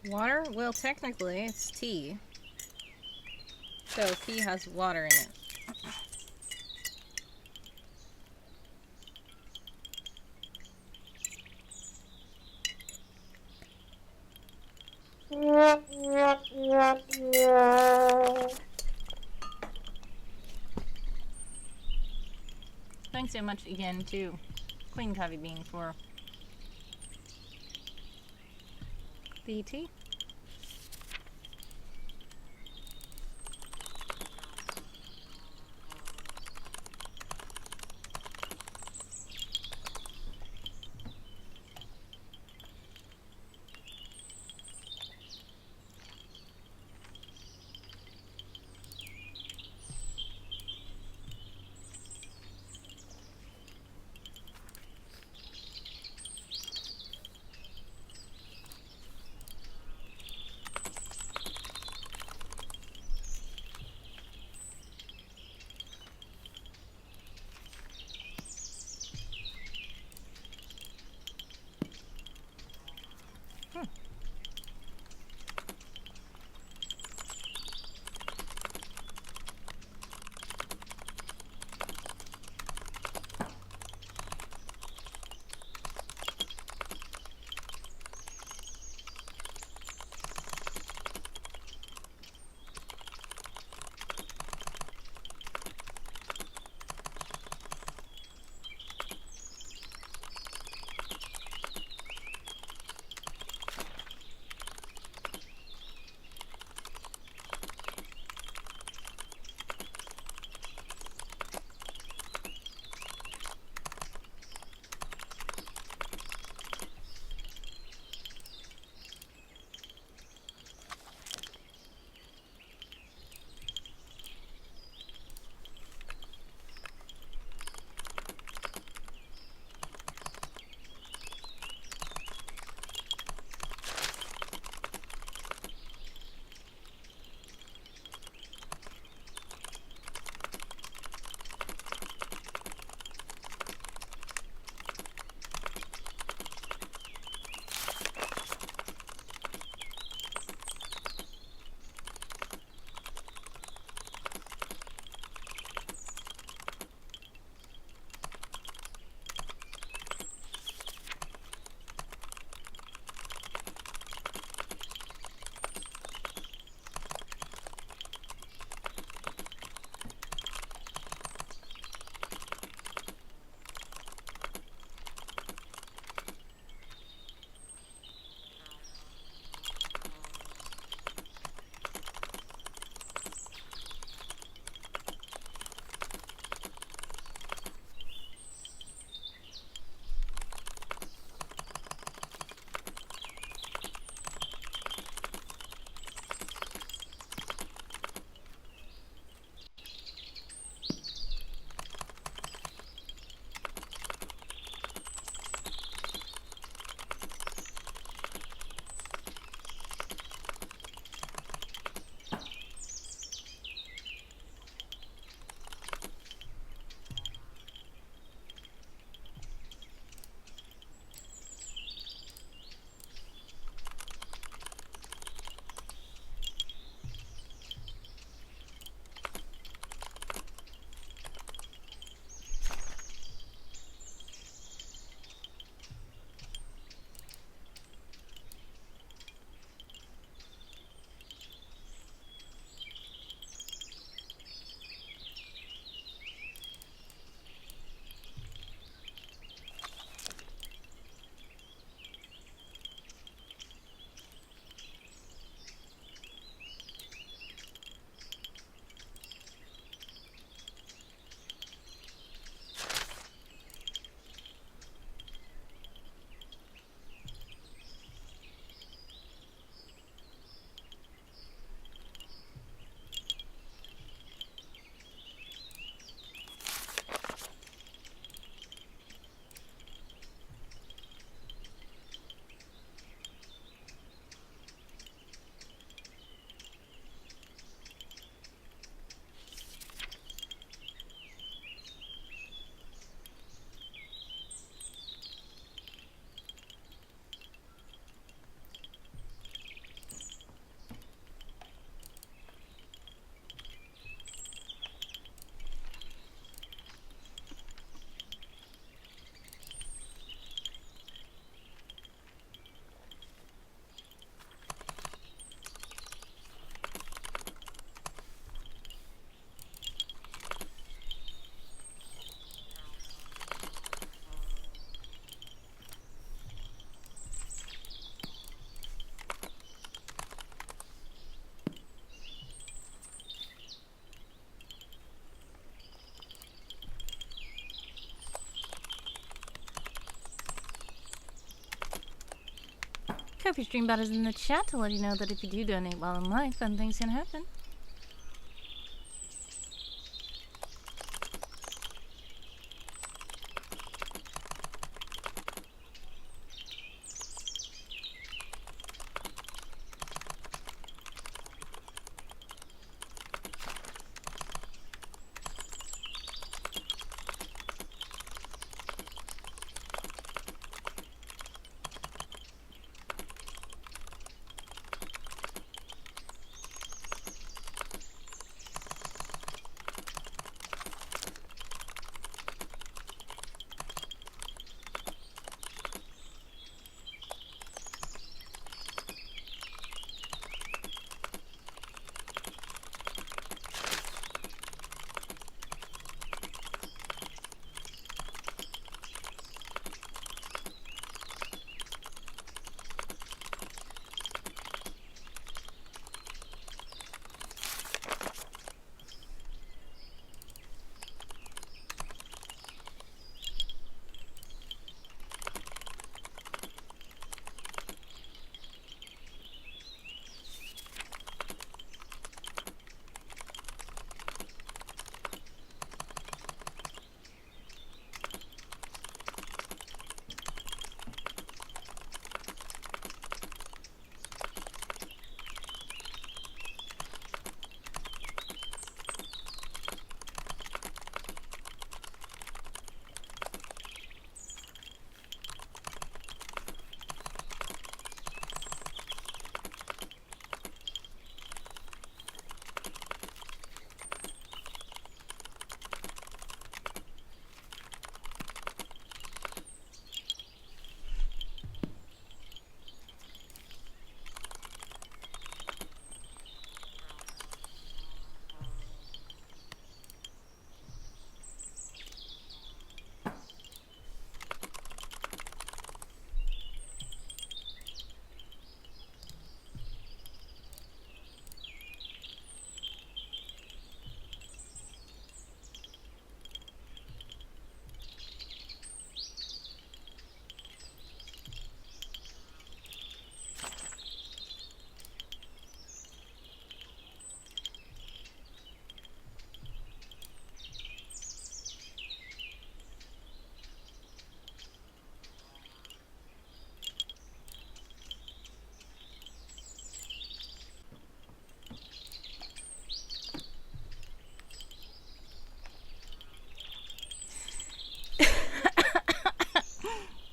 Water? Well, technically, it's tea. So, tea has water in it. Thanks so much again to Queen Coffee Bean for the tea. Trophy Stream Bot is in the chat to let you know that if you do donate while in live, fun things can happen.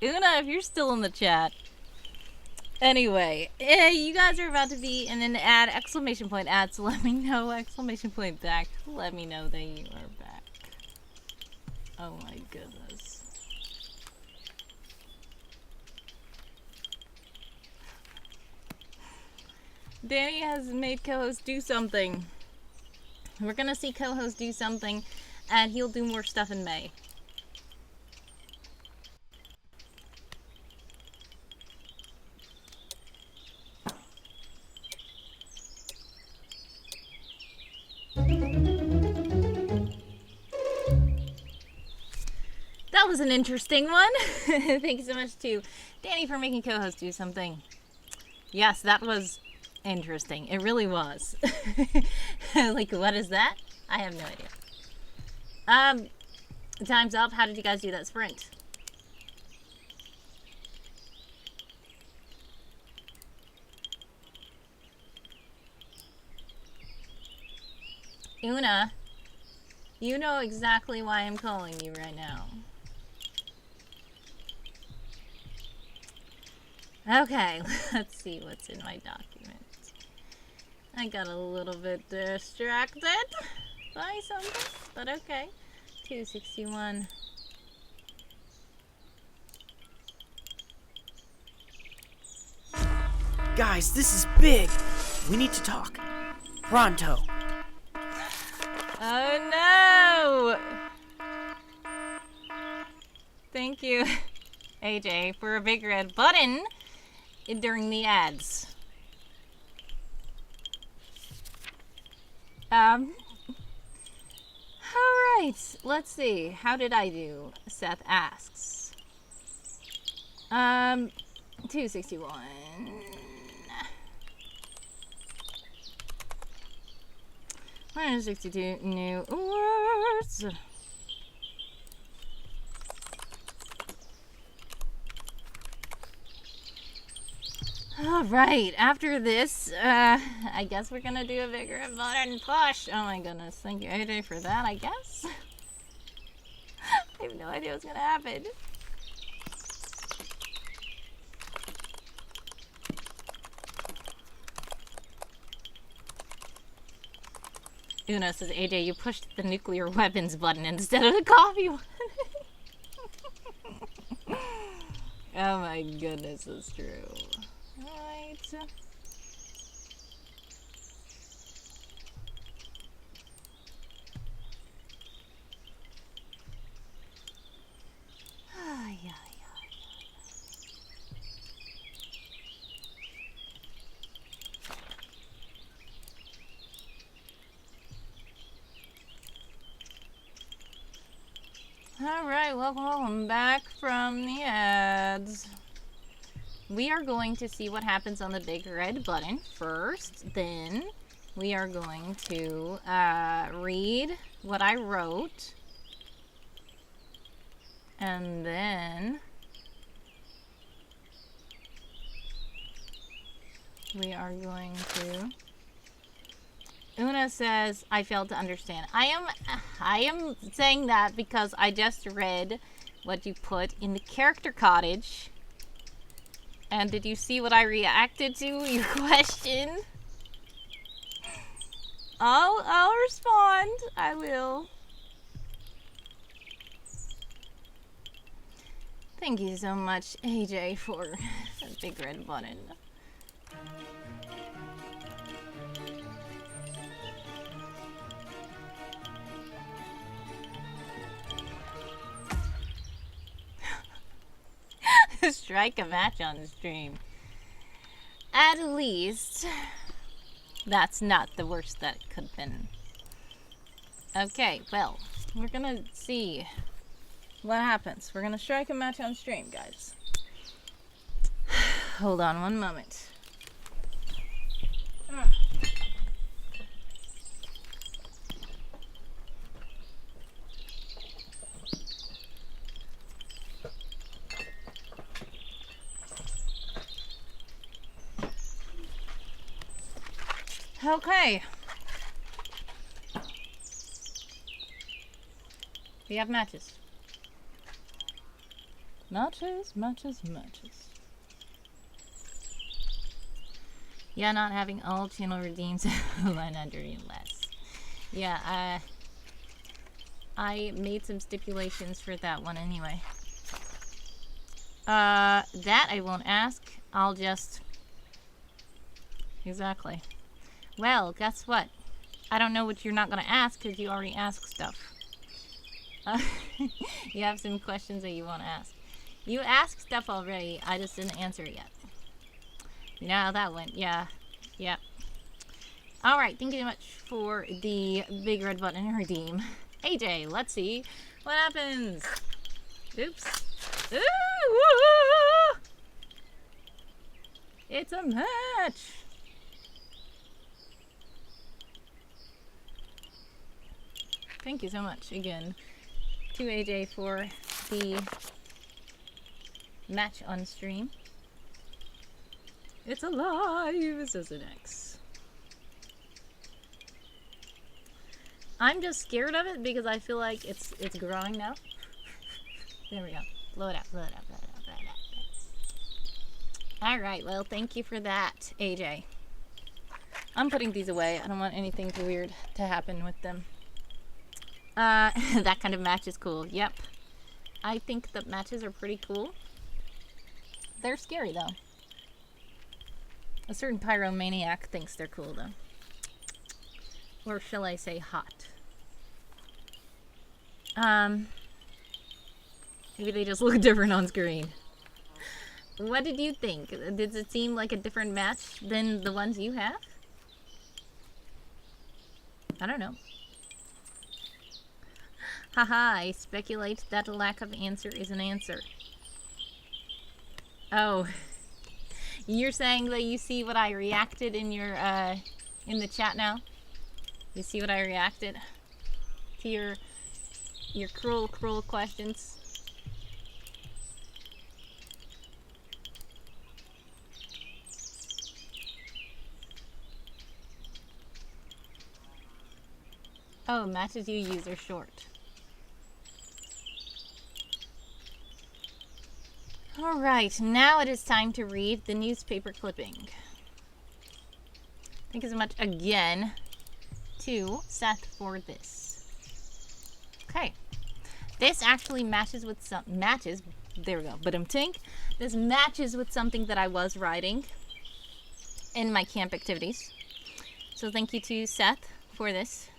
Una, if you're still in the chat. Anyway, you guys are about to be in an ad, exclamation point ad, so let me know, exclamation point back. Let me know that you are back. Oh my goodness. Danny has made co-host do something. We're gonna see co-host do something, and he'll do more stuff in May. That was an interesting one. Thank you so much to Danny for making co-host do something. Yes, that was interesting. It really was. Like, what is that? I have no idea. Time's up. How did you guys do that sprint? Una, you know exactly why I'm calling you right now. Okay, let's see what's in my document. I got a little bit distracted by something, but okay. 261. Guys, this is big. We need to talk. Pronto. Oh no! Thank you, AJ, for a big red button during the ads. Alright, let's see. How did I do? Seth asks. 261. 162 new words. Alright, after this, I guess we're gonna do a bigger and modern push. Oh my goodness, thank you AJ for that, I guess. I have no idea what's gonna happen. Una says, AJ, you pushed the nuclear weapons button instead of the coffee one. Oh my goodness, it's true. Right. Yeah. Alright, welcome back from the ads. We are going to see what happens on the big red button first. Then we are going to read what I wrote. And then we are going to... Una says, I failed to understand. I am saying that because I just read what you put in the character cottage. And did you see what I reacted to? Your question? I'll respond. I will. Thank you so much, AJ, for the big red button. Strike a match on the stream. At least, that's not the worst that could have been. Okay, well, we're gonna see what happens. We're gonna strike a match on stream, guys. Hold on one moment. Okay. We have matches. Matches. Yeah, not having all channel redeems 100 and less. Yeah, I made some stipulations for that one anyway. That I won't ask. I'll just... Exactly. Well, guess what? I don't know what you're not gonna ask because you already asked stuff. You have some questions that you want to ask. You asked stuff already, I just didn't answer it yet. You know how that went. Yeah. Alright, thank you so much for the big red button redeem. AJ, let's see what happens. Oops. Ooh! It's a match! Thank you so much again to AJ for the match on stream. It's alive, says an X. I'm just scared of it because I feel like it's growing now. There we go. Blow it out. Alright, well, thank you for that, AJ. I'm putting these away. I don't want anything too weird to happen with them. That kind of match is cool. Yep. I think that matches are pretty cool. They're scary, though. A certain pyromaniac thinks they're cool, though. Or shall I say hot. Maybe they just look different on screen. What did you think? Did it seem like a different match than the ones you have? I don't know. Haha, I speculate that a lack of answer is an answer. Oh, You're saying that you see what I reacted in your in the chat now? You see what I reacted to your cruel questions? Oh, matches you use are short. Alright, now it is time to read the newspaper clipping. Thank you so much again to Seth for this. Okay. This actually matches with there we go, tink. This matches with something that I was writing in my camp activities. So thank you to Seth for this.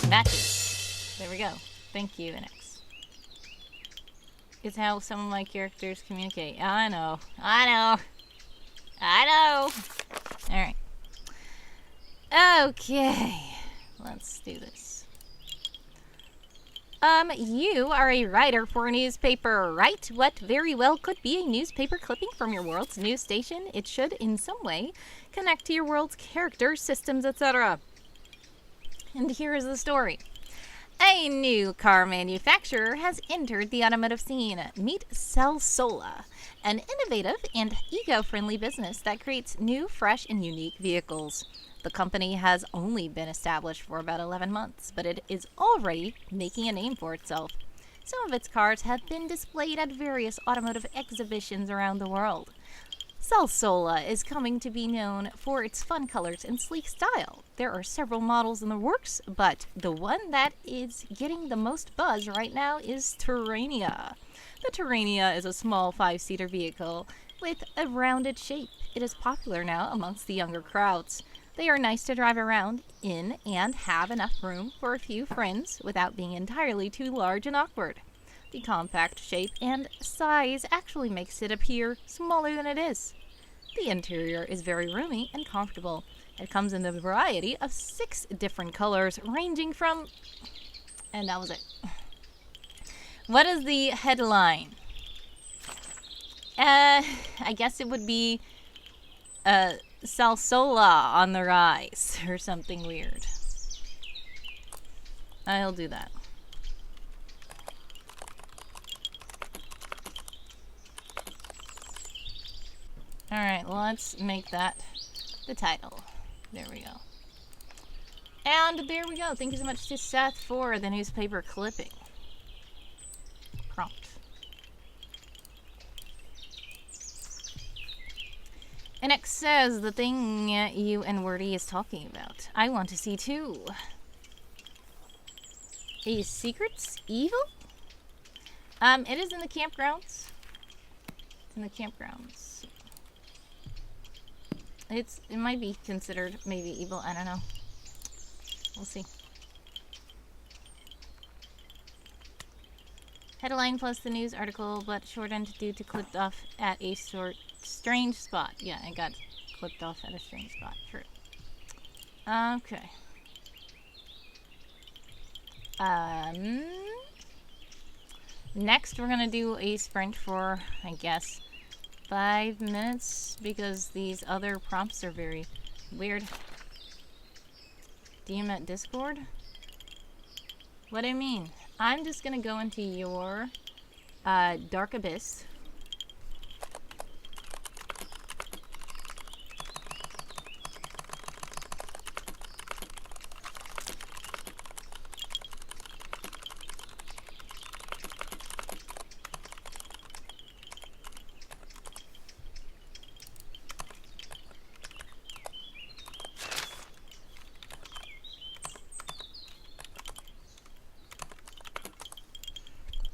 Matches. There we go. Thank you, NX. It's how some of my characters communicate. I know. Alright. Okay. Let's do this. You are a writer for a newspaper, right? What very well could be a newspaper clipping from your world's news station. It should, in some way, connect to your world's characters, systems, etc. And here is the story. A new car manufacturer has entered the automotive scene. Meet Celsola, an innovative and eco-friendly business that creates new, fresh, and unique vehicles. The company has only been established for about 11 months, but it is already making a name for itself. Some of its cars have been displayed at various automotive exhibitions around the world. Celsola is coming to be known for its fun colors and sleek style. There are several models in the works, but the one that is getting the most buzz right now is Terrania. The Terrania is a small 5-seater vehicle with a rounded shape. It is popular now amongst the younger crowds. They are nice to drive around in and have enough room for a few friends without being entirely too large and awkward. The compact shape and size actually makes it appear smaller than it is. The interior is very roomy and comfortable. It comes in a variety of 6 different colors, ranging from... And that was it. What is the headline? I guess it would be... Celsola on the rise, or something weird. I'll do that. Alright, let's make that the title. There we go. And there we go. Thank you so much to Seth for the newspaper clipping. Prompt. And it says the thing you and Wordy is talking about. I want to see too. Is secrets evil? It is in the campgrounds. It's in the campgrounds. It might be considered maybe evil. I don't know. We'll see. Headline plus the news article, but shortened due to clipped off at a strange spot. Yeah, it got clipped off at a strange spot. True. Okay. Next we're gonna do a sprint for, I guess, 5 minutes because these other prompts are very weird. DM at Discord? What do you mean? I'm just gonna go into your Dark Abyss.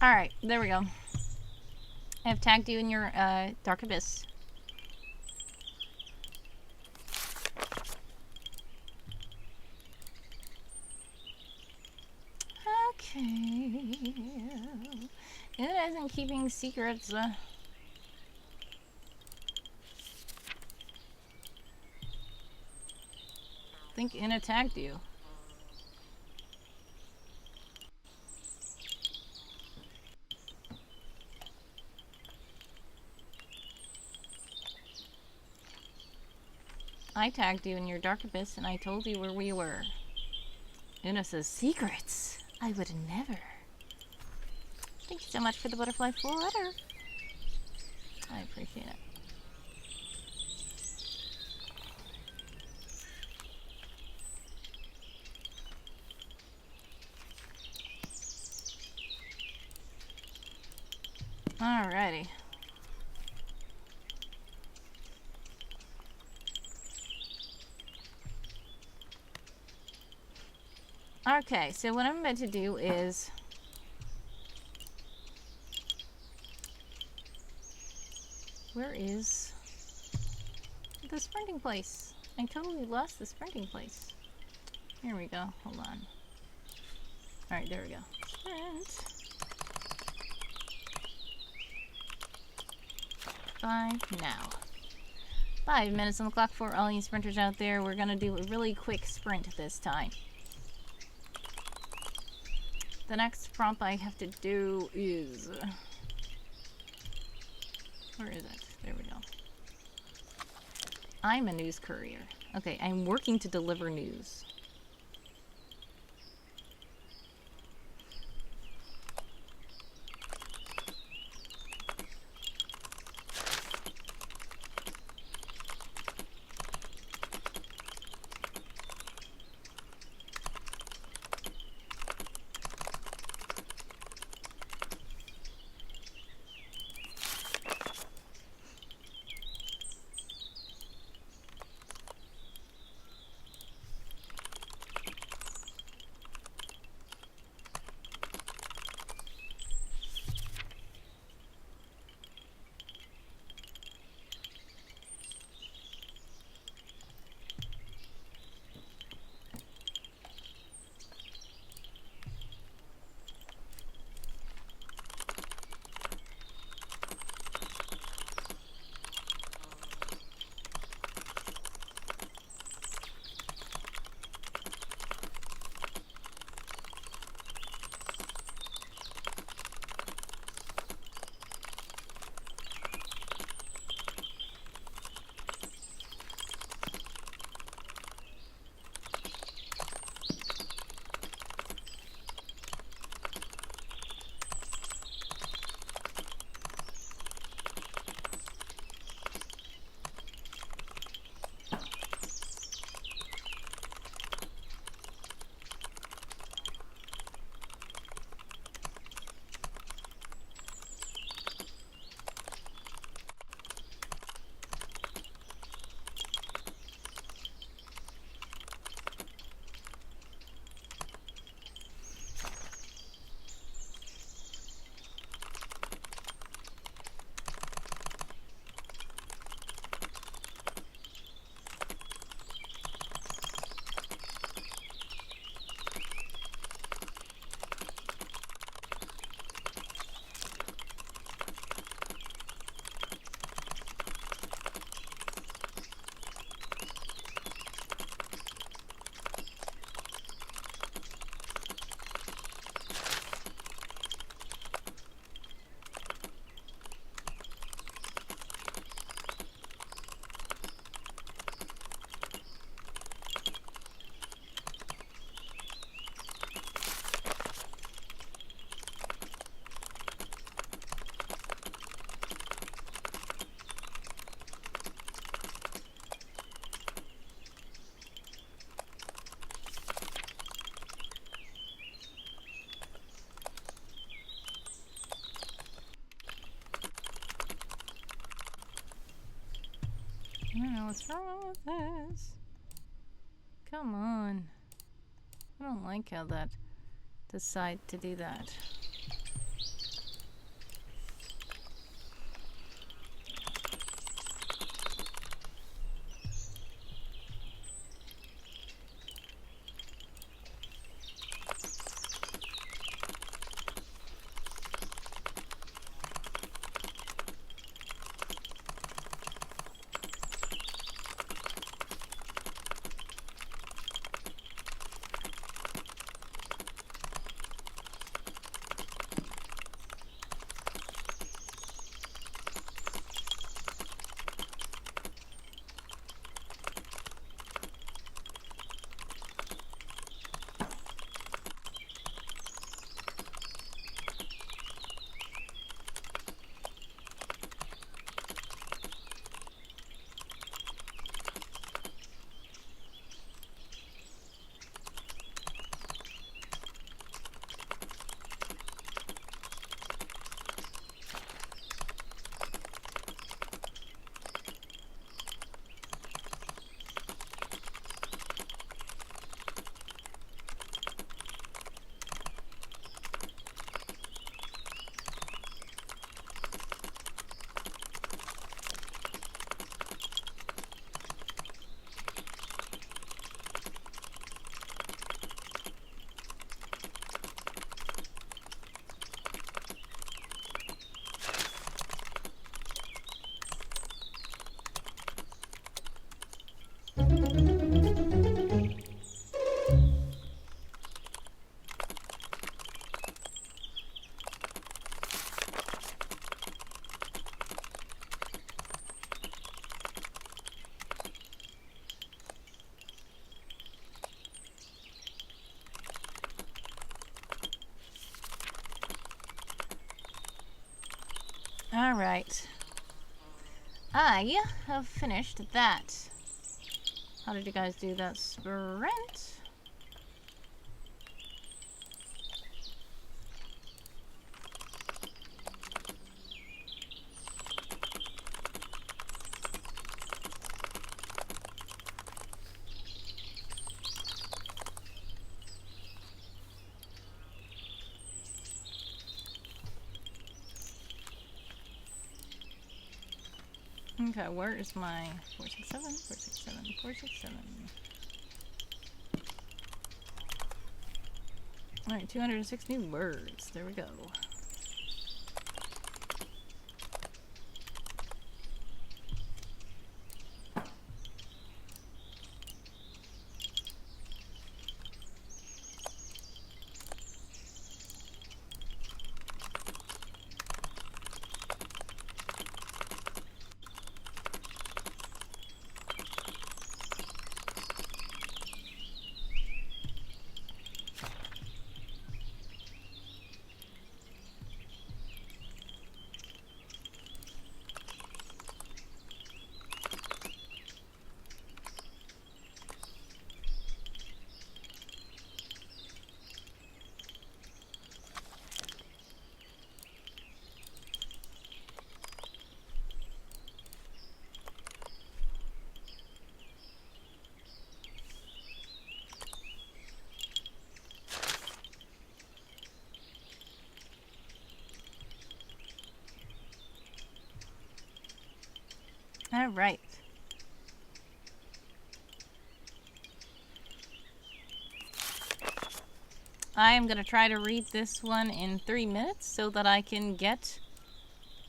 Alright, there we go. I have tagged you in your Dark Abyss. Okay. It isn't keeping secrets. I think Ina tagged you. I tagged you in your dark abyss and I told you where we were. Una says, secrets? I would never. Thank you so much for the butterfly flutter. I appreciate it. Alrighty. Okay, so what I'm about to do is where is the sprinting place? I totally lost the sprinting place. Here we go. Hold on. Alright, there we go. Sprint. 5 now. 5 minutes on the clock for all you sprinters out there. We're gonna do a really quick sprint this time. The next prompt I have to do is... where is it? There we go. I'm a news courier. Okay, I'm working to deliver news. I don't know what's wrong with this. Come on. I don't like how that decide to do that. Alright. I have finished that. How did you guys do that sprint? Okay, where is my 467, 467, 467? Alright, 206 new words. There we go. Alright. I am going to try to read this one in 3 minutes so that I can get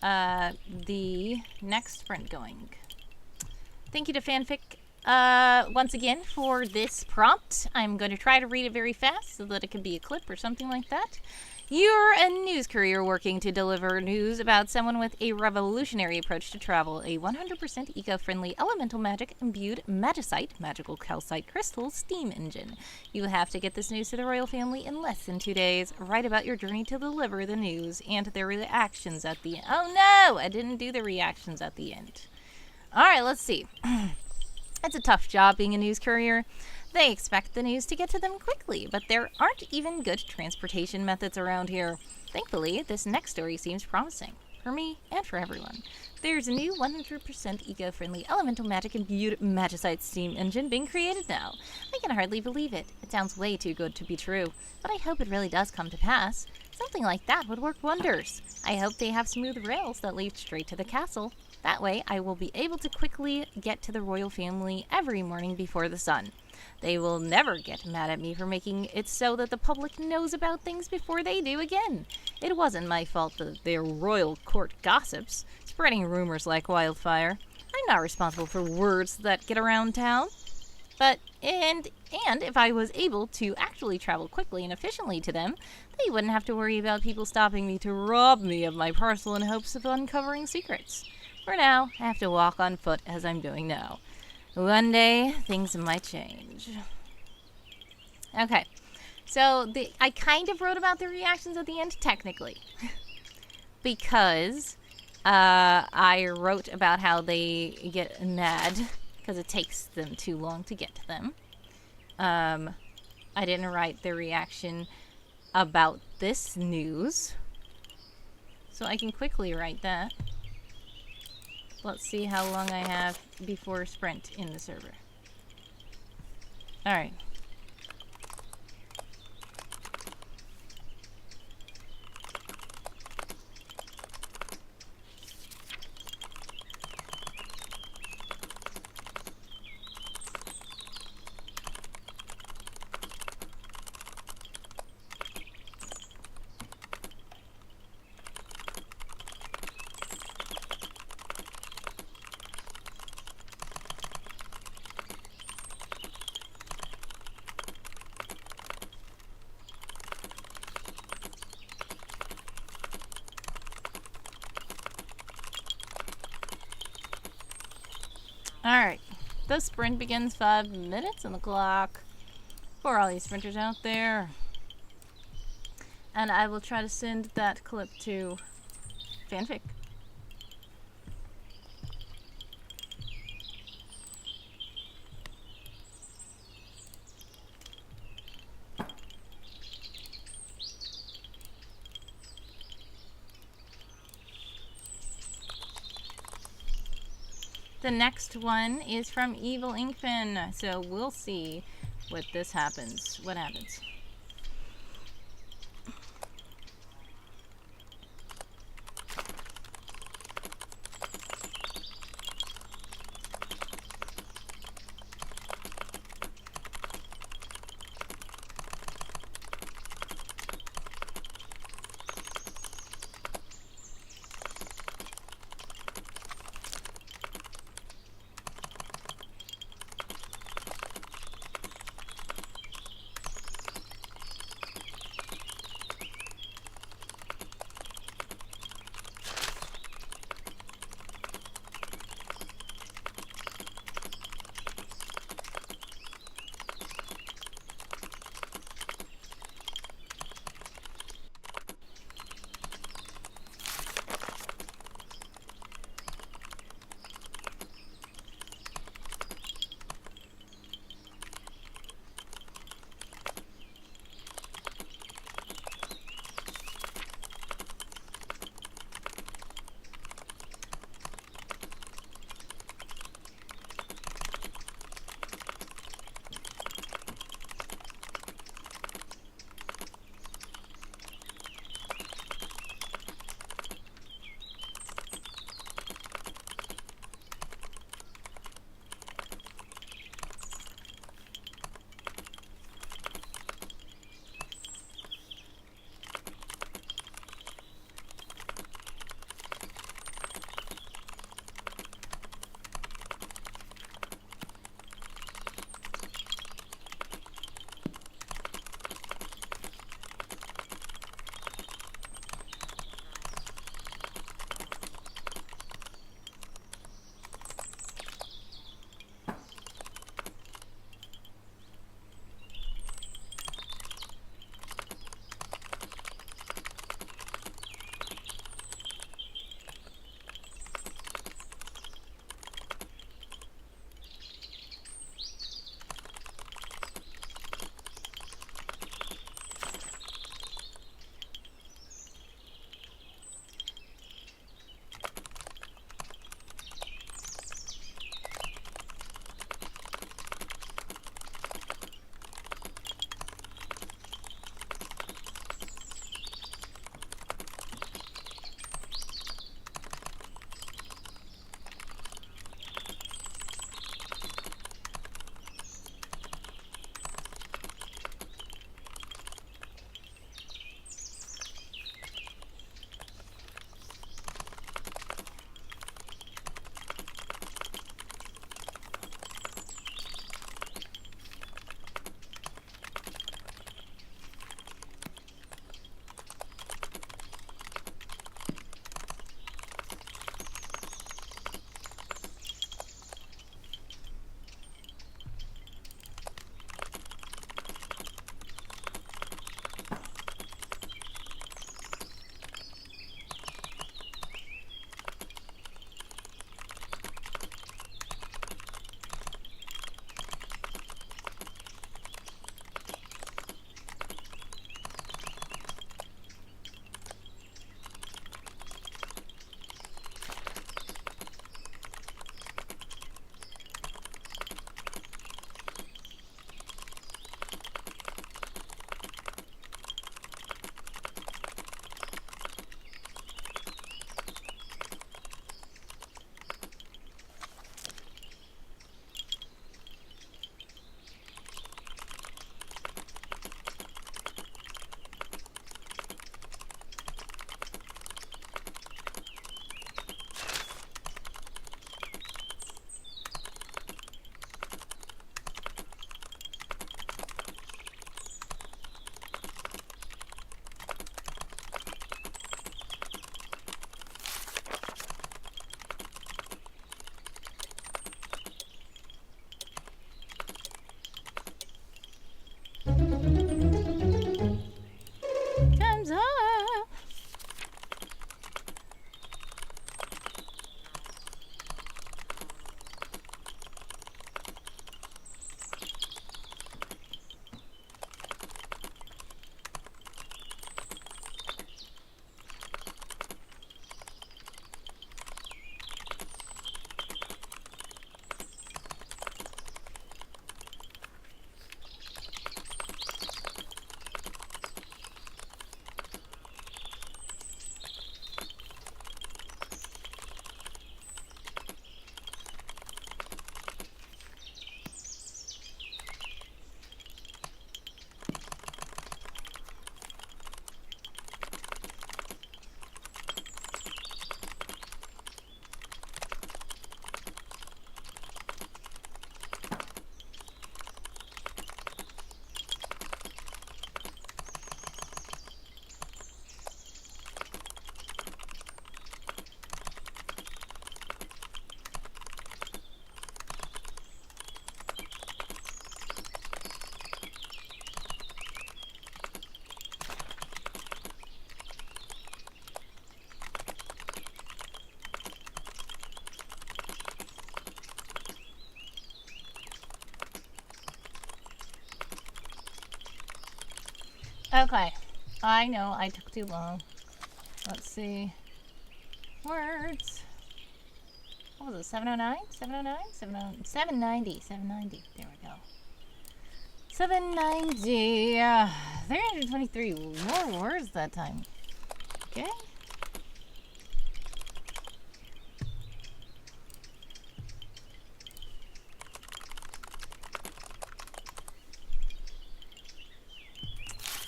the next sprint going. Thank you to Fanfic once again for this prompt. I'm going to try to read it very fast so that it can be a clip or something like that. You're a news courier working to deliver news about someone with a revolutionary approach to travel, a 100% eco-friendly elemental magic imbued magicite, magical calcite crystal steam engine. You have to get this news to the royal family in less than 2 days. Write about your journey to deliver the news and their reactions at the end. Oh no! I didn't do the reactions at the end. Alright, let's see. It's a tough job being a news courier. They expect the news to get to them quickly, but there aren't even good transportation methods around here. Thankfully, this next story seems promising. For me, and for everyone. There's a new 100% eco-friendly elemental magic imbued magicite steam engine being created now. I can hardly believe it. It sounds way too good to be true, but I hope it really does come to pass. Something like that would work wonders. I hope they have smooth rails that lead straight to the castle. That way, I will be able to quickly get to the royal family every morning before the sun. They will never get mad at me for making it so that the public knows about things before they do again. It wasn't my fault that they're royal court gossips, spreading rumors like wildfire. I'm not responsible for words that get around town. But, and if I was able to actually travel quickly and efficiently to them, they wouldn't have to worry about people stopping me to rob me of my parcel in hopes of uncovering secrets. For now, I have to walk on foot as I'm doing now. One day, things might change. Okay, so I kind of wrote about the reactions at the end, technically. Because I wrote about how they get mad because it takes them too long to get to them. I didn't write the reaction about this news. So I can quickly write that. Let's see how long I have before sprint in the server. Alright. Alright, the sprint begins 5 minutes on the clock for all these sprinters out there. And I will try to send that clip to Fanfic The next one is from Evil Inkpin. So we'll see what happens. What happens? Okay. I know I took too long. Let's see. Words. What was it? 709? 709? 790. 790. There we go. 790. 323 more words that time. Okay.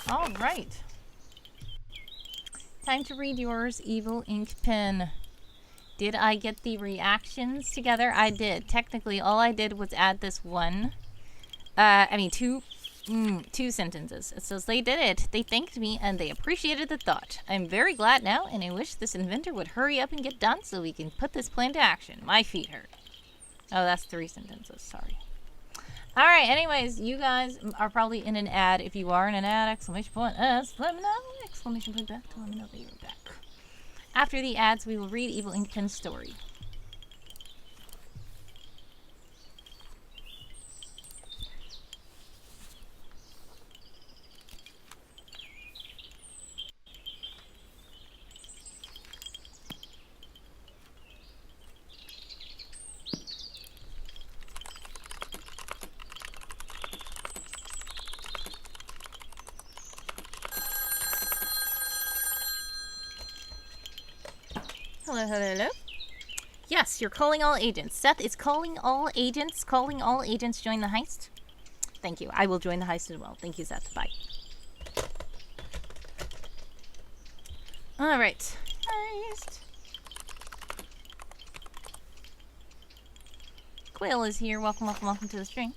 All right. Time to read yours, Evil Ink Pen. Did I get the reactions together? I did. Technically, all I did was add this one. Two sentences. It says they did it. They thanked me and they appreciated the thought. I'm very glad now and I wish this inventor would hurry up and get done so we can put this plan to action. My feet hurt. Oh, that's 3 sentences. Sorry. Alright, anyways, you guys are probably in an ad. If you are in an ad, exclamation point S, let me know. Exclamation point back to let me know that you're back. After the ads, we will read Evil Ink Pen's story. Hello, hello, hello. Yes, you're calling all agents. Seth is calling all agents. Calling all agents. Join the heist. Thank you. I will join the heist as well. Thank you, Seth. Bye. All right. Heist. Quill is here. Welcome, welcome, welcome to the stream.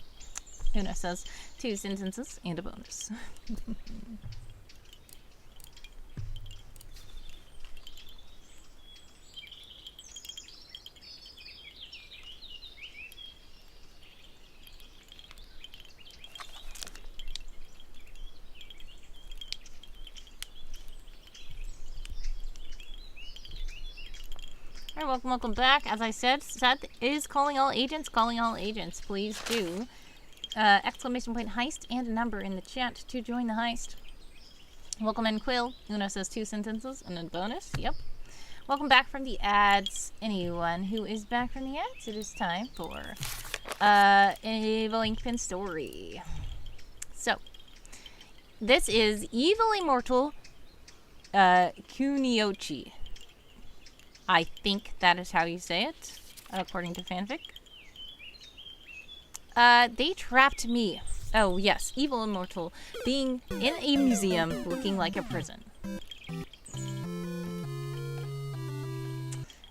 Una says 2 sentences and a bonus. Alright, welcome, welcome back. As I said, Seth is calling all agents. Calling all agents. Please do. Exclamation point heist and a number in the chat to join the heist. Welcome in, Quill. Una says 2 sentences and a bonus. Yep. Welcome back from the ads. Anyone who is back from the ads, it is time for Evil Ink Pen story. So, this is Evil Immortal Kuniochi. I think that is how you say it, according to fanfic. They trapped me. Oh, yes, Evil Immortal, being in a museum looking like a prison.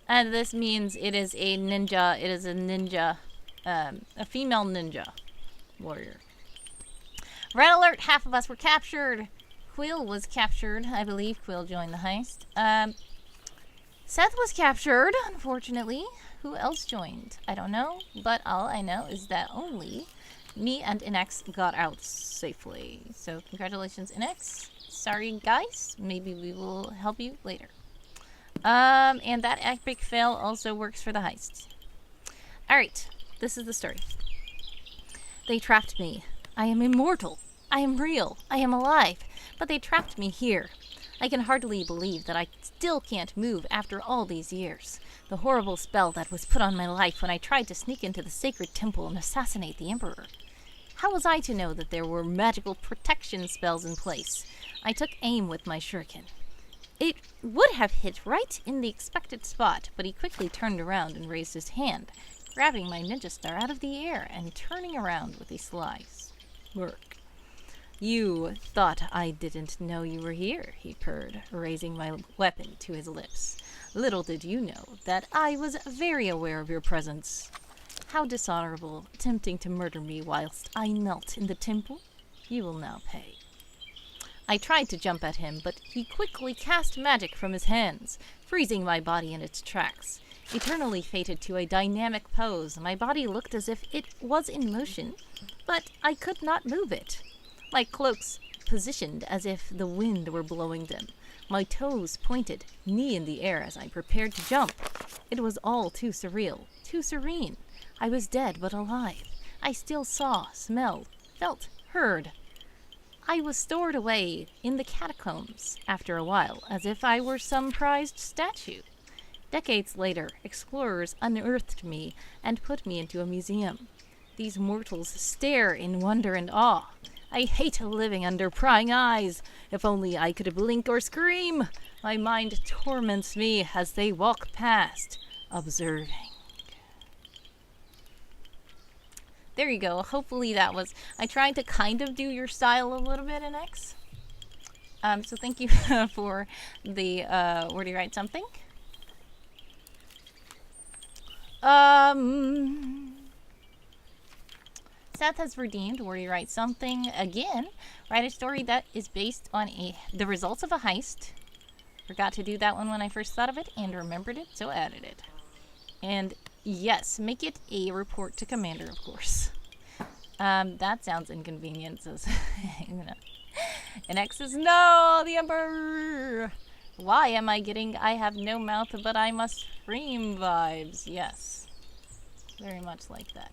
And this means it is a ninja, a female ninja warrior. Red alert, half of us were captured. Quill was captured. I believe Quill joined the heist. Seth was captured, unfortunately. Who else joined? I don't know, but all I know is that only me and Inex got out safely. So congratulations, Inex. Sorry, guys. Maybe we will help you later. And that epic fail also works for the heist. Alright, this is the story. They trapped me. I am immortal. I am real. I am alive. But they trapped me here. I can hardly believe that I still can't move after all these years. The horrible spell that was put on my life when I tried to sneak into the sacred temple and assassinate the Emperor. How was I to know that there were magical protection spells in place? I took aim with my shuriken. It would have hit right in the expected spot, but he quickly turned around and raised his hand, grabbing my ninja star out of the air and turning around with a sly smirk. You thought I didn't know you were here, he purred, raising my weapon to his lips. Little did you know that I was very aware of your presence. How dishonorable, attempting to murder me whilst I knelt in the temple. You will now pay. I tried to jump at him, but he quickly cast magic from his hands, freezing my body in its tracks. Eternally fated to a dynamic pose, my body looked as if it was in motion, but I could not move it. My cloaks positioned as if the wind were blowing them. My toes pointed, knee in the air as I prepared to jump. It was all too surreal, too serene. I was dead but alive. I still saw, smelled, felt, heard. I was stored away in the catacombs after a while, as if I were some prized statue. Decades later, explorers unearthed me and put me into a museum. These mortals stare in wonder and awe. I hate living under prying eyes. If only I could blink or scream. My mind torments me as they walk past, observing. There you go. Hopefully that was... I tried to kind of do your style a little bit in X. So thank you for the... where do you write something? Seth has redeemed where you write something again. Write a story that is based on the results of a heist. Forgot to do that one when I first thought of it and remembered it, so added it. And yes, make it a report to Commander, of course. That sounds inconvenient, says Una. And X says, no, the Emperor! Why am I getting I have no mouth but I must scream vibes? Yes. Very much like that.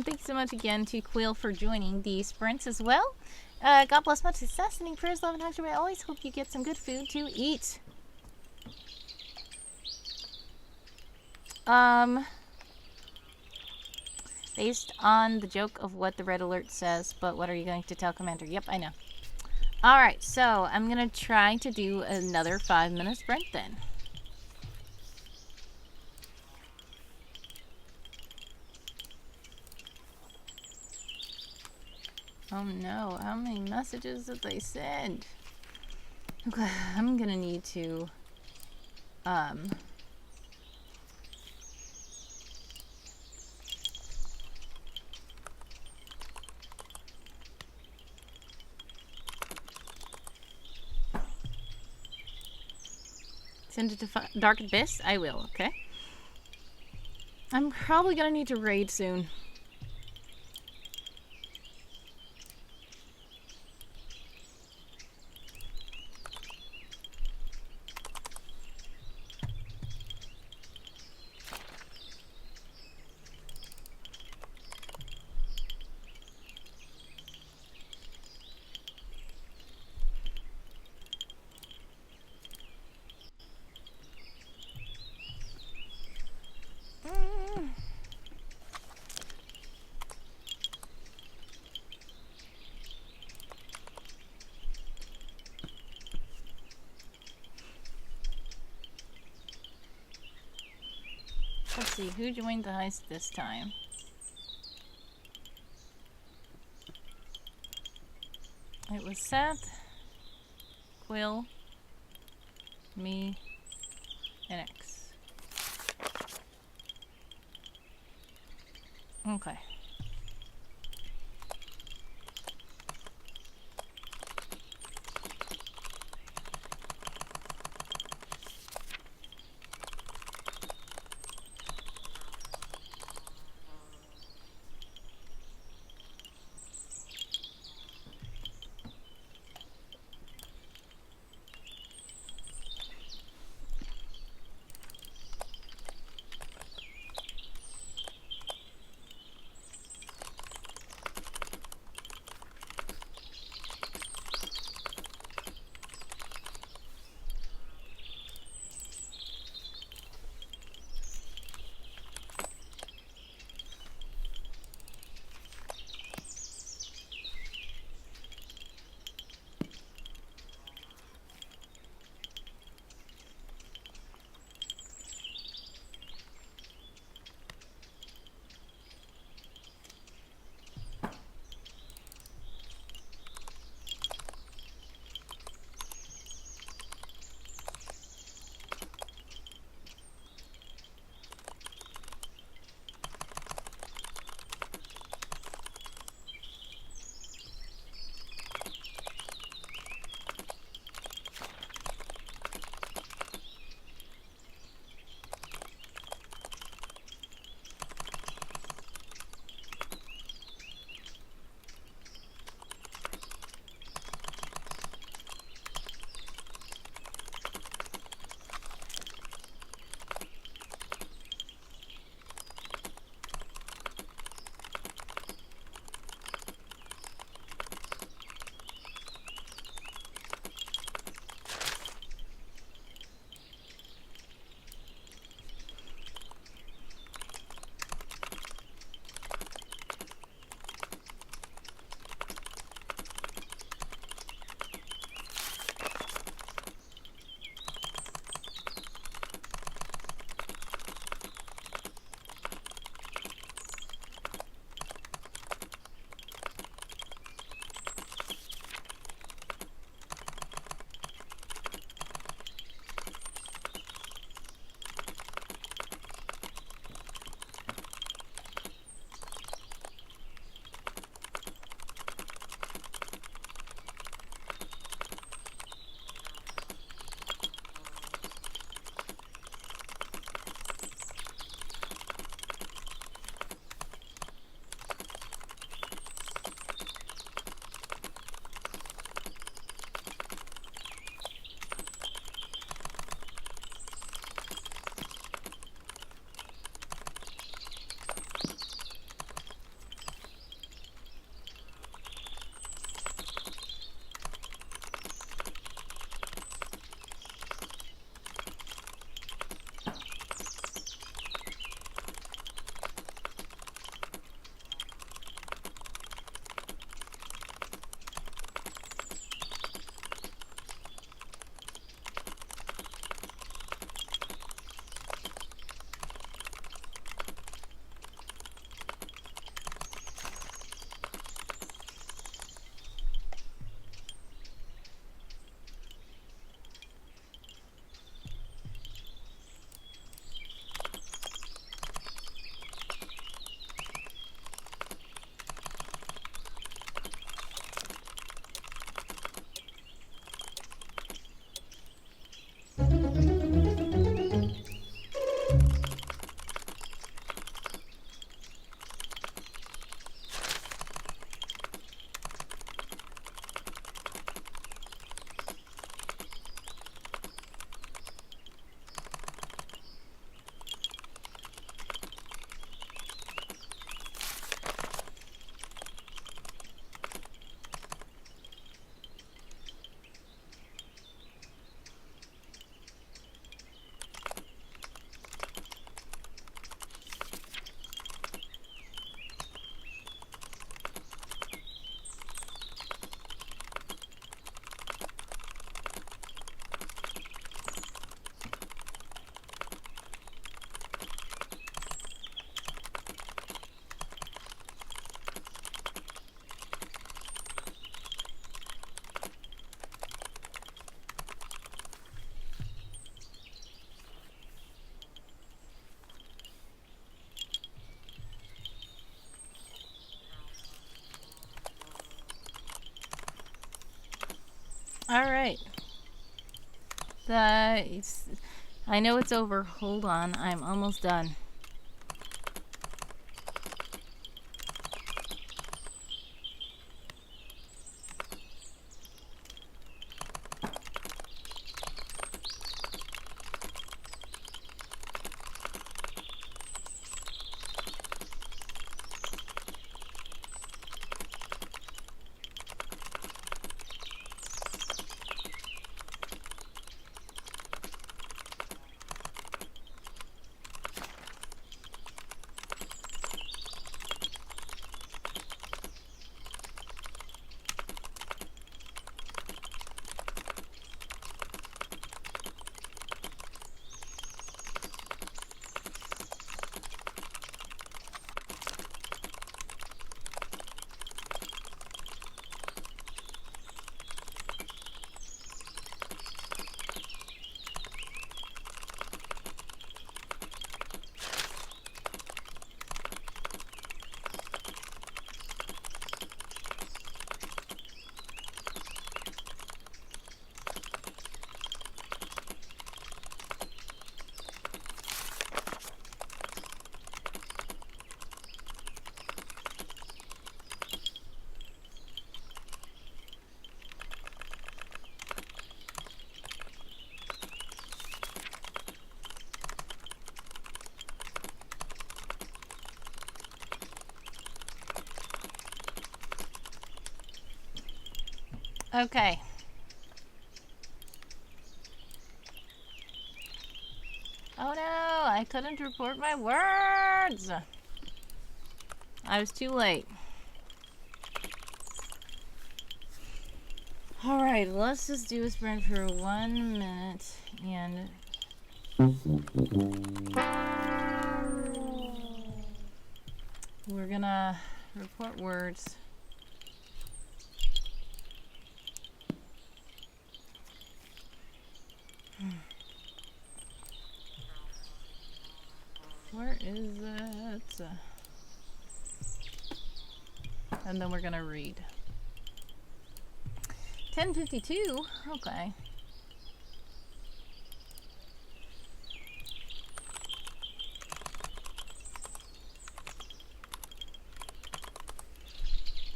Thanks so much again to Quill for joining the sprints as well. God bless, much success, sending prayers, love, and hugs. I always hope you get some good food to eat. Based on the joke of what the red alert says, but what are you going to tell Commander? Yep, I know. Alright, so I'm gonna try to do another 5-minute sprint then. Oh no, how many messages did they send? Okay, I'm gonna need to, send it to Dark Abyss? I will, okay. I'm probably gonna need to raid soon. Let's see, who joined the heist this time? It was Seth, Quill, me, and X. Okay. Alright. I know it's over. Hold on. I'm almost done. Okay. Oh no, I couldn't report my words. I was too late. Alright, let's just do a sprint for 1 minute and... we're gonna report words. Where is it? And then we're gonna read. 10:52? Okay.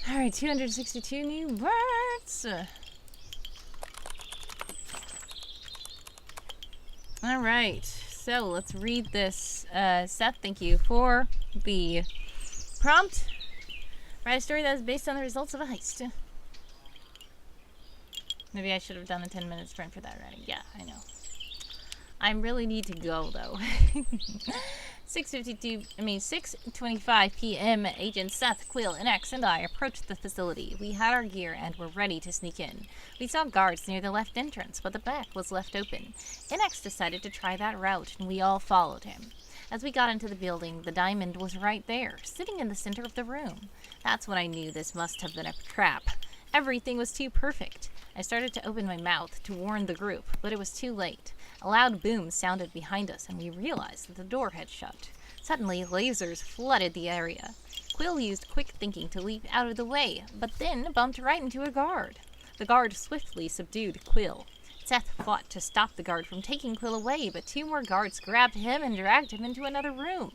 Alright, 262 new words. Alright, so let's read this. Seth, thank you for the prompt. Write a story that is based on the results of a heist. Maybe I should have done a 10-minute sprint for that writing. Yeah, I know. I really need to go, though. 6:25 p.m. Agent Seth, Quill, Inex, and I approached the facility. We had our gear and were ready to sneak in. We saw guards near the left entrance, but the back was left open. Inex decided to try that route, and we all followed him. As we got into the building, the diamond was right there, sitting in the center of the room. That's when I knew this must have been a trap. Everything was too perfect. I started to open my mouth to warn the group, but it was too late. A loud boom sounded behind us, and we realized that the door had shut. Suddenly, lasers flooded the area. Quill used quick thinking to leap out of the way, but then bumped right into a guard. The guard swiftly subdued Quill. Seth fought to stop the guard from taking Quill away, but 2 more guards grabbed him and dragged him into another room.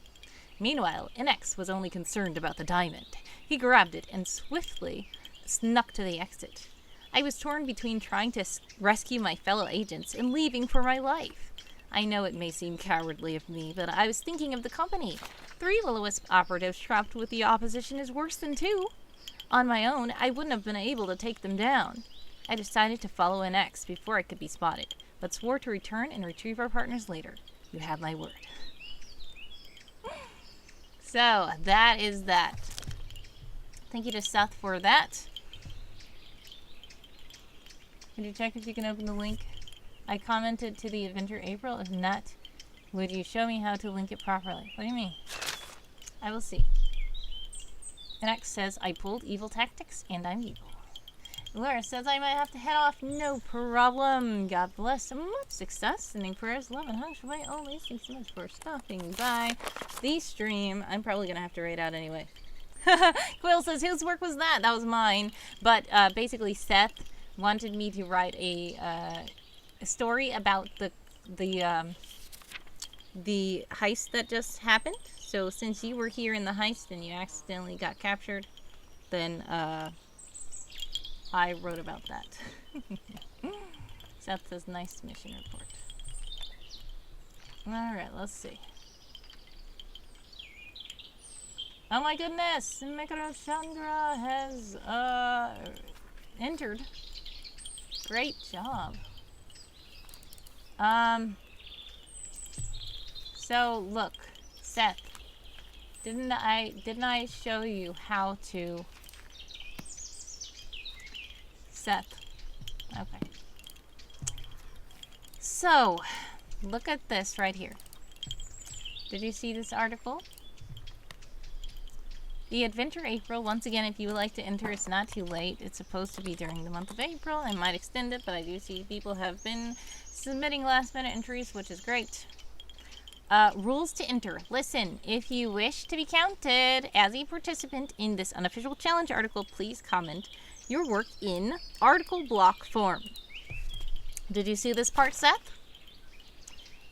Meanwhile, Inex was only concerned about the diamond. He grabbed it and swiftly snuck to the exit. I was torn between trying to rescue my fellow agents and leaving for my life. I know it may seem cowardly of me, but I was thinking of the company. 3 Will-O-Wisp operatives trapped with the opposition is worse than 2. On my own, I wouldn't have been able to take them down. I decided to follow an X before I could be spotted, but swore to return and retrieve our partners later. You have my word. So, that is that. Thank you to Seth for that. Can you check if you can open the link? I commented to the Adventure April. If not, would you show me how to link it properly? What do you mean? I will see. NX says, I pulled evil tactics, and I'm evil. Laura says, I might have to head off. No problem. God bless. Much success. Sending prayers, love, and hugs for my only. Thanks so much for stopping by the stream. I'm probably going to have to raid out anyway. Quill says, whose work was that? That was mine. But basically, Seth wanted me to write a story about the heist that just happened. So since you were here in the heist and you accidentally got captured, then I wrote about that. Seth says, nice mission report. Alright, let's see. Oh my goodness! Mikaro Chandra has entered. Great job. So look, Seth. Didn't I show you how to Seth. Okay. So, look at this right here. Did you see this article? The Adventure April, once again, if you would like to enter, it's not too late. It's supposed to be during the month of April. I might extend it, but I do see people have been submitting last-minute entries, which is great. Rules to enter. Listen, if you wish to be counted as a participant in this unofficial challenge article, please comment your work in article block form. Did you see this part, Seth?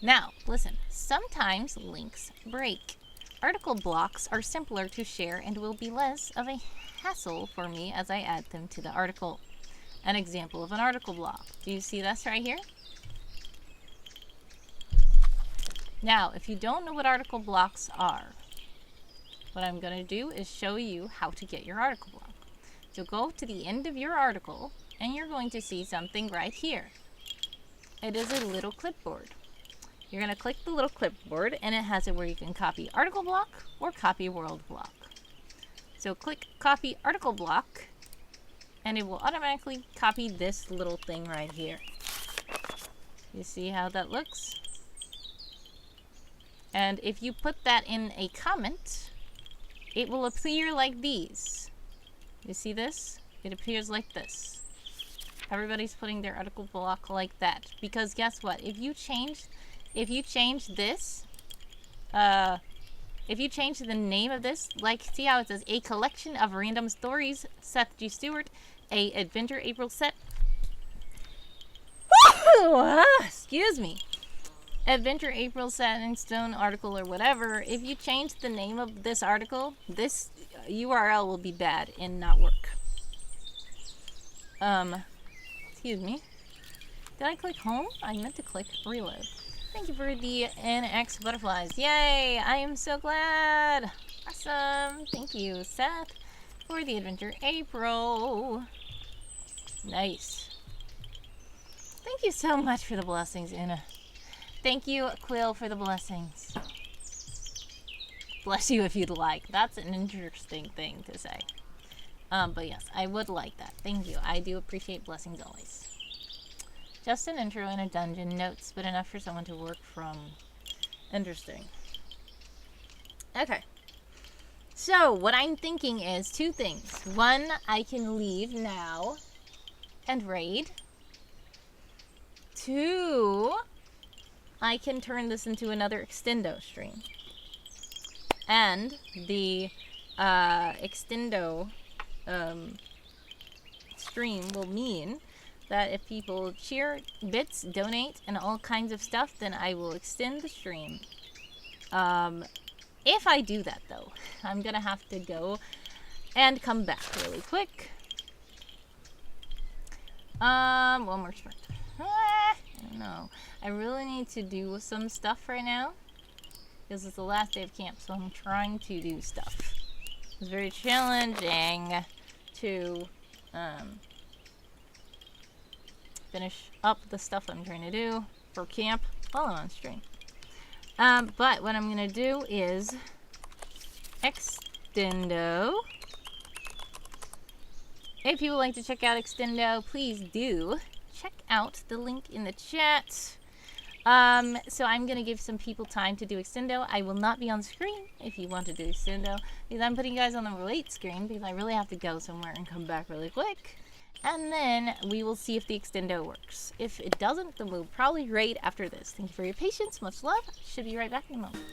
Now, listen. Sometimes links break. Article blocks are simpler to share and will be less of a hassle for me as I add them to the article. An example of an article block. Do you see this right here? Now, if you don't know what article blocks are, what I'm going to do is show you how to get your article block. So go to the end of your article, and you're going to see something right here. It is a little clipboard. You're going to click the little clipboard, and it has it where you can copy article block or copy world block. So click copy article block, and it will automatically copy this little thing right here. You see how that looks? And if you put that in a comment, it will appear like these. You see this? It appears like this. Everybody's putting their article block like that. Because guess what? If you change this, if you change the name of this, like, see how it says, a collection of random stories, Seth G. Stewart, a Adventure April set. Excuse me. Adventure April set in stone article or whatever. If you change the name of this article, this URL will be bad and not work. Excuse me. Did I click home? I meant to click reload. Thank you for the NX butterflies. Yay! I am so glad. Awesome. Thank you, Seth, for the Adventure April. Nice. Thank you so much for the blessings, Una. Thank you, Quill, for the blessings. Bless you if you'd like. That's an interesting thing to say. But yes, I would like that. Thank you. I do appreciate blessings always. Just an intro in a dungeon. Notes, but enough for someone to work from. Interesting. Okay. So, what I'm thinking is two things. One, I can leave now and raid. Two, I can turn this into another extendo stream. And the extendo stream will mean that if people cheer, bits, donate, and all kinds of stuff, then I will extend the stream. If I do that, though, I'm gonna have to go and come back really quick. One more sprint. I don't know. I really need to do some stuff right now. Because it's the last day of camp, so I'm trying to do stuff. It's very challenging to finish up the stuff I'm trying to do for camp while I'm on stream. But what I'm going to do is Extendo. If you would like to check out Extendo, please do check out the link in the chat. So I'm going to give some people time to do Extendo. I will not be on screen if you want to do Extendo, because I'm putting you guys on the relate screen because I really have to go somewhere and come back really quick. And then we will see if the Extendo works. If it doesn't, then we'll probably raid after this. Thank you for your patience. Much love. Should be right back in a moment.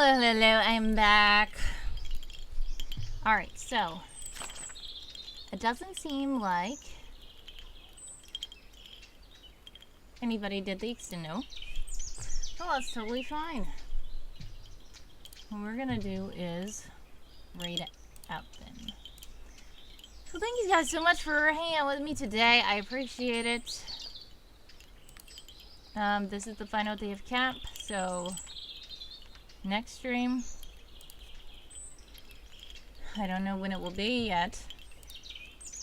Hello, I'm back. Alright, so it doesn't seem like anybody did the extendo. Oh, that's totally fine. What we're gonna do is raid it out then. So thank you guys so much for hanging out with me today. I appreciate it. This is the final day of camp, so next stream, I don't know when it will be yet,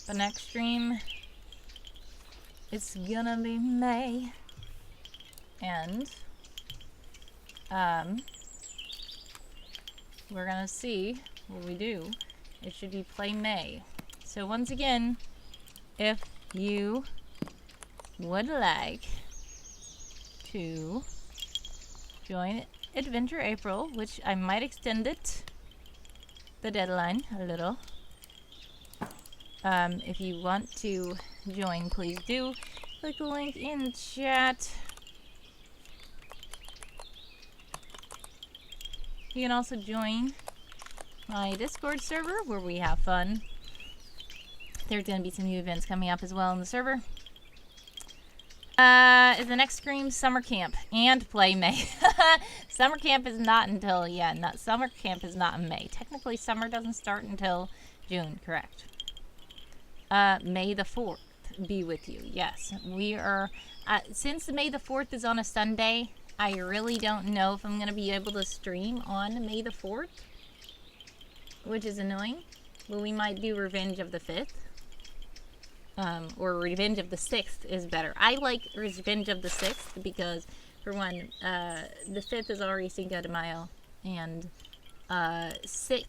but next stream, it's gonna be May, and we're gonna see what we do. It should be Play May. So once again, if you would like to join Adventure April, which I might extend the deadline a little. If you want to join, please do. Click the link in chat. You can also join my Discord server where we have fun. There's going to be some new events coming up as well in the server. Is the next stream summer camp and Play May. Summer camp is not until, summer camp is not in May. Technically, summer doesn't start until June, correct. May the 4th be with you. Yes, we are, since May the 4th is on a Sunday, I really don't know if I'm going to be able to stream on May the 4th, which is annoying, but we might do Revenge of the 5th. Or Revenge of the 6th is better. I like Revenge of the 6th because, for one, the 5th is already Cinco de Mayo, and 6th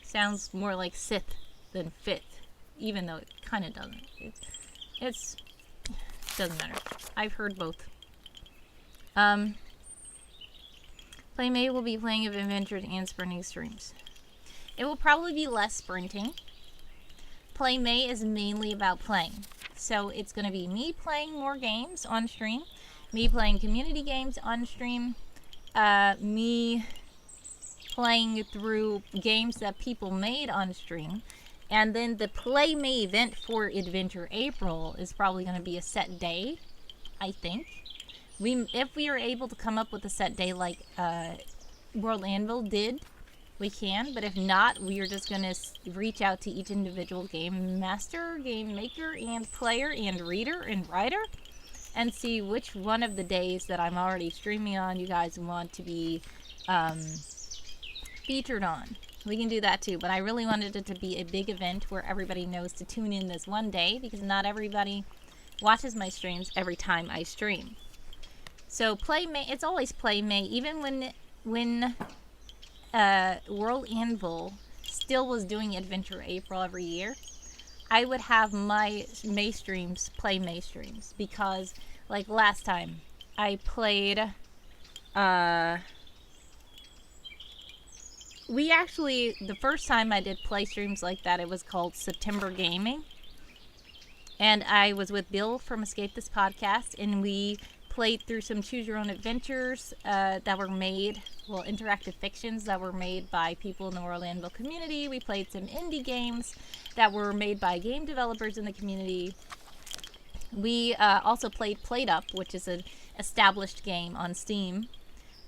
sounds more like Sith than 5th, even though it kind of doesn't. It doesn't matter. I've heard both. Playmate will be playing of adventures and sprinting streams. It will probably be less sprinting. Play May is mainly about playing. So it's going to be me playing more games on stream, me playing community games on stream, me playing through games that people made on stream, and then the Play May event for Adventure April is probably going to be a set day, I think. If we are able to come up with a set day like World Anvil did, we can, but if not, we are just going to reach out to each individual game master, game maker, and player, and reader, and writer, and see which one of the days that I'm already streaming on you guys want to be featured on. We can do that too, but I really wanted it to be a big event where everybody knows to tune in this one day, because not everybody watches my streams every time I stream. So Play May, it's always Play May, even when World Anvil still was doing Adventure April every year, I would have my May streams play May streams, because like last time I played we actually, the first time I did play streams like that, it was called September Gaming, and I was with Bill from Escape This Podcast, and we played through some choose your own adventures that were made, well, interactive fictions that were made by people in the World Anvil community. We played some indie games that were made by game developers in the community. We also played Played Up, which is an established game on Steam.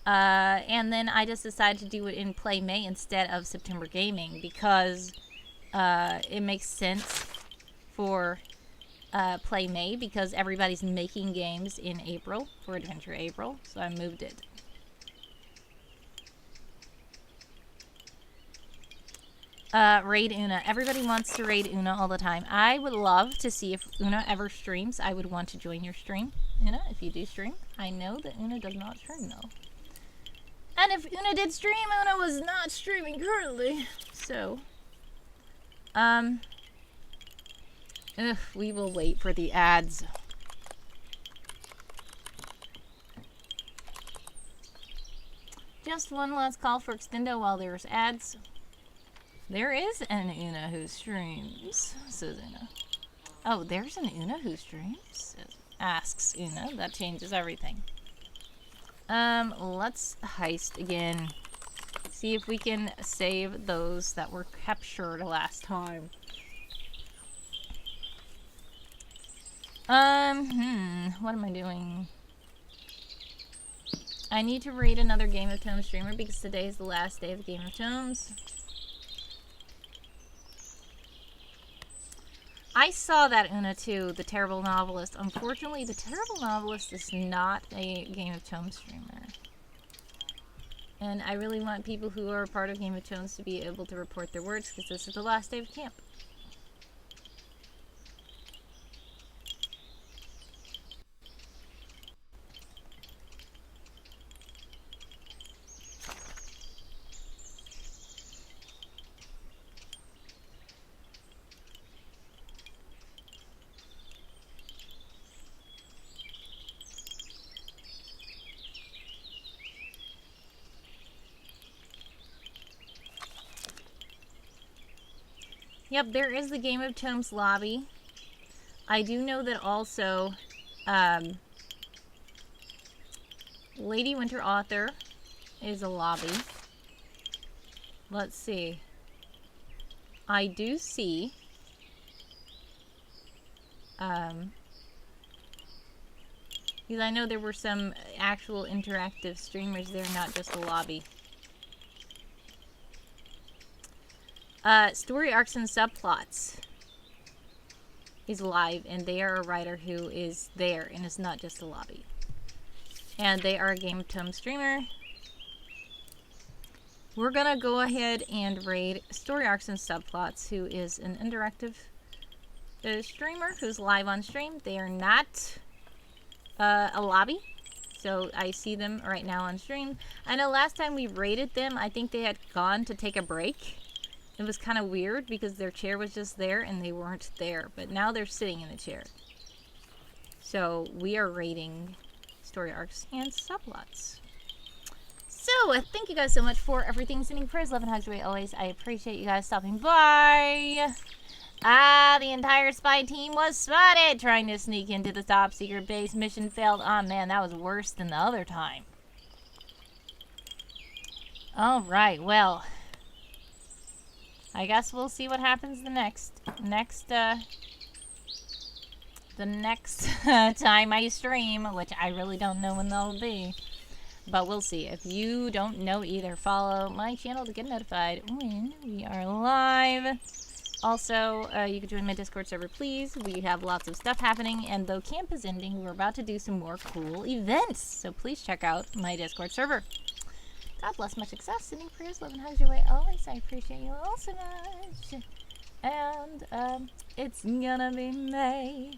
And then I just decided to do it in Play May instead of September Gaming, because it makes sense for Play May, because everybody's making games in April for Adventure April, so I moved it. Raid Una. Everybody wants to raid Una all the time. I would love to see if Una ever streams. I would want to join your stream, Una, if you do stream. I know that Una does not stream, though. And if Una did stream, Una was not streaming currently. So, we will wait for the ads. Just one last call for extendo while there's ads. There is an Una who streams, says Una. Oh, there's an Una who streams? Asks Una. That changes everything. Let's heist again. see if we can save those that were captured last time. What am I doing? I need to raid another Game of Tomes streamer because today is the last day of Game of Tomes. I saw that Una too, The Terrible Novelist. Unfortunately, The Terrible Novelist is not a Game of Tomes streamer. And I really want people who are part of Game of Tomes to be able to report their words because this is the last day of camp. Yep, there is the Game of Tomes lobby. I do know that also Lady Winter Author is a lobby. Let's see. I do see because I know there were some actual interactive streamers there, not just a lobby. Story Arcs and Subplots is live, and they are a writer who is there, and it's not just a lobby. And they are a Game of Tomes streamer. We're gonna go ahead and raid Story Arcs and Subplots, who is an interactive streamer who's live on stream. They are not a lobby, so I see them right now on stream. I know last time we raided them, I think they had gone to take a break. It was kind of weird because their chair was just there and they weren't there. But now they're sitting in the chair. So we are raiding Story Arcs and Subplots. So thank you guys so much for everything. Sending prayers, love, and hugs away always. I appreciate you guys stopping by. The entire spy team was spotted trying to sneak into the top secret base. Mission failed. Oh man, that was worse than the other time. Alright, well, I guess we'll see what happens the next time I stream, which I really don't know when that'll be. But we'll see. If you don't know either, follow my channel to get notified when we are live. Also, you can join my Discord server, please. We have lots of stuff happening, and though camp is ending, we're about to do some more cool events. So please check out my Discord server. God bless, much success, sending prayers, love, and hugs your way always. I appreciate you all so much. And, it's gonna be May.